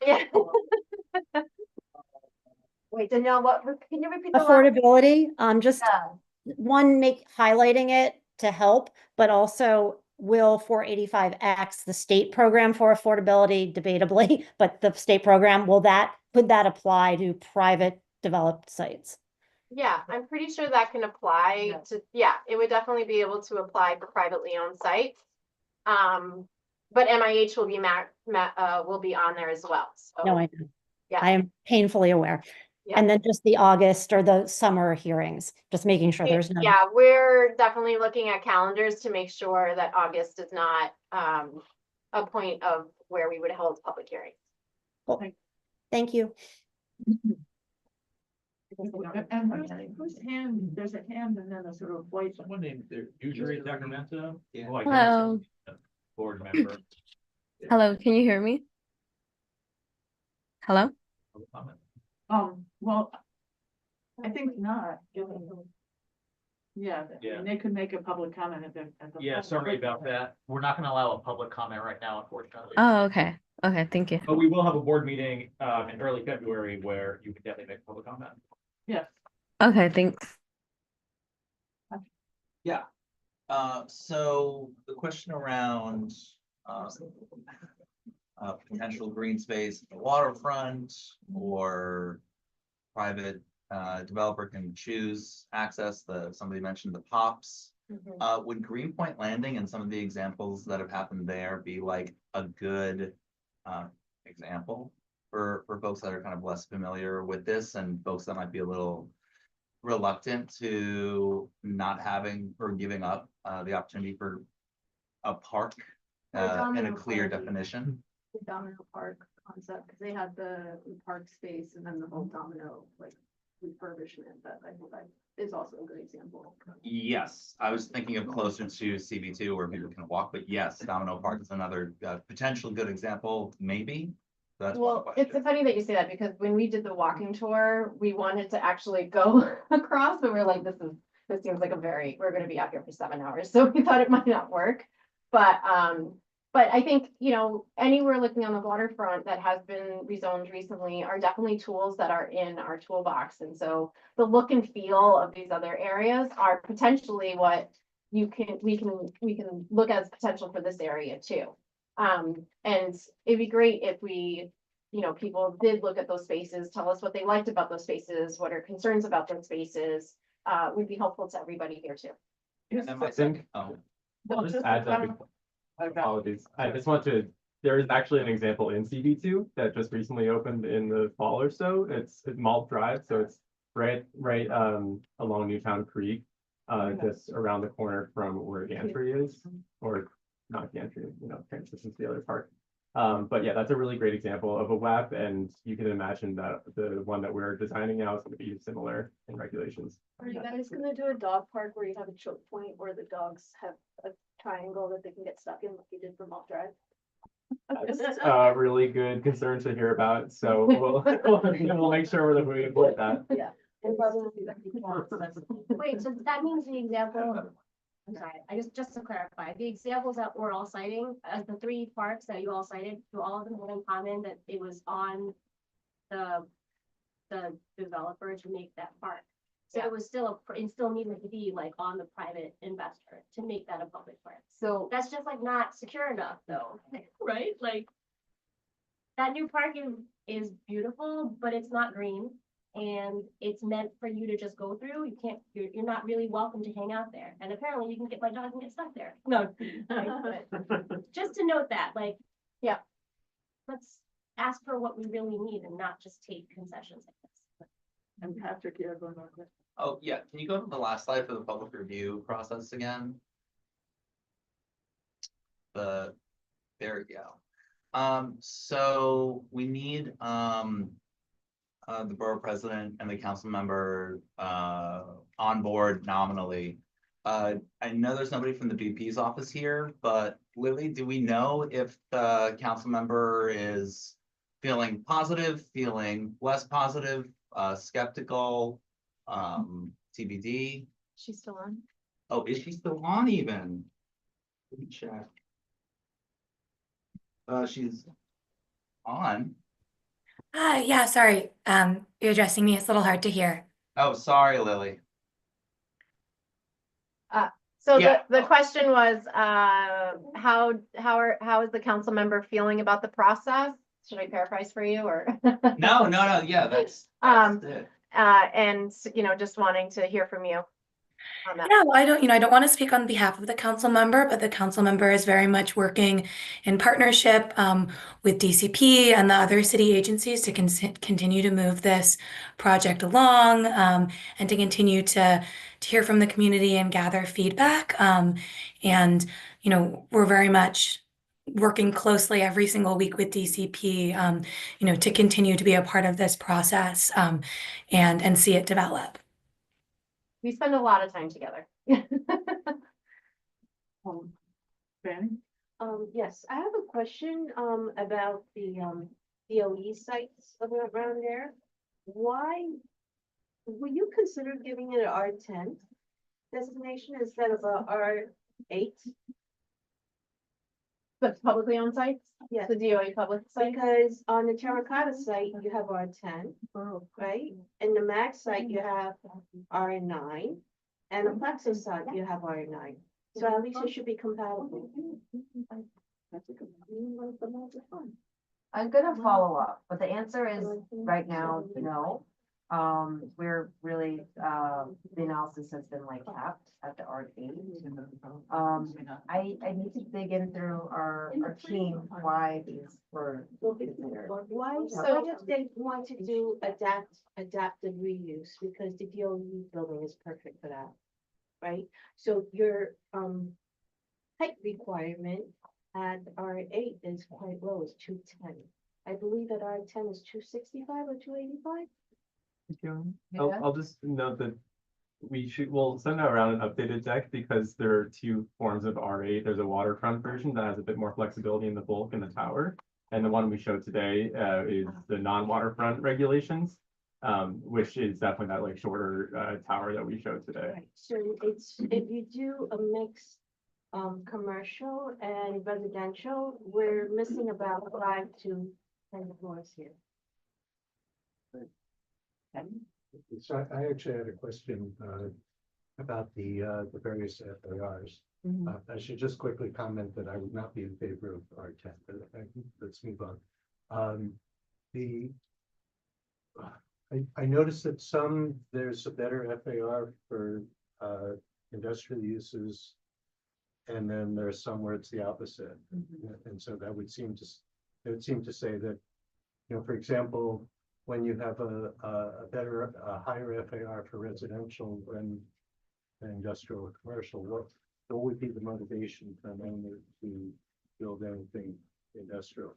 [SPEAKER 5] Yeah.
[SPEAKER 13] Wait, Danielle, can you repeat the last?
[SPEAKER 16] Affordability, just
[SPEAKER 13] Yeah.
[SPEAKER 16] one, highlighting it to help, but also will 485X, the state program for affordability, debatably, but the state program, could that apply to private developed sites?
[SPEAKER 5] Yeah, I'm pretty sure that can apply to, it would definitely be able to apply for privately owned sites. But MIH will be on there as well. So,
[SPEAKER 16] No, I know.
[SPEAKER 5] yeah.
[SPEAKER 16] I am painfully aware.
[SPEAKER 5] Yeah.
[SPEAKER 16] And then just the August or the summer hearings, just making sure there's no.
[SPEAKER 5] Yeah, we're definitely looking at calendars to make sure that August is not a point of where we would hold public hearings.
[SPEAKER 16] Cool. Thank you.
[SPEAKER 4] And whose hand, there's a hand and then a sort of white.
[SPEAKER 6] Someone named usually Sacramento.
[SPEAKER 17] Yeah.
[SPEAKER 6] Hello. Board member.
[SPEAKER 19] Hello, can you hear me? Hello?
[SPEAKER 4] Well, I think not. Yeah,
[SPEAKER 6] Yeah.
[SPEAKER 4] they could make a public comment at the.
[SPEAKER 6] Yeah, sorry about that. We're not gonna allow a public comment right now, unfortunately.
[SPEAKER 19] Oh, okay. Okay, thank you.
[SPEAKER 6] But we will have a board meeting in early February where you can definitely make a public comment.
[SPEAKER 4] Yes.
[SPEAKER 19] Okay, thanks.
[SPEAKER 17] Yeah. So the question around potential green space at the waterfront or private developer can choose access. Somebody mentioned the POPs. Would Greenpoint Landing and some of the examples that have happened there be like a good example for folks that are kind of less familiar with this and folks that might be a little reluctant to not having or giving up the opportunity for a park in a clear definition?
[SPEAKER 5] Domino Park. concept, because they had the park space and then the whole domino, like refurbishment that I think that is also a good example.
[SPEAKER 17] Yes, I was thinking of closer to CB2 where people can walk, but yes, Domino Park is another potential good example, maybe. That's one
[SPEAKER 5] Well, it's
[SPEAKER 17] question.
[SPEAKER 5] funny that you say that because when we did the walking tour, we wanted to actually go across, but we're like, this seems like we're gonna be out here for 7 hours, so we thought it might not work. But I think, anywhere looking on the waterfront that has been rezoned recently are definitely tools that are in our toolbox. And so the look and feel of these other areas are potentially what we can look as potential for this area too. And it'd be great if people did look at those spaces, tell us what they liked about those spaces, what are concerns about those spaces, would be helpful to everybody here too.
[SPEAKER 17] And then my
[SPEAKER 18] I think-
[SPEAKER 17] second, oh,
[SPEAKER 18] I'll just add that. Apologies. I just want to, there is actually an example in CB2 that just recently opened in the fall or so. It's at Malt Drive, so it's right along Newtown Creek, just around the corner from where Gantry is, or not Gantry, transitions to the other part. But yeah, that's a really great example of a WEP, and you can imagine that the one that we're designing now is going to be similar in regulations.
[SPEAKER 2] Are you guys gonna do a dog park where you have a choke point where the dogs have a triangle that they can get stuck in like you did for Malt Drive?
[SPEAKER 18] That's a really good concern to hear about, so we'll make sure that we avoid that.
[SPEAKER 2] Yeah.
[SPEAKER 7] Wait, so that means the example, I'm sorry, just to clarify, the examples that we're all citing, the 3 parks that you all cited, do all of them have in common that it was on the developer to make that park? So it was still, it still needed to be like on the private investor to make that a public park.
[SPEAKER 5] So
[SPEAKER 7] That's just like not secure enough though, right? Like that new park is beautiful, but it's not green. And it's meant for you to just go through. You're not really welcome to hang out there. And apparently you can get, my dog can get stuck there. No. But just to note that, like, yeah, let's ask for what we really need and not just take concessions like this.
[SPEAKER 4] And Patrick, you're going on.
[SPEAKER 17] oh, yeah, can you go to the last slide for the public review process again? There we go. So we need, the borough president and the council member on board nominally. I know there's nobody from the VP's office here, but Lily, do we know if the council member is feeling positive, feeling less positive, skeptical, TBD?
[SPEAKER 5] she's still on.
[SPEAKER 17] Oh, is she still on even? Let me check. She's on.
[SPEAKER 20] Yeah, sorry. You're addressing me. It's a little hard to hear.
[SPEAKER 17] Oh, sorry, Lily.
[SPEAKER 5] So
[SPEAKER 17] Yeah.
[SPEAKER 5] the question was, how is the council member feeling about the process? Should I paraphrase for you or?
[SPEAKER 17] No, yeah, that's it.
[SPEAKER 5] And, just wanting to hear from you on that.
[SPEAKER 20] Yeah, well, I don't want to speak on behalf of the council member, but the council member is very much working in partnership with DCP and the other city agencies to continue to move this project along and to continue to hear from the community and gather feedback. And, we're very much working closely every single week with DCP, to continue to be a part of this process and see it develop.
[SPEAKER 5] We spend a lot of time together.
[SPEAKER 4] Fanny?
[SPEAKER 13] Yes, I have a question, about the, DOE sites around there. Why, were you consider giving it an R10 designation instead of a R8?
[SPEAKER 5] The publicly owned sites?
[SPEAKER 13] Yes.
[SPEAKER 5] The DOA public sites?
[SPEAKER 13] Because on the Terracotta site, you have R10, right? And the Max site, you have R9, and the Plexo site, you have R9. So at least it should be compatible.
[SPEAKER 21] I'm gonna follow up, but the answer is right now, no. We're really, the analysis has been like capped at the R8. I need to dig in through our team why these were considered.
[SPEAKER 13] Why, so if they want to do adaptive reuse, because the DOE building is perfect for that, right? So your, height requirement at R8 is quite low, it's 210.
[SPEAKER 7] I believe that R10 is 265 or 285.
[SPEAKER 18] I'll just note that we'll send out around an updated deck because there are two forms of R8. There's a waterfront version that has a bit more flexibility in the bulk and the tower. And the one we showed today is the non-waterfront regulations, which is definitely that like shorter tower that we showed today.
[SPEAKER 7] Right, so it's, if you do a mix, commercial and residential, we're missing about 5 to 10 floors here.
[SPEAKER 10] So I actually had a question about the various FARs. I should just quickly comment that I would not be in favor of R10, but let's move on. I noticed that there's a better FAR for industrial uses, and then there's some where it's the opposite. And so that would seem to say that, for example, when you have a higher FAR for residential than industrial or commercial, what would be the motivation for an owner to build anything industrial?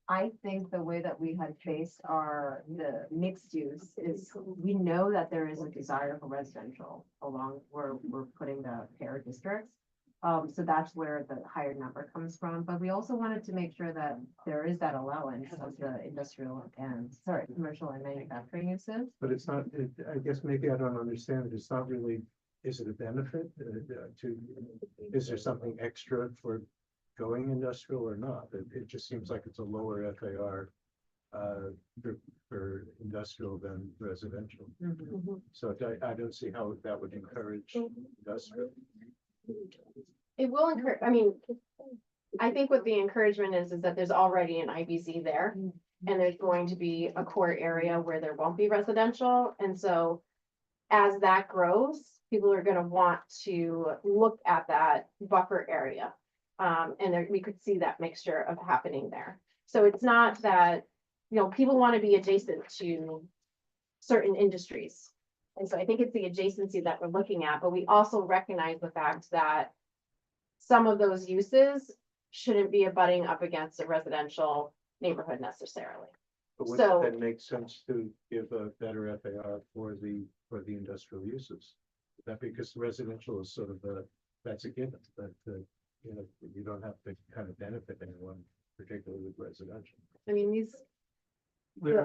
[SPEAKER 21] I think the way that we had faced the mixed use is, we know that there is a desire for residential along where we're putting the pair districts. So that's where the higher number comes from, but we also wanted to make sure that there is that allowance of the commercial and manufacturing uses.
[SPEAKER 10] But it's not, I guess maybe I don't understand it. It's not really, is it a benefit is there something extra for going industrial or not? It just seems like it's a lower FAR for industrial than residential. So I don't see how that would encourage industrial.
[SPEAKER 5] It will encourage, I mean, I think what the encouragement is that there's already an IBC there. And there's going to be a core area where there won't be residential. And so as that grows, people are gonna want to look at that buffer area. And we could see that mixture of happening there. So it's not that, people want to be adjacent to certain industries. And so I think it's the adjacency that we're looking at, but we also recognize the fact that some of those uses shouldn't be abutting up against a residential neighborhood necessarily.
[SPEAKER 10] But would
[SPEAKER 5] So-
[SPEAKER 10] that make sense to give a better FAR for the industrial uses? That because the residential is sort of that's a given, but you don't have to kind of benefit anyone, particularly with residential.
[SPEAKER 5] I mean,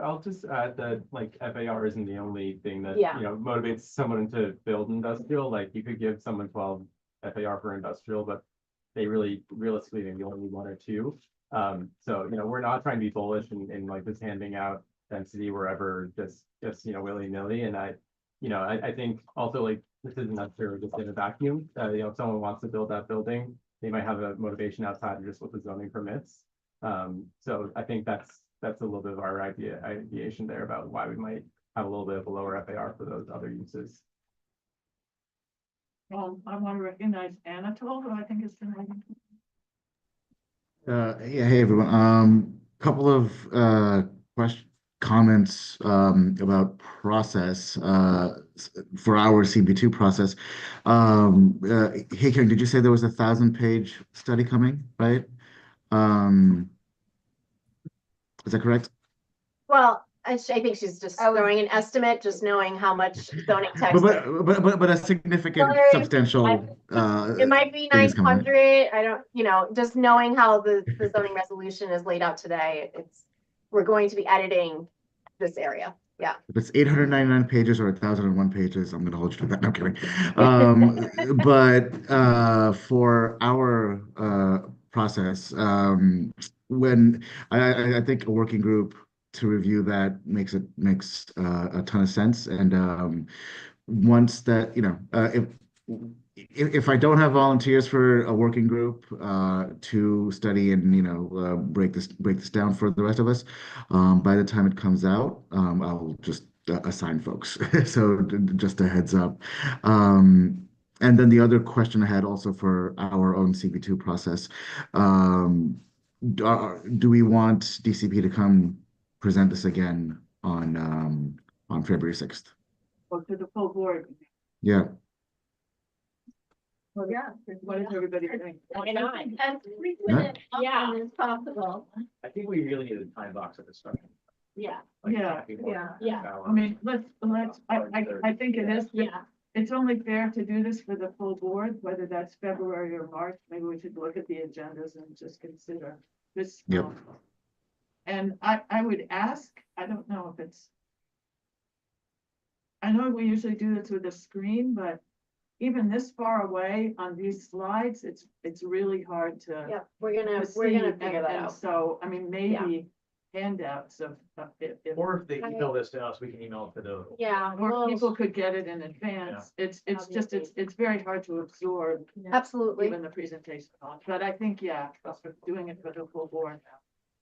[SPEAKER 18] I'll just add that like FAR isn't the only thing that
[SPEAKER 5] Yeah.
[SPEAKER 18] Motivates someone to build industrial. Like you could give someone 12 FAR for industrial, but they realistically maybe only one or two. So we're not trying to be bullish in like just handing out density wherever just willy-nilly. And I think also like this isn't necessarily just in a vacuum. If someone wants to build that building, they might have a motivation outside of just what the zoning permits. So I think that's a little bit of our ideation there about why we might have a little bit of a lower FAR for those other uses.
[SPEAKER 4] I want to recognize Anatole, who I think is been waiting.
[SPEAKER 3] Yeah, hey everyone. Couple of comments about process for our CB2 process. Hey Karen, did you say there was a 1,000-page study coming, right? Is that correct?
[SPEAKER 5] well, I think she's just throwing an estimate, just knowing how much zoning text.
[SPEAKER 3] But a significant,
[SPEAKER 5] Sorry,
[SPEAKER 3] substantial.
[SPEAKER 5] It might be
[SPEAKER 3] thing is coming, right?
[SPEAKER 5] 900. I don't, just knowing how the zoning resolution is laid out today, we're going to be editing this area. Yeah.
[SPEAKER 3] If it's 899 pages or 1,001 pages, I'm going to hold you to that. No, I'm kidding. But for our process, when I think a working group to review that makes a ton of sense. And once that, if I don't have volunteers for a working group to study and break this down for the rest of us, by the time it comes out, I'll just assign folks. So just a heads up. And then the other question I had also for our own CB2 process, do we want DCP to come present this again on February 6th?
[SPEAKER 4] Or to the full board.
[SPEAKER 3] Yeah.
[SPEAKER 2] Yeah.
[SPEAKER 4] What is everybody think?
[SPEAKER 2] Why not? As frequent and often as possible.
[SPEAKER 6] I think we really need a time box at the start.
[SPEAKER 2] Yeah.
[SPEAKER 6] Like,
[SPEAKER 4] Yeah,
[SPEAKER 6] can't be more than
[SPEAKER 2] yeah.
[SPEAKER 6] half hour.
[SPEAKER 4] I mean, I think it is,
[SPEAKER 2] Yeah.
[SPEAKER 4] it's only fair to do this for the full board, whether that's February or March, maybe we should look at the agendas and just consider this.
[SPEAKER 3] Yep.
[SPEAKER 4] And I would ask, I don't know if it's. I know we usually do this with a screen, but even this far away on these slides, it's really hard to.
[SPEAKER 5] Yeah, we're gonna
[SPEAKER 4] to
[SPEAKER 5] figure
[SPEAKER 4] see,
[SPEAKER 5] that
[SPEAKER 4] and
[SPEAKER 5] out.
[SPEAKER 4] So, I mean, maybe handouts of, if.
[SPEAKER 6] Or if they email this to us, we can email it to the.
[SPEAKER 5] Yeah,
[SPEAKER 4] Or
[SPEAKER 5] well,
[SPEAKER 4] people could get it in advance. It's just, it's very hard to absorb
[SPEAKER 5] absolutely.
[SPEAKER 4] even the presentation. But I think, yeah, doing it for the full board.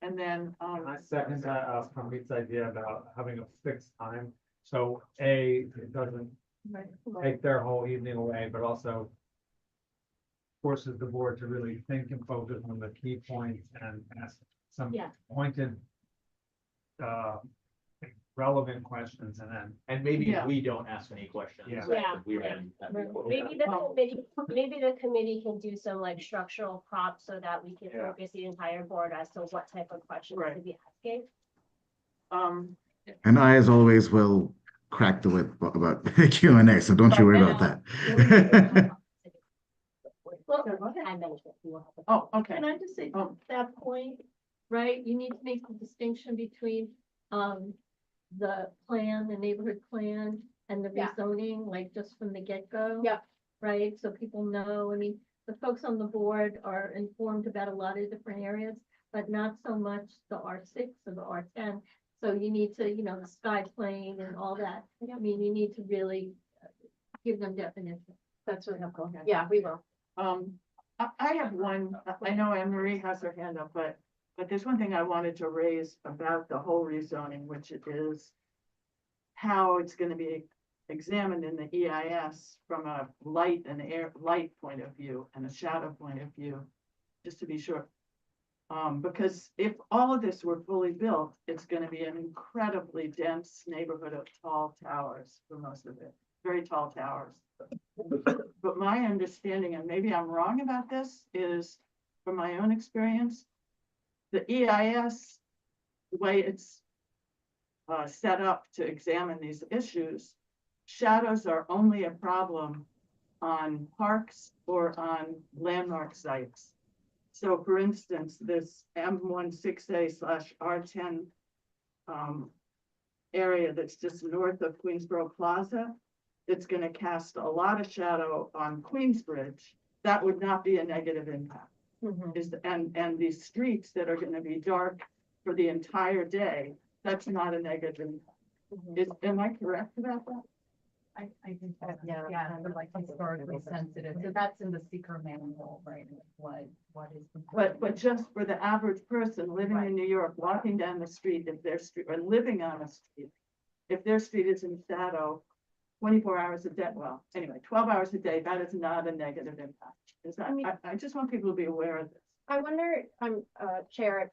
[SPEAKER 4] And then,
[SPEAKER 1] I second that, Pamit's idea about having a fixed time. So it doesn't take their whole evening away, but also forces the board to really think and focus on the key points and ask some
[SPEAKER 2] Yeah.
[SPEAKER 1] pointed, relevant questions, and then.
[SPEAKER 6] And maybe
[SPEAKER 4] Yeah.
[SPEAKER 6] we don't ask any questions.
[SPEAKER 1] Yeah.
[SPEAKER 6] right,
[SPEAKER 2] Yeah.
[SPEAKER 6] if we ran that before.
[SPEAKER 7] Maybe the committee can do some like structural props so that we can
[SPEAKER 1] Yeah.
[SPEAKER 7] focus the entire board as to what type of questions
[SPEAKER 4] Right.
[SPEAKER 7] to be asking.
[SPEAKER 3] And I, as always, will crack the whip about Q&A, so don't you worry about that.
[SPEAKER 2] Well,
[SPEAKER 7] Time management. we will have to-
[SPEAKER 4] oh, okay.
[SPEAKER 2] can I just say, that point, right, you need to make the distinction between, the plan, the neighborhood plan and the
[SPEAKER 5] Yeah.
[SPEAKER 2] rezoning, like just from the get-go.
[SPEAKER 5] Yep.
[SPEAKER 2] Right, so people know, I mean, the folks on the board are informed about a lot of different areas, but not so much the R6 or the R10. So you need to, the sky plane and all that. I mean, you need to really give them definition.
[SPEAKER 5] That's really helpful. Yeah, we will.
[SPEAKER 4] I have one, I know Anne Marie has her hand up, but there's one thing I wanted to raise about the whole rezoning, which is how it's gonna be examined in the EIS from a light and light point of view and a shadow point of view, just to be sure. Because if all of this were fully built, it's gonna be an incredibly dense neighborhood of tall towers for most of it, very tall towers. But my understanding, and maybe I'm wrong about this, is from my own experience, the EIS, the way it's set up to examine these issues, shadows are only a problem on parks or on landmark sites. So for instance, this M16A/R10 area that's just north of Queensboro Plaza, it's gonna cast a lot of shadow on Queensbridge. That would not be a negative impact. And these streets that are gonna be dark for the entire day, that's not a negative impact. Am I correct about that?
[SPEAKER 9] I think that, yeah, they're like historically sensitive, so that's in the seeker manual, right? What is.
[SPEAKER 4] But just for the average person living in New York, walking down the street, if their street, or living on a street, if their street is in shadow 24 hours a day, well, anyway, 12 hours a day, that is not a negative impact. Is that, I just want people to be aware of this.
[SPEAKER 5] I wonder, Chair,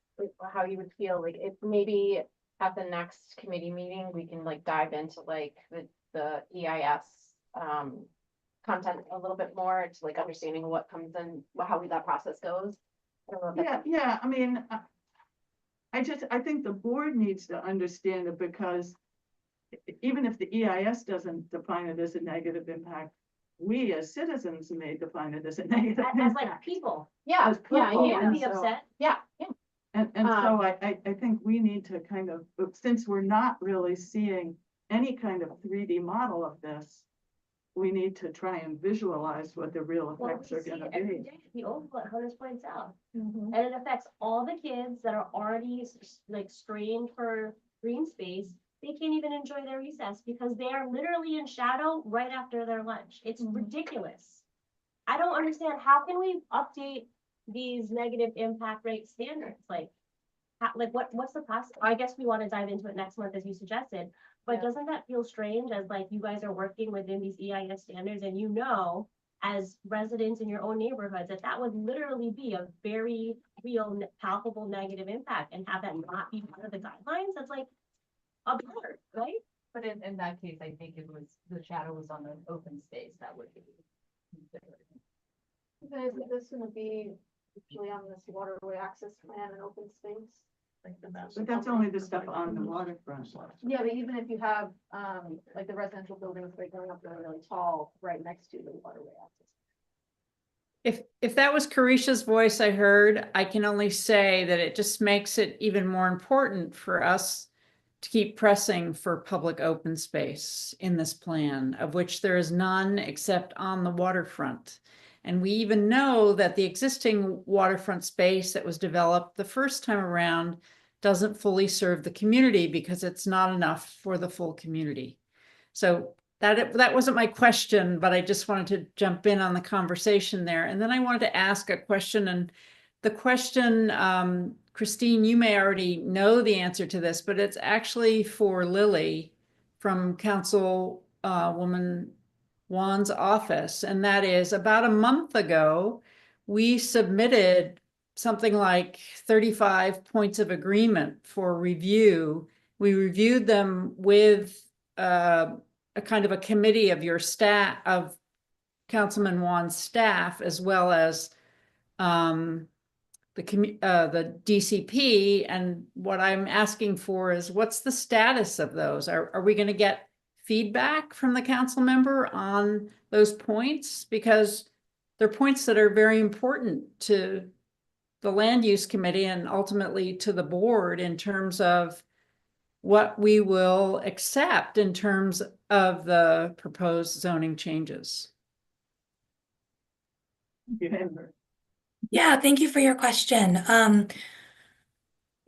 [SPEAKER 5] how you would feel, like, if maybe at the next committee meeting, we can like dive into like the EIS content a little bit more, to like understanding what comes in, how that process goes. I don't know if that's-
[SPEAKER 4] Yeah, I mean, I think the board needs to understand it, because even if the EIS doesn't define it as a negative impact, we as citizens may define it as a negative
[SPEAKER 7] As like
[SPEAKER 4] impact.
[SPEAKER 7] people,
[SPEAKER 5] Yeah,
[SPEAKER 4] As
[SPEAKER 5] yeah,
[SPEAKER 4] people,
[SPEAKER 7] you
[SPEAKER 5] yeah.
[SPEAKER 7] can be
[SPEAKER 4] so-
[SPEAKER 7] upset.
[SPEAKER 5] Yeah,
[SPEAKER 4] And so I think we need to kind of, since we're not really seeing any kind of 3D model of this, we need to try and visualize what the real
[SPEAKER 7] Well,
[SPEAKER 4] effects
[SPEAKER 7] we
[SPEAKER 4] are
[SPEAKER 7] see
[SPEAKER 4] gonna
[SPEAKER 7] it every
[SPEAKER 4] be.
[SPEAKER 7] day, the overflow, Hunter's points out. And it affects all the kids that are already like strained for green space. They can't even enjoy their recess because they are literally in shadow right after their lunch. It's ridiculous. I don't understand, how can we update these negative impact rate standards? Like, what's the process? I guess we want to dive into it next month as you suggested, but doesn't that feel strange as like you guys are working within these EIS standards and as residents in your own neighborhoods, that would literally be a very real palpable negative impact, and have that not be part of the guidelines? That's like absurd, right?
[SPEAKER 9] But in that case, I think it was, the shadow was on an open space that would be considered.
[SPEAKER 5] isn't this gonna be usually on this waterway access plan and open space? Like the master
[SPEAKER 4] But that's
[SPEAKER 5] plan?
[SPEAKER 4] only the stuff on the waterfront.
[SPEAKER 5] Yeah, but even if you have, like the residential buildings, like going up really, really tall, right next to the waterway access.
[SPEAKER 11] If that was Carisha's voice I heard, I can only say that it just makes it even more important for us to keep pressing for public open space in this plan, of which there is none except on the waterfront. And we even know that the existing waterfront space that was developed the first time around doesn't fully serve the community because it's not enough for the full community. So that wasn't my question, but I just wanted to jump in on the conversation there. And then I wanted to ask a question, and the question, Christine, you may already know the answer to this, but it's actually for Lily from Councilwoman Wan's office. And that is, about a month ago, we submitted something like 35 points of agreement for review. We reviewed them with a kind of a committee of your staff, of Councilman Wan's staff, as well as the DCP. And what I'm asking for is, what's the status of those? Are we going to get feedback from the council member on those points? Because they're points that are very important to the land use committee and ultimately to the board in terms of what we will accept in terms of the proposed zoning changes.
[SPEAKER 20] Yeah, thank you for your question.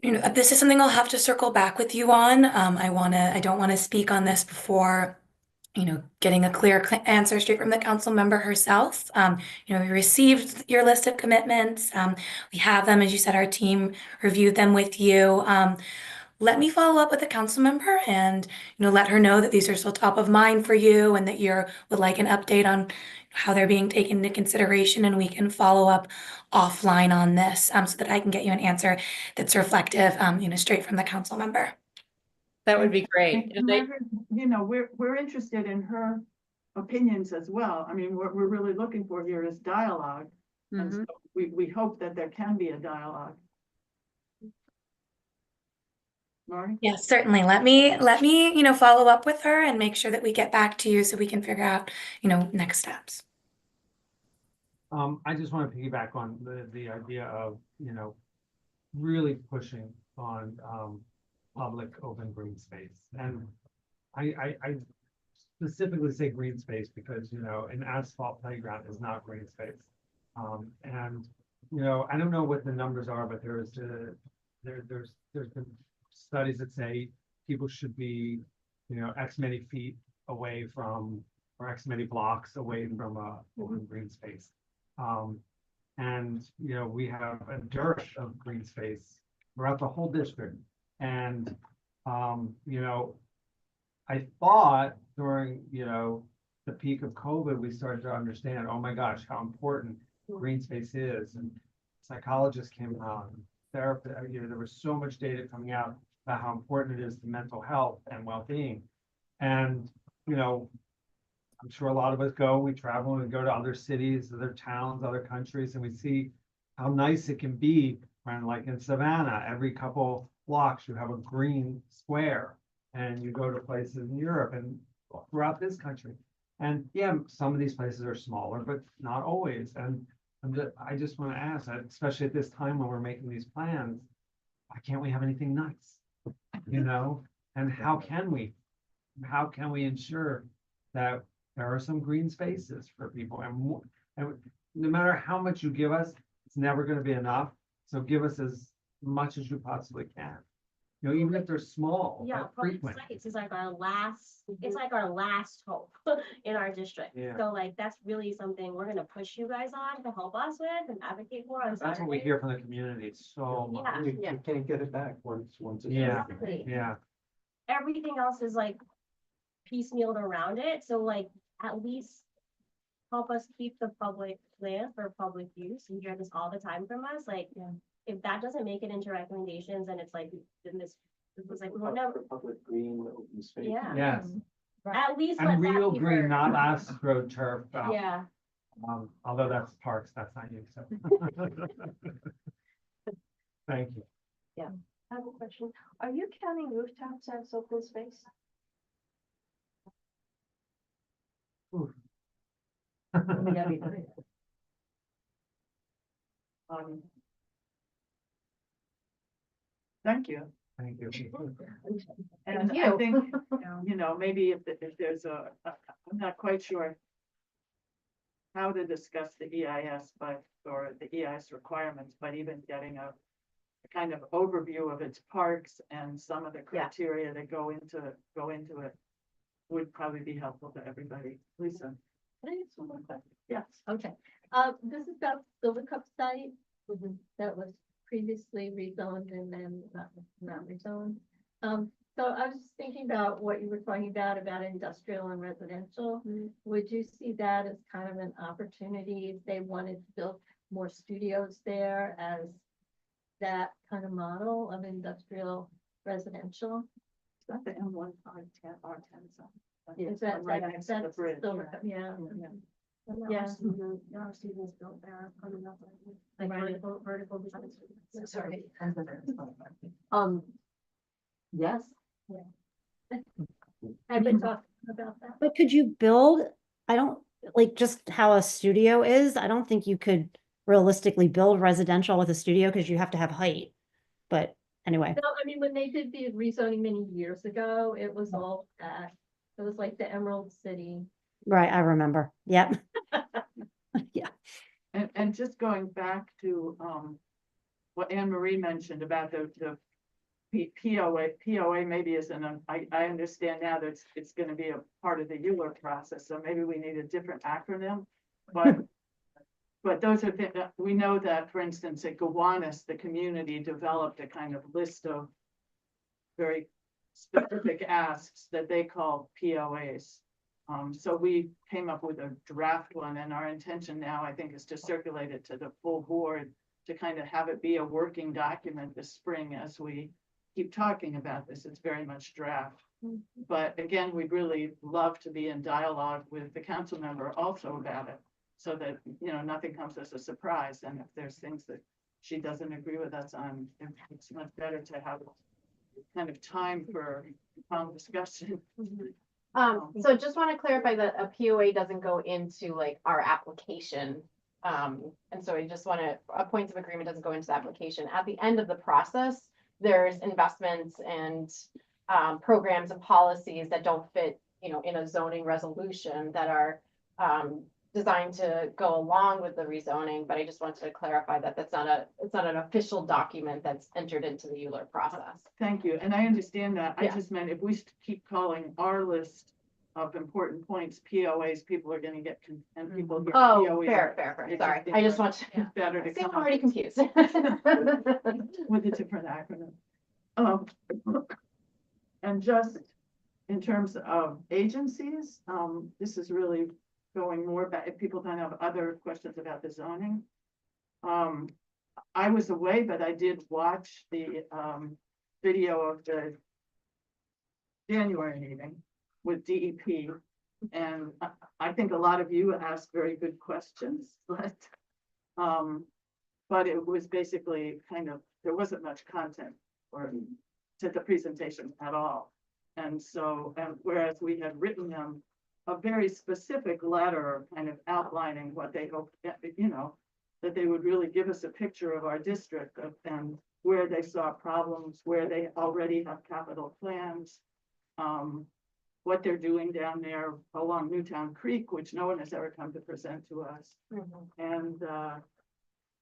[SPEAKER 20] This is something I'll have to circle back with you on. I don't want to speak on this before, getting a clear answer straight from the council member herself. We received your list of commitments. We have them, as you said, our team reviewed them with you. Let me follow up with the council member and, let her know that these are still top of mind for you and that you would like an update on how they're being taken into consideration, and we can follow up offline on this, so that I can get you an answer that's reflective, straight from the council member.
[SPEAKER 11] That would be great.
[SPEAKER 4] We're interested in her opinions as well. I mean, what we're really looking for here is dialogue. And so we hope that there can be a dialogue. Laurie?
[SPEAKER 20] Yes, certainly. Let me, follow up with her and make sure that we get back to you so we can figure out, next steps.
[SPEAKER 1] I just want to piggyback on the idea of, really pushing on public open green space. And I specifically say green space because, an asphalt playground is not green space. And, I don't know what the numbers are, but there's been studies that say people should be, X many feet away from, or X many blocks away from a open green space. And, we have a dearth of green space throughout the whole district. And, I thought during, the peak of COVID, we started to understand, oh my gosh, how important green space is. And psychologists came out, therapy, there was so much data coming out about how important it is to mental health and well-being. And, I'm sure a lot of us we travel and we go to other cities, other towns, other countries, and we see how nice it can be when, like in Savannah, every couple blocks you have a green square, and you go to places in Europe and throughout this country. And yeah, some of these places are smaller, but not always. And I just want to ask, especially at this time when we're making these plans, why can't we have anything nice? And how can we ensure that there are some green spaces for people, and no matter how much you give us, it's never going to be enough. So give us as much as you possibly can. Even if they're small,
[SPEAKER 7] Yeah,
[SPEAKER 1] but
[SPEAKER 7] public
[SPEAKER 1] frequent.
[SPEAKER 7] sites is like our last, it's like our last hope in our district.
[SPEAKER 1] Yeah.
[SPEAKER 7] So like, that's really something we're gonna push you guys on to help us with and advocate for on
[SPEAKER 1] That's what we
[SPEAKER 7] Saturday.
[SPEAKER 1] hear from the community so much.
[SPEAKER 7] Yeah.
[SPEAKER 10] You can't get it back once it's.
[SPEAKER 1] Yeah,
[SPEAKER 7] Exactly.
[SPEAKER 1] yeah.
[SPEAKER 7] Everything else is like piecemealed around it, so like, at least help us keep the public land for public use. You hear this all the time from us, like, if that doesn't make it into recommendations, and it's like, then this was like, we won't never.
[SPEAKER 10] Public green, open space.
[SPEAKER 7] Yeah.
[SPEAKER 1] Yes.
[SPEAKER 7] At least. let
[SPEAKER 1] And
[SPEAKER 7] that
[SPEAKER 1] real
[SPEAKER 7] be
[SPEAKER 1] green,
[SPEAKER 7] heard.
[SPEAKER 1] not AstroTurf.
[SPEAKER 7] Yeah.
[SPEAKER 1] Although that's parks, that's not you, so. Thank you.
[SPEAKER 7] Yeah, I have a question. Are you counting rooftops as open space?
[SPEAKER 4] Thank you.
[SPEAKER 1] Thank you.
[SPEAKER 4] And I think, you know, maybe if there's I'm not quite sure how to discuss the EIS, or the EIS requirements, but even getting a kind of overview of its parks and some of the criteria that go into it would probably be helpful to everybody. Lisa?
[SPEAKER 2] Can I ask one more question?
[SPEAKER 4] Yes.
[SPEAKER 2] Okay, this is about Silver Cup site that was previously rezoned and then not rezoned. So I was just thinking about what you were talking about industrial and residential. Would you see that as kind of an opportunity if they wanted to build more studios there as that kind of model of industrial residential?
[SPEAKER 4] Is that the M1510 R10 zone?
[SPEAKER 2] Is that
[SPEAKER 4] right
[SPEAKER 2] like,
[SPEAKER 4] next to the
[SPEAKER 2] that's
[SPEAKER 4] bridge?
[SPEAKER 2] Silver Cup, yeah.
[SPEAKER 7] Yeah.
[SPEAKER 2] Yeah.
[SPEAKER 7] Students built there, coming up.
[SPEAKER 2] Like
[SPEAKER 7] vertical design.
[SPEAKER 2] Sorry.
[SPEAKER 7] Yes.
[SPEAKER 2] Have you talked about that?
[SPEAKER 16] But could you build, I don't, like just how a studio is, I don't think you could realistically build residential with a studio because you have to have height. But anyway,
[SPEAKER 2] No, I mean, when they did the rezoning many years ago, it was all that. It was like the Emerald City.
[SPEAKER 16] right, I remember. Yep. Yeah.
[SPEAKER 4] And just going back to what Anne Marie mentioned about the POA maybe isn't, I understand now that it's gonna be a part of the Euler process, so maybe we need a different acronym. But those are things that we know that, for instance, at Gowanus, the community developed a kind of list of very specific asks that they call POAs. So we came up with a draft one, and our intention now, I think, is to circulate it to the full board to kind of have it be a working document this spring as we keep talking about this. It's very much draft. But again, we'd really love to be in dialogue with the council member also about it, so that, you know, nothing comes as a surprise. And if there's things that she doesn't agree with us on, it's much better to have kind of time for calm discussion.
[SPEAKER 5] So just want to clarify that a POA doesn't go into like our application. And so I just want to, a points of agreement doesn't go into the application. At the end of the process, there's investments and programs and policies that don't fit, you know, in a zoning resolution that are designed to go along with the rezoning. But I just wanted to clarify that it's not an official document that's entered into the Euler process.
[SPEAKER 4] Thank you. And I understand that. I
[SPEAKER 5] Yeah.
[SPEAKER 4] just meant if we keep calling our list of important points POAs, people are gonna get, and people. hear
[SPEAKER 5] Oh,
[SPEAKER 4] POAs,
[SPEAKER 5] fair.
[SPEAKER 4] it
[SPEAKER 5] Sorry.
[SPEAKER 4] just
[SPEAKER 5] I just
[SPEAKER 4] seems
[SPEAKER 5] want to,
[SPEAKER 4] like better to
[SPEAKER 5] see, I'm
[SPEAKER 4] come up
[SPEAKER 5] already confused.
[SPEAKER 4] with a different acronym. And just in terms of agencies, this is really going more back, if people don't have other questions about the zoning. I was away, but I did watch the video of the January meeting with DEP. And I think a lot of you asked very good questions, but it was basically kind of, there wasn't much content or to the presentation at all. And so, whereas we had written them a very specific letter kind of outlining what they hoped, you know, that they would really give us a picture of our district and where they saw problems, where they already have capital plans, what they're doing down there along Newtown Creek, which no one has ever come to present to us. And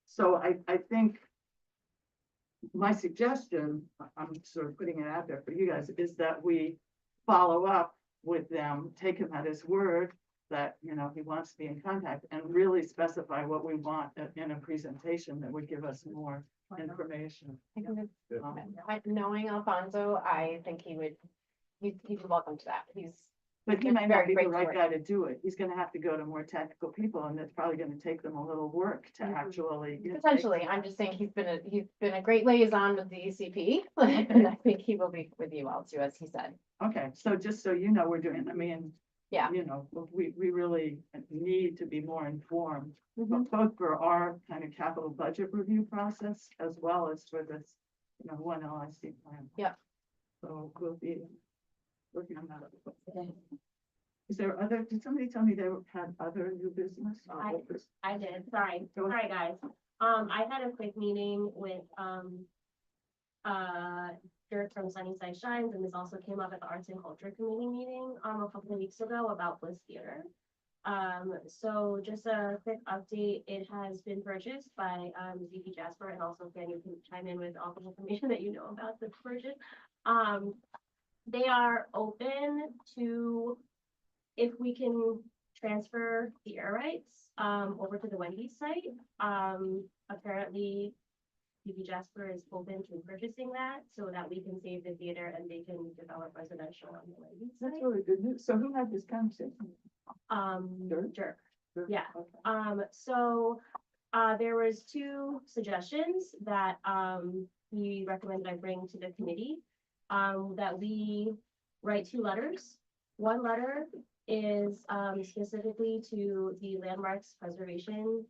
[SPEAKER 4] so I think my suggestion, I'm sort of putting it out there for you guys, is that we follow up with them, take him at his word that, you know, he wants to be in contact, and really specify what we want in a presentation that would give us more information.
[SPEAKER 5] Knowing Alfonso, I think he'd be welcome to that.
[SPEAKER 4] But he
[SPEAKER 5] been
[SPEAKER 4] might not
[SPEAKER 5] very
[SPEAKER 4] be the
[SPEAKER 5] great
[SPEAKER 4] right
[SPEAKER 5] for it.
[SPEAKER 4] guy to do it. He's gonna have to go to more technical people, and it's probably gonna take them a little work to actually.
[SPEAKER 5] Potentially, I'm just saying he's been a great liaison with the ECP, and I think he will be with you all too, as he said.
[SPEAKER 4] Okay, so just so you know, we're doing, I mean,
[SPEAKER 5] Yeah.
[SPEAKER 4] You know, we really need to be more informed,
[SPEAKER 5] Mhm.
[SPEAKER 4] both for our kind of capital budget review process as well as for this, you know, one LIC plan.
[SPEAKER 5] Yeah.
[SPEAKER 4] So we'll be working on that. Is there other, did somebody tell me they had other new business? or old business?
[SPEAKER 14] I did, sorry,
[SPEAKER 4] Go ahead.
[SPEAKER 14] sorry, guys. I had a quick meeting with, Dirk from Sunnyside Shines, and this also came up at the Arts and Culture Committee meeting, a couple of weeks ago about Bliss Theater. So just a quick update, it has been purchased by, ZP Jasper, and also again, you can chime in with all the information that you know about the purchase. They are open to, if we can transfer the air rights, over to the Wendy's site. Apparently, CB Jasper is open to purchasing that so that we can save the theater and they can develop residential on the Wendy's
[SPEAKER 4] That's
[SPEAKER 14] site.
[SPEAKER 4] really good news. So who had this conversation? Dirk?
[SPEAKER 14] Jerk.
[SPEAKER 4] Dirk?
[SPEAKER 14] Yeah.
[SPEAKER 4] Okay.
[SPEAKER 14] So, there was two suggestions that, he recommended I bring to the committee. That we write two letters. One letter is, specifically to the Landmarks Preservation,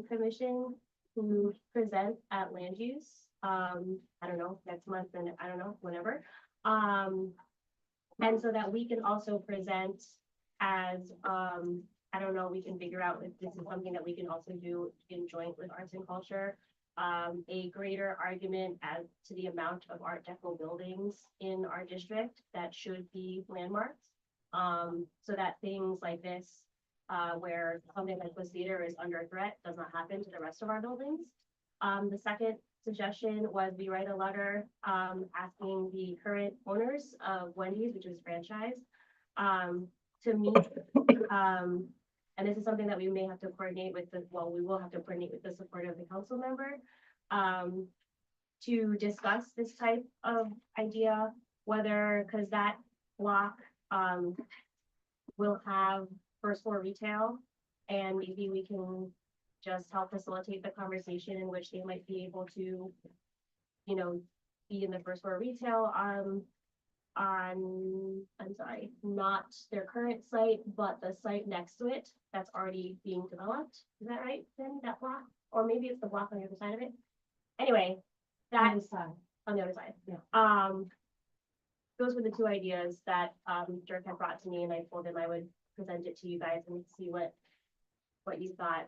[SPEAKER 14] Commission, who present at land use, I don't know, next month, and I don't know, whenever. And so that we can also present as, I don't know, we can figure out if this is something that we can also do in joint with arts and culture. A greater argument as to the amount of Art Deco buildings in our district that should be landmarked. So that things like this, where something like this theater is under threat, does not happen to the rest of our buildings. The second suggestion was we write a letter, asking the current owners of Wendy's, which is franchise, to meet, and this is something that we may have to coordinate with the, well, we will have to coordinate with the support of the council member, to discuss this type of idea, whether, because that block, will have first floor retail, and maybe we can just help facilitate the conversation in which they might be able to, you know, be in the first floor retail, I'm sorry, not their current site, but the site next to it that's already being developed. Is that right, then, that block? Or maybe it's the block on the other side of it. Anyway, that's on the other side.
[SPEAKER 15] Yeah.
[SPEAKER 14] Those were the two ideas that, Dirk had brought to me, and I told him I would present it to you guys and see what you thought.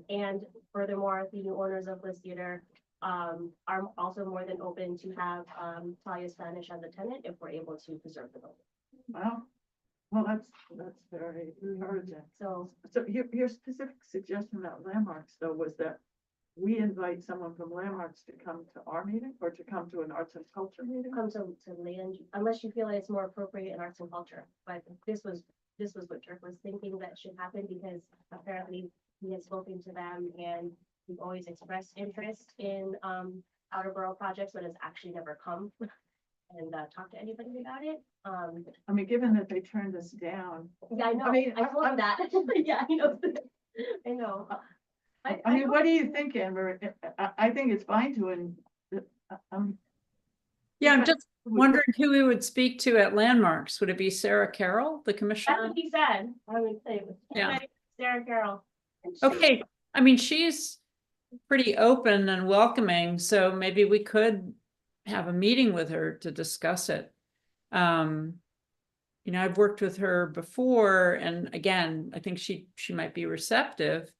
[SPEAKER 14] And furthermore, the new owners of Bliss Theater, are also more than open to have, Talia Spanish as a tenant if we're able to preserve the building.
[SPEAKER 4] Wow. Well, that's very encouraging.
[SPEAKER 14] So
[SPEAKER 4] Your specific suggestion about landmarks, though, was that we invite someone from landmarks to come to our meeting or to come to an arts and culture meeting?
[SPEAKER 14] come to land, unless you feel like it's more appropriate in arts and culture, but this was what Dirk was thinking that should happen, because apparently he has spoken to them and we've always expressed interest in, outer borough projects, but has actually never come and, talked to anybody about it.
[SPEAKER 4] I mean, given that they turned us down.
[SPEAKER 14] Yeah, I know,
[SPEAKER 4] I mean,
[SPEAKER 14] I told him that. Yeah, I know. I know.
[SPEAKER 4] I mean, what do you think, Amber? I think it's fine to,
[SPEAKER 11] Yeah, I'm just wondering who we would speak to at Landmarks. Would it be Sarah Carroll, the
[SPEAKER 14] That's
[SPEAKER 11] commissioner?
[SPEAKER 14] what he said. I would say it was
[SPEAKER 11] Yeah.
[SPEAKER 14] Sarah Carroll.
[SPEAKER 11] Okay, I mean, she's pretty open and welcoming, so maybe we could have a meeting with her to discuss it. You know, I've worked with her before, and again, I think she might be receptive,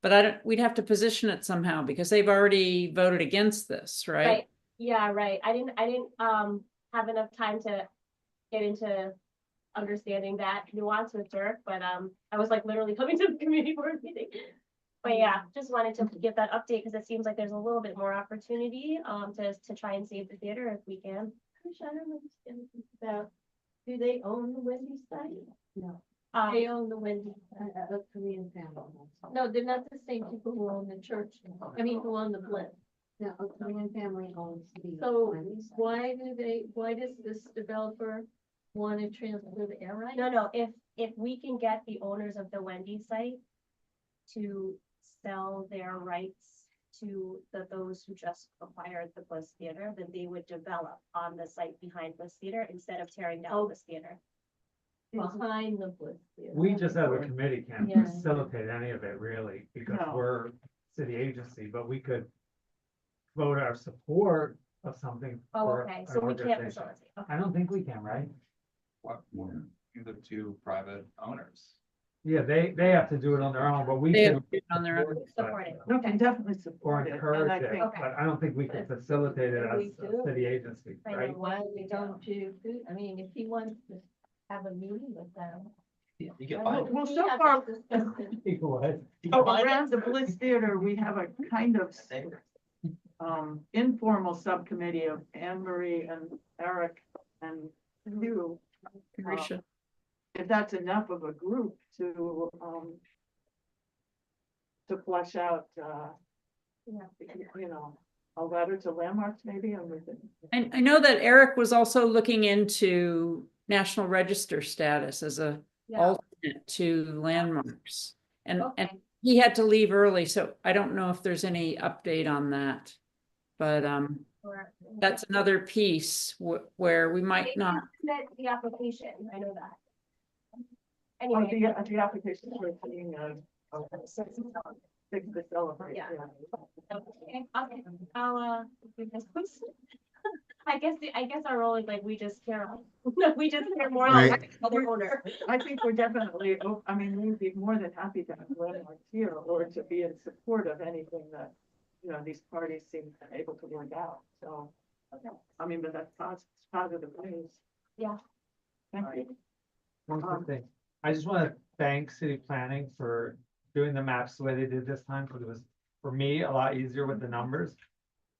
[SPEAKER 11] but we'd have to position it somehow because they've already voted against this, right?
[SPEAKER 14] Right, yeah, right. I didn't have enough time to get into understanding that nuance with Dirk, but I was like literally coming to the community board meeting. But yeah, just wanted to get that update because it seems like there's a little bit more opportunity to try and save the theater if we can.
[SPEAKER 15] I don't understand about, do they own the Wendy's site? No.
[SPEAKER 14] They own the Wendy's.
[SPEAKER 15] A Korean family.
[SPEAKER 14] No, they're not the same people who own the church. I mean, who own the Bliss.
[SPEAKER 15] No, a Korean family owns the.
[SPEAKER 14] So
[SPEAKER 15] Wendy's site.
[SPEAKER 14] why does this developer want to transfer the air rights? No, if we can get the owners of the Wendy's site to sell their rights to those who just acquired the Bliss Theater, then they would develop on the site behind Bliss Theater instead of tearing down Bliss Theater.
[SPEAKER 2] behind the Bliss Theater.
[SPEAKER 1] We just as a committee can't
[SPEAKER 2] Yeah.
[SPEAKER 1] facilitate any of it really, because
[SPEAKER 4] No.
[SPEAKER 1] we're city agency, but we could vote our support of something.
[SPEAKER 14] Oh,
[SPEAKER 1] for
[SPEAKER 14] okay,
[SPEAKER 1] an
[SPEAKER 14] so we can't
[SPEAKER 1] organization.
[SPEAKER 14] facilitate. Okay.
[SPEAKER 1] I don't think we can, right?
[SPEAKER 17] What, the two private owners?
[SPEAKER 1] Yeah, they have to do it on their own, but we
[SPEAKER 11] They
[SPEAKER 1] can.
[SPEAKER 11] have to do it on their own.
[SPEAKER 14] Support it.
[SPEAKER 4] We can definitely
[SPEAKER 1] Or
[SPEAKER 4] support it,
[SPEAKER 1] encourage
[SPEAKER 4] and I
[SPEAKER 1] it,
[SPEAKER 4] think,
[SPEAKER 14] Okay.
[SPEAKER 1] but I don't think we can facilitate it as
[SPEAKER 2] We
[SPEAKER 1] a
[SPEAKER 2] do.
[SPEAKER 1] city agency,
[SPEAKER 14] I know.
[SPEAKER 1] right?
[SPEAKER 2] Why we don't do food, I mean, if he wants to have a meeting with them.
[SPEAKER 17] Yeah, you get
[SPEAKER 2] I
[SPEAKER 17] mine.
[SPEAKER 2] think
[SPEAKER 4] Well,
[SPEAKER 2] we
[SPEAKER 4] so
[SPEAKER 2] have
[SPEAKER 4] far-
[SPEAKER 2] to discuss it.
[SPEAKER 1] Go ahead.
[SPEAKER 4] around the Bliss Theater, we have a kind of informal subcommittee of Anne Marie and Eric and you.
[SPEAKER 11] Grisha.
[SPEAKER 4] If that's enough of a group to flesh out, you know, a letter to landmarks maybe, and we can.
[SPEAKER 11] And I know that Eric was also looking into National Register status as a
[SPEAKER 2] Yeah.
[SPEAKER 11] alternate to landmarks. And
[SPEAKER 14] Okay.
[SPEAKER 11] he had to leave early, so I don't know if there's any update on that. But
[SPEAKER 14] Or-
[SPEAKER 11] that's another piece where we might
[SPEAKER 14] They
[SPEAKER 11] not.
[SPEAKER 14] submit the application, I know that.
[SPEAKER 4] Oh,
[SPEAKER 14] Anyway,
[SPEAKER 4] the application for being six to celebrate.
[SPEAKER 14] Yeah. okay, I'll, do this. I guess our role is like, we just care, we just care more like other owner.
[SPEAKER 4] I think we're definitely, I mean, we'd be more than happy to have landmarks here or to be in support of anything that, you know, these parties seem able to work out, so. I mean, but that's positive news.
[SPEAKER 14] Yeah.
[SPEAKER 4] Thank you.
[SPEAKER 1] One quick thing. I just want to thank city planning for doing the maps the way they did this time, because it was, for me, a lot easier with the numbers.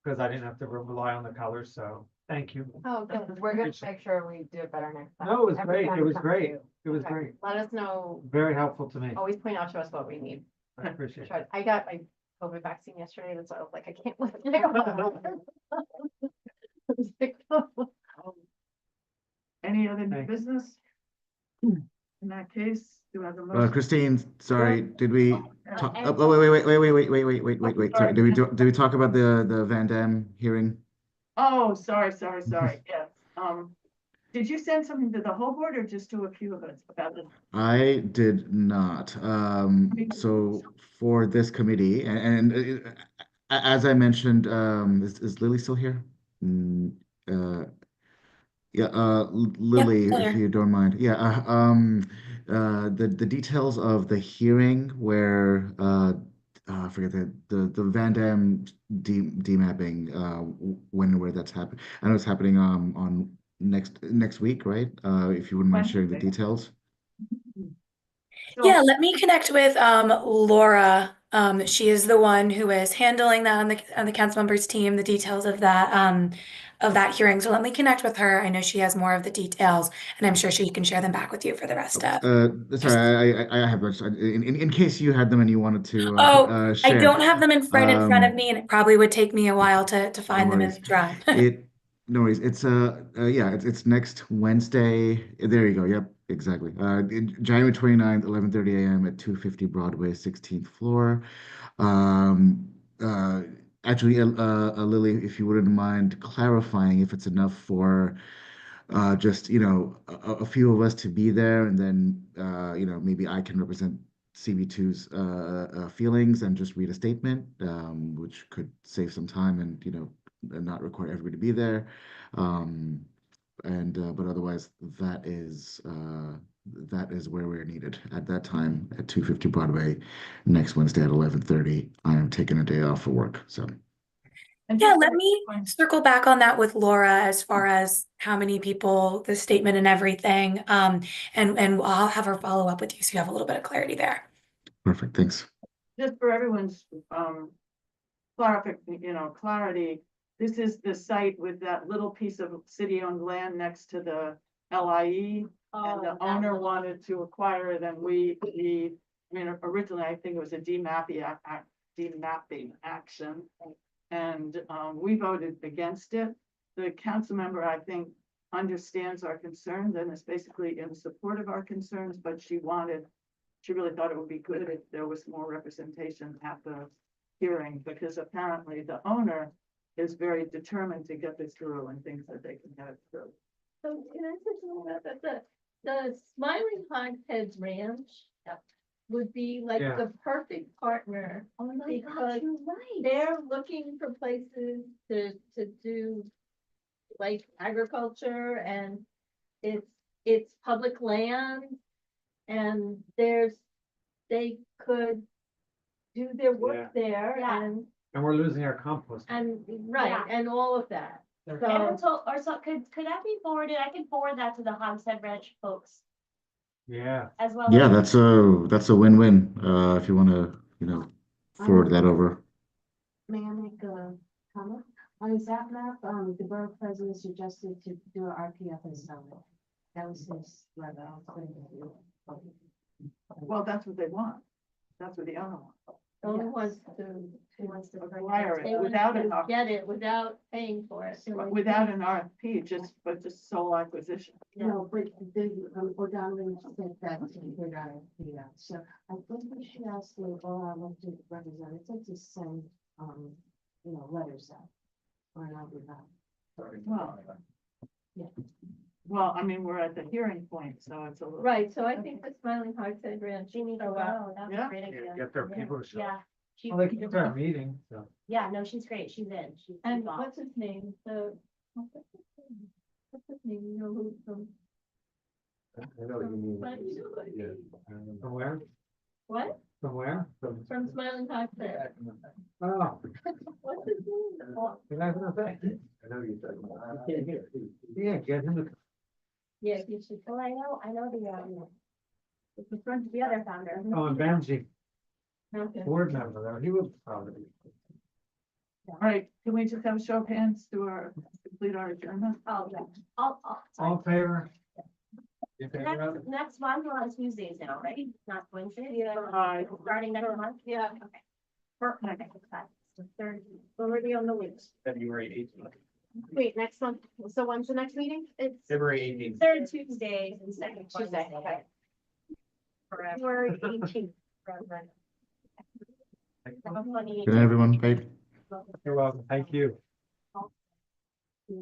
[SPEAKER 1] Because I didn't have to rely on the colors, so thank you.
[SPEAKER 21] Oh, good. We're gonna make sure we do it better next time.
[SPEAKER 1] No, it was
[SPEAKER 21] Every
[SPEAKER 1] great.
[SPEAKER 21] time
[SPEAKER 1] It
[SPEAKER 21] we
[SPEAKER 1] was
[SPEAKER 21] come to
[SPEAKER 1] great.
[SPEAKER 21] you.
[SPEAKER 1] It was
[SPEAKER 21] Okay.
[SPEAKER 1] great.
[SPEAKER 21] Let us know,
[SPEAKER 1] Very helpful to me.
[SPEAKER 21] always point out to us what we need.
[SPEAKER 1] I appreciate it.
[SPEAKER 21] Try- I got my COVID vaccine yesterday, that's why I was like, I can't live.
[SPEAKER 4] Any other new
[SPEAKER 1] Thanks.
[SPEAKER 4] business? In that case, do I have a motion?
[SPEAKER 3] Christine, sorry, did we talk,
[SPEAKER 14] and-
[SPEAKER 3] oh, wait, sorry, did we talk about the Van Dam hearing?
[SPEAKER 4] Oh, sorry, yes. Did you send something to the whole board or just to a few of us about it?
[SPEAKER 3] I did not. So for this committee, and as I mentioned, is Lily still here? Yeah, Lily,
[SPEAKER 20] still
[SPEAKER 3] if
[SPEAKER 20] here.
[SPEAKER 3] you don't mind. Yeah, the details of the hearing where I forget the Van Dam demapping, when and where that's happening. I know it's happening on next week, right? If you wouldn't mind sharing the
[SPEAKER 4] Wednesday.
[SPEAKER 3] details.
[SPEAKER 20] Yeah, let me connect with Laura. She is the one who is handling that on the council members team, the details of that hearing. So let me connect with her. I know she has more of the details, and I'm sure she can share them back with you for the rest of.
[SPEAKER 3] Sorry, I have those. In case you had them and you wanted to
[SPEAKER 20] I
[SPEAKER 3] share.
[SPEAKER 20] don't have them in front of me, and it probably would take me a while to find them in
[SPEAKER 3] worries.
[SPEAKER 20] the drive.
[SPEAKER 3] No worries. It's yeah, it's next Wednesday. There you go. Yep, exactly. January 29th, 11:30 a.m. at 250 Broadway, 16th floor. Actually, Lily, if you wouldn't mind clarifying if it's enough for just, you know, a few of us to be there, and then you know, maybe I can represent CB2's feelings and just read a statement, which could save some time and, you know, and not require everybody to be there. But otherwise, that is where we're needed at that time at 250 Broadway next Wednesday at 11:30. I am taking a day off for work, so.
[SPEAKER 20] Yeah, let me circle back on that with Laura as far as how many people, the statement and everything. And I'll have her follow up with you so you have a little bit of clarity there.
[SPEAKER 3] Perfect, thanks.
[SPEAKER 4] Just for everyone's clarity, this is the site with that little piece of city-owned land next to the LIE. And the owner wanted to acquire it, and originally I think it was a demapping action. And we voted against it. The council member, I think, understands our concerns and is basically in support of our concerns, but she really thought it would be good if there was more representation at the hearing, because apparently the owner is very determined to get this through and thinks that they can get it through.
[SPEAKER 2] So can I say something about that? the Smiling Hogshead Ranch would be like
[SPEAKER 1] Yeah.
[SPEAKER 2] the perfect partner.
[SPEAKER 7] Oh my
[SPEAKER 2] Because
[SPEAKER 7] God, you're right.
[SPEAKER 2] They're looking for places to do like agriculture, and it's public land. And they could do their work there
[SPEAKER 14] Yeah.
[SPEAKER 1] And we're losing our compost.
[SPEAKER 2] right,
[SPEAKER 14] Yeah.
[SPEAKER 2] and all of that.
[SPEAKER 14] And
[SPEAKER 2] So,
[SPEAKER 14] so could that be forwarded? I can forward that to the Hogshead Ranch folks
[SPEAKER 1] Yeah.
[SPEAKER 14] as well.
[SPEAKER 3] Yeah,
[SPEAKER 14] as-
[SPEAKER 3] that's a win-win, if you wanna, forward that over.
[SPEAKER 13] May I make a comment? On that map, the borough president suggested to do an RPF and sell it. That was his letter. I was going to do.
[SPEAKER 4] Well, that's what they want. That's what the owner wants.
[SPEAKER 2] only wants to
[SPEAKER 4] Acquire
[SPEAKER 2] they
[SPEAKER 4] it
[SPEAKER 2] want
[SPEAKER 4] without an,
[SPEAKER 2] to get it without paying for it.
[SPEAKER 4] without an RFP, but just sole acquisition.
[SPEAKER 13] No, but the, O'Donnell said that they're not, so I think we should ask the, elected representatives to send, letters out. Or not,
[SPEAKER 4] Well, I mean, we're at the hearing point, so it's a little.
[SPEAKER 2] Right, so I think the Smiling Hogshead Ranch.
[SPEAKER 14] She needs to
[SPEAKER 2] go out.
[SPEAKER 14] go. That's
[SPEAKER 4] Yeah.
[SPEAKER 14] a great idea.
[SPEAKER 1] Get their people to show.
[SPEAKER 14] Yeah. She-
[SPEAKER 1] Well, they came to our meeting, so.
[SPEAKER 14] Yeah, no, she's great. She's in. She's
[SPEAKER 2] And
[SPEAKER 14] involved.
[SPEAKER 2] what's his name? What's his name? You know who from?
[SPEAKER 1] I know what you mean.
[SPEAKER 2] But-
[SPEAKER 1] Yeah. From where?
[SPEAKER 2] What?
[SPEAKER 1] From where? From.
[SPEAKER 2] From Smiling Hogshead.
[SPEAKER 1] Oh.
[SPEAKER 2] What's his name? Oh,
[SPEAKER 1] You're not gonna say. I know you're talking about. I can't hear. Yeah, get him to.
[SPEAKER 2] yeah, you should.
[SPEAKER 14] Well, I know the other founder.
[SPEAKER 1] Oh, and Benji,
[SPEAKER 2] Okay.
[SPEAKER 1] board member, he was probably.
[SPEAKER 4] All right, can we just have a show of hands to complete our adjournment?
[SPEAKER 14] Oh, yeah.
[SPEAKER 1] All in favor? In favor of it?
[SPEAKER 14] Next month, we're on Tuesdays now, right? Not Wednesdays?
[SPEAKER 2] Yeah.
[SPEAKER 14] Starting next month?
[SPEAKER 2] Yeah.
[SPEAKER 14] Okay. Perfect. That's the third.
[SPEAKER 2] Already on the list.
[SPEAKER 18] February 18th.
[SPEAKER 5] Wait, next month, so when's the next meeting? It's
[SPEAKER 18] February 18th.
[SPEAKER 14] Third Tuesdays and second
[SPEAKER 5] Tuesday,
[SPEAKER 14] Wednesday.
[SPEAKER 5] okay.
[SPEAKER 14] February 18th. Have a funny
[SPEAKER 3] Good night, everyone. Bye.
[SPEAKER 1] You're welcome. Thank you.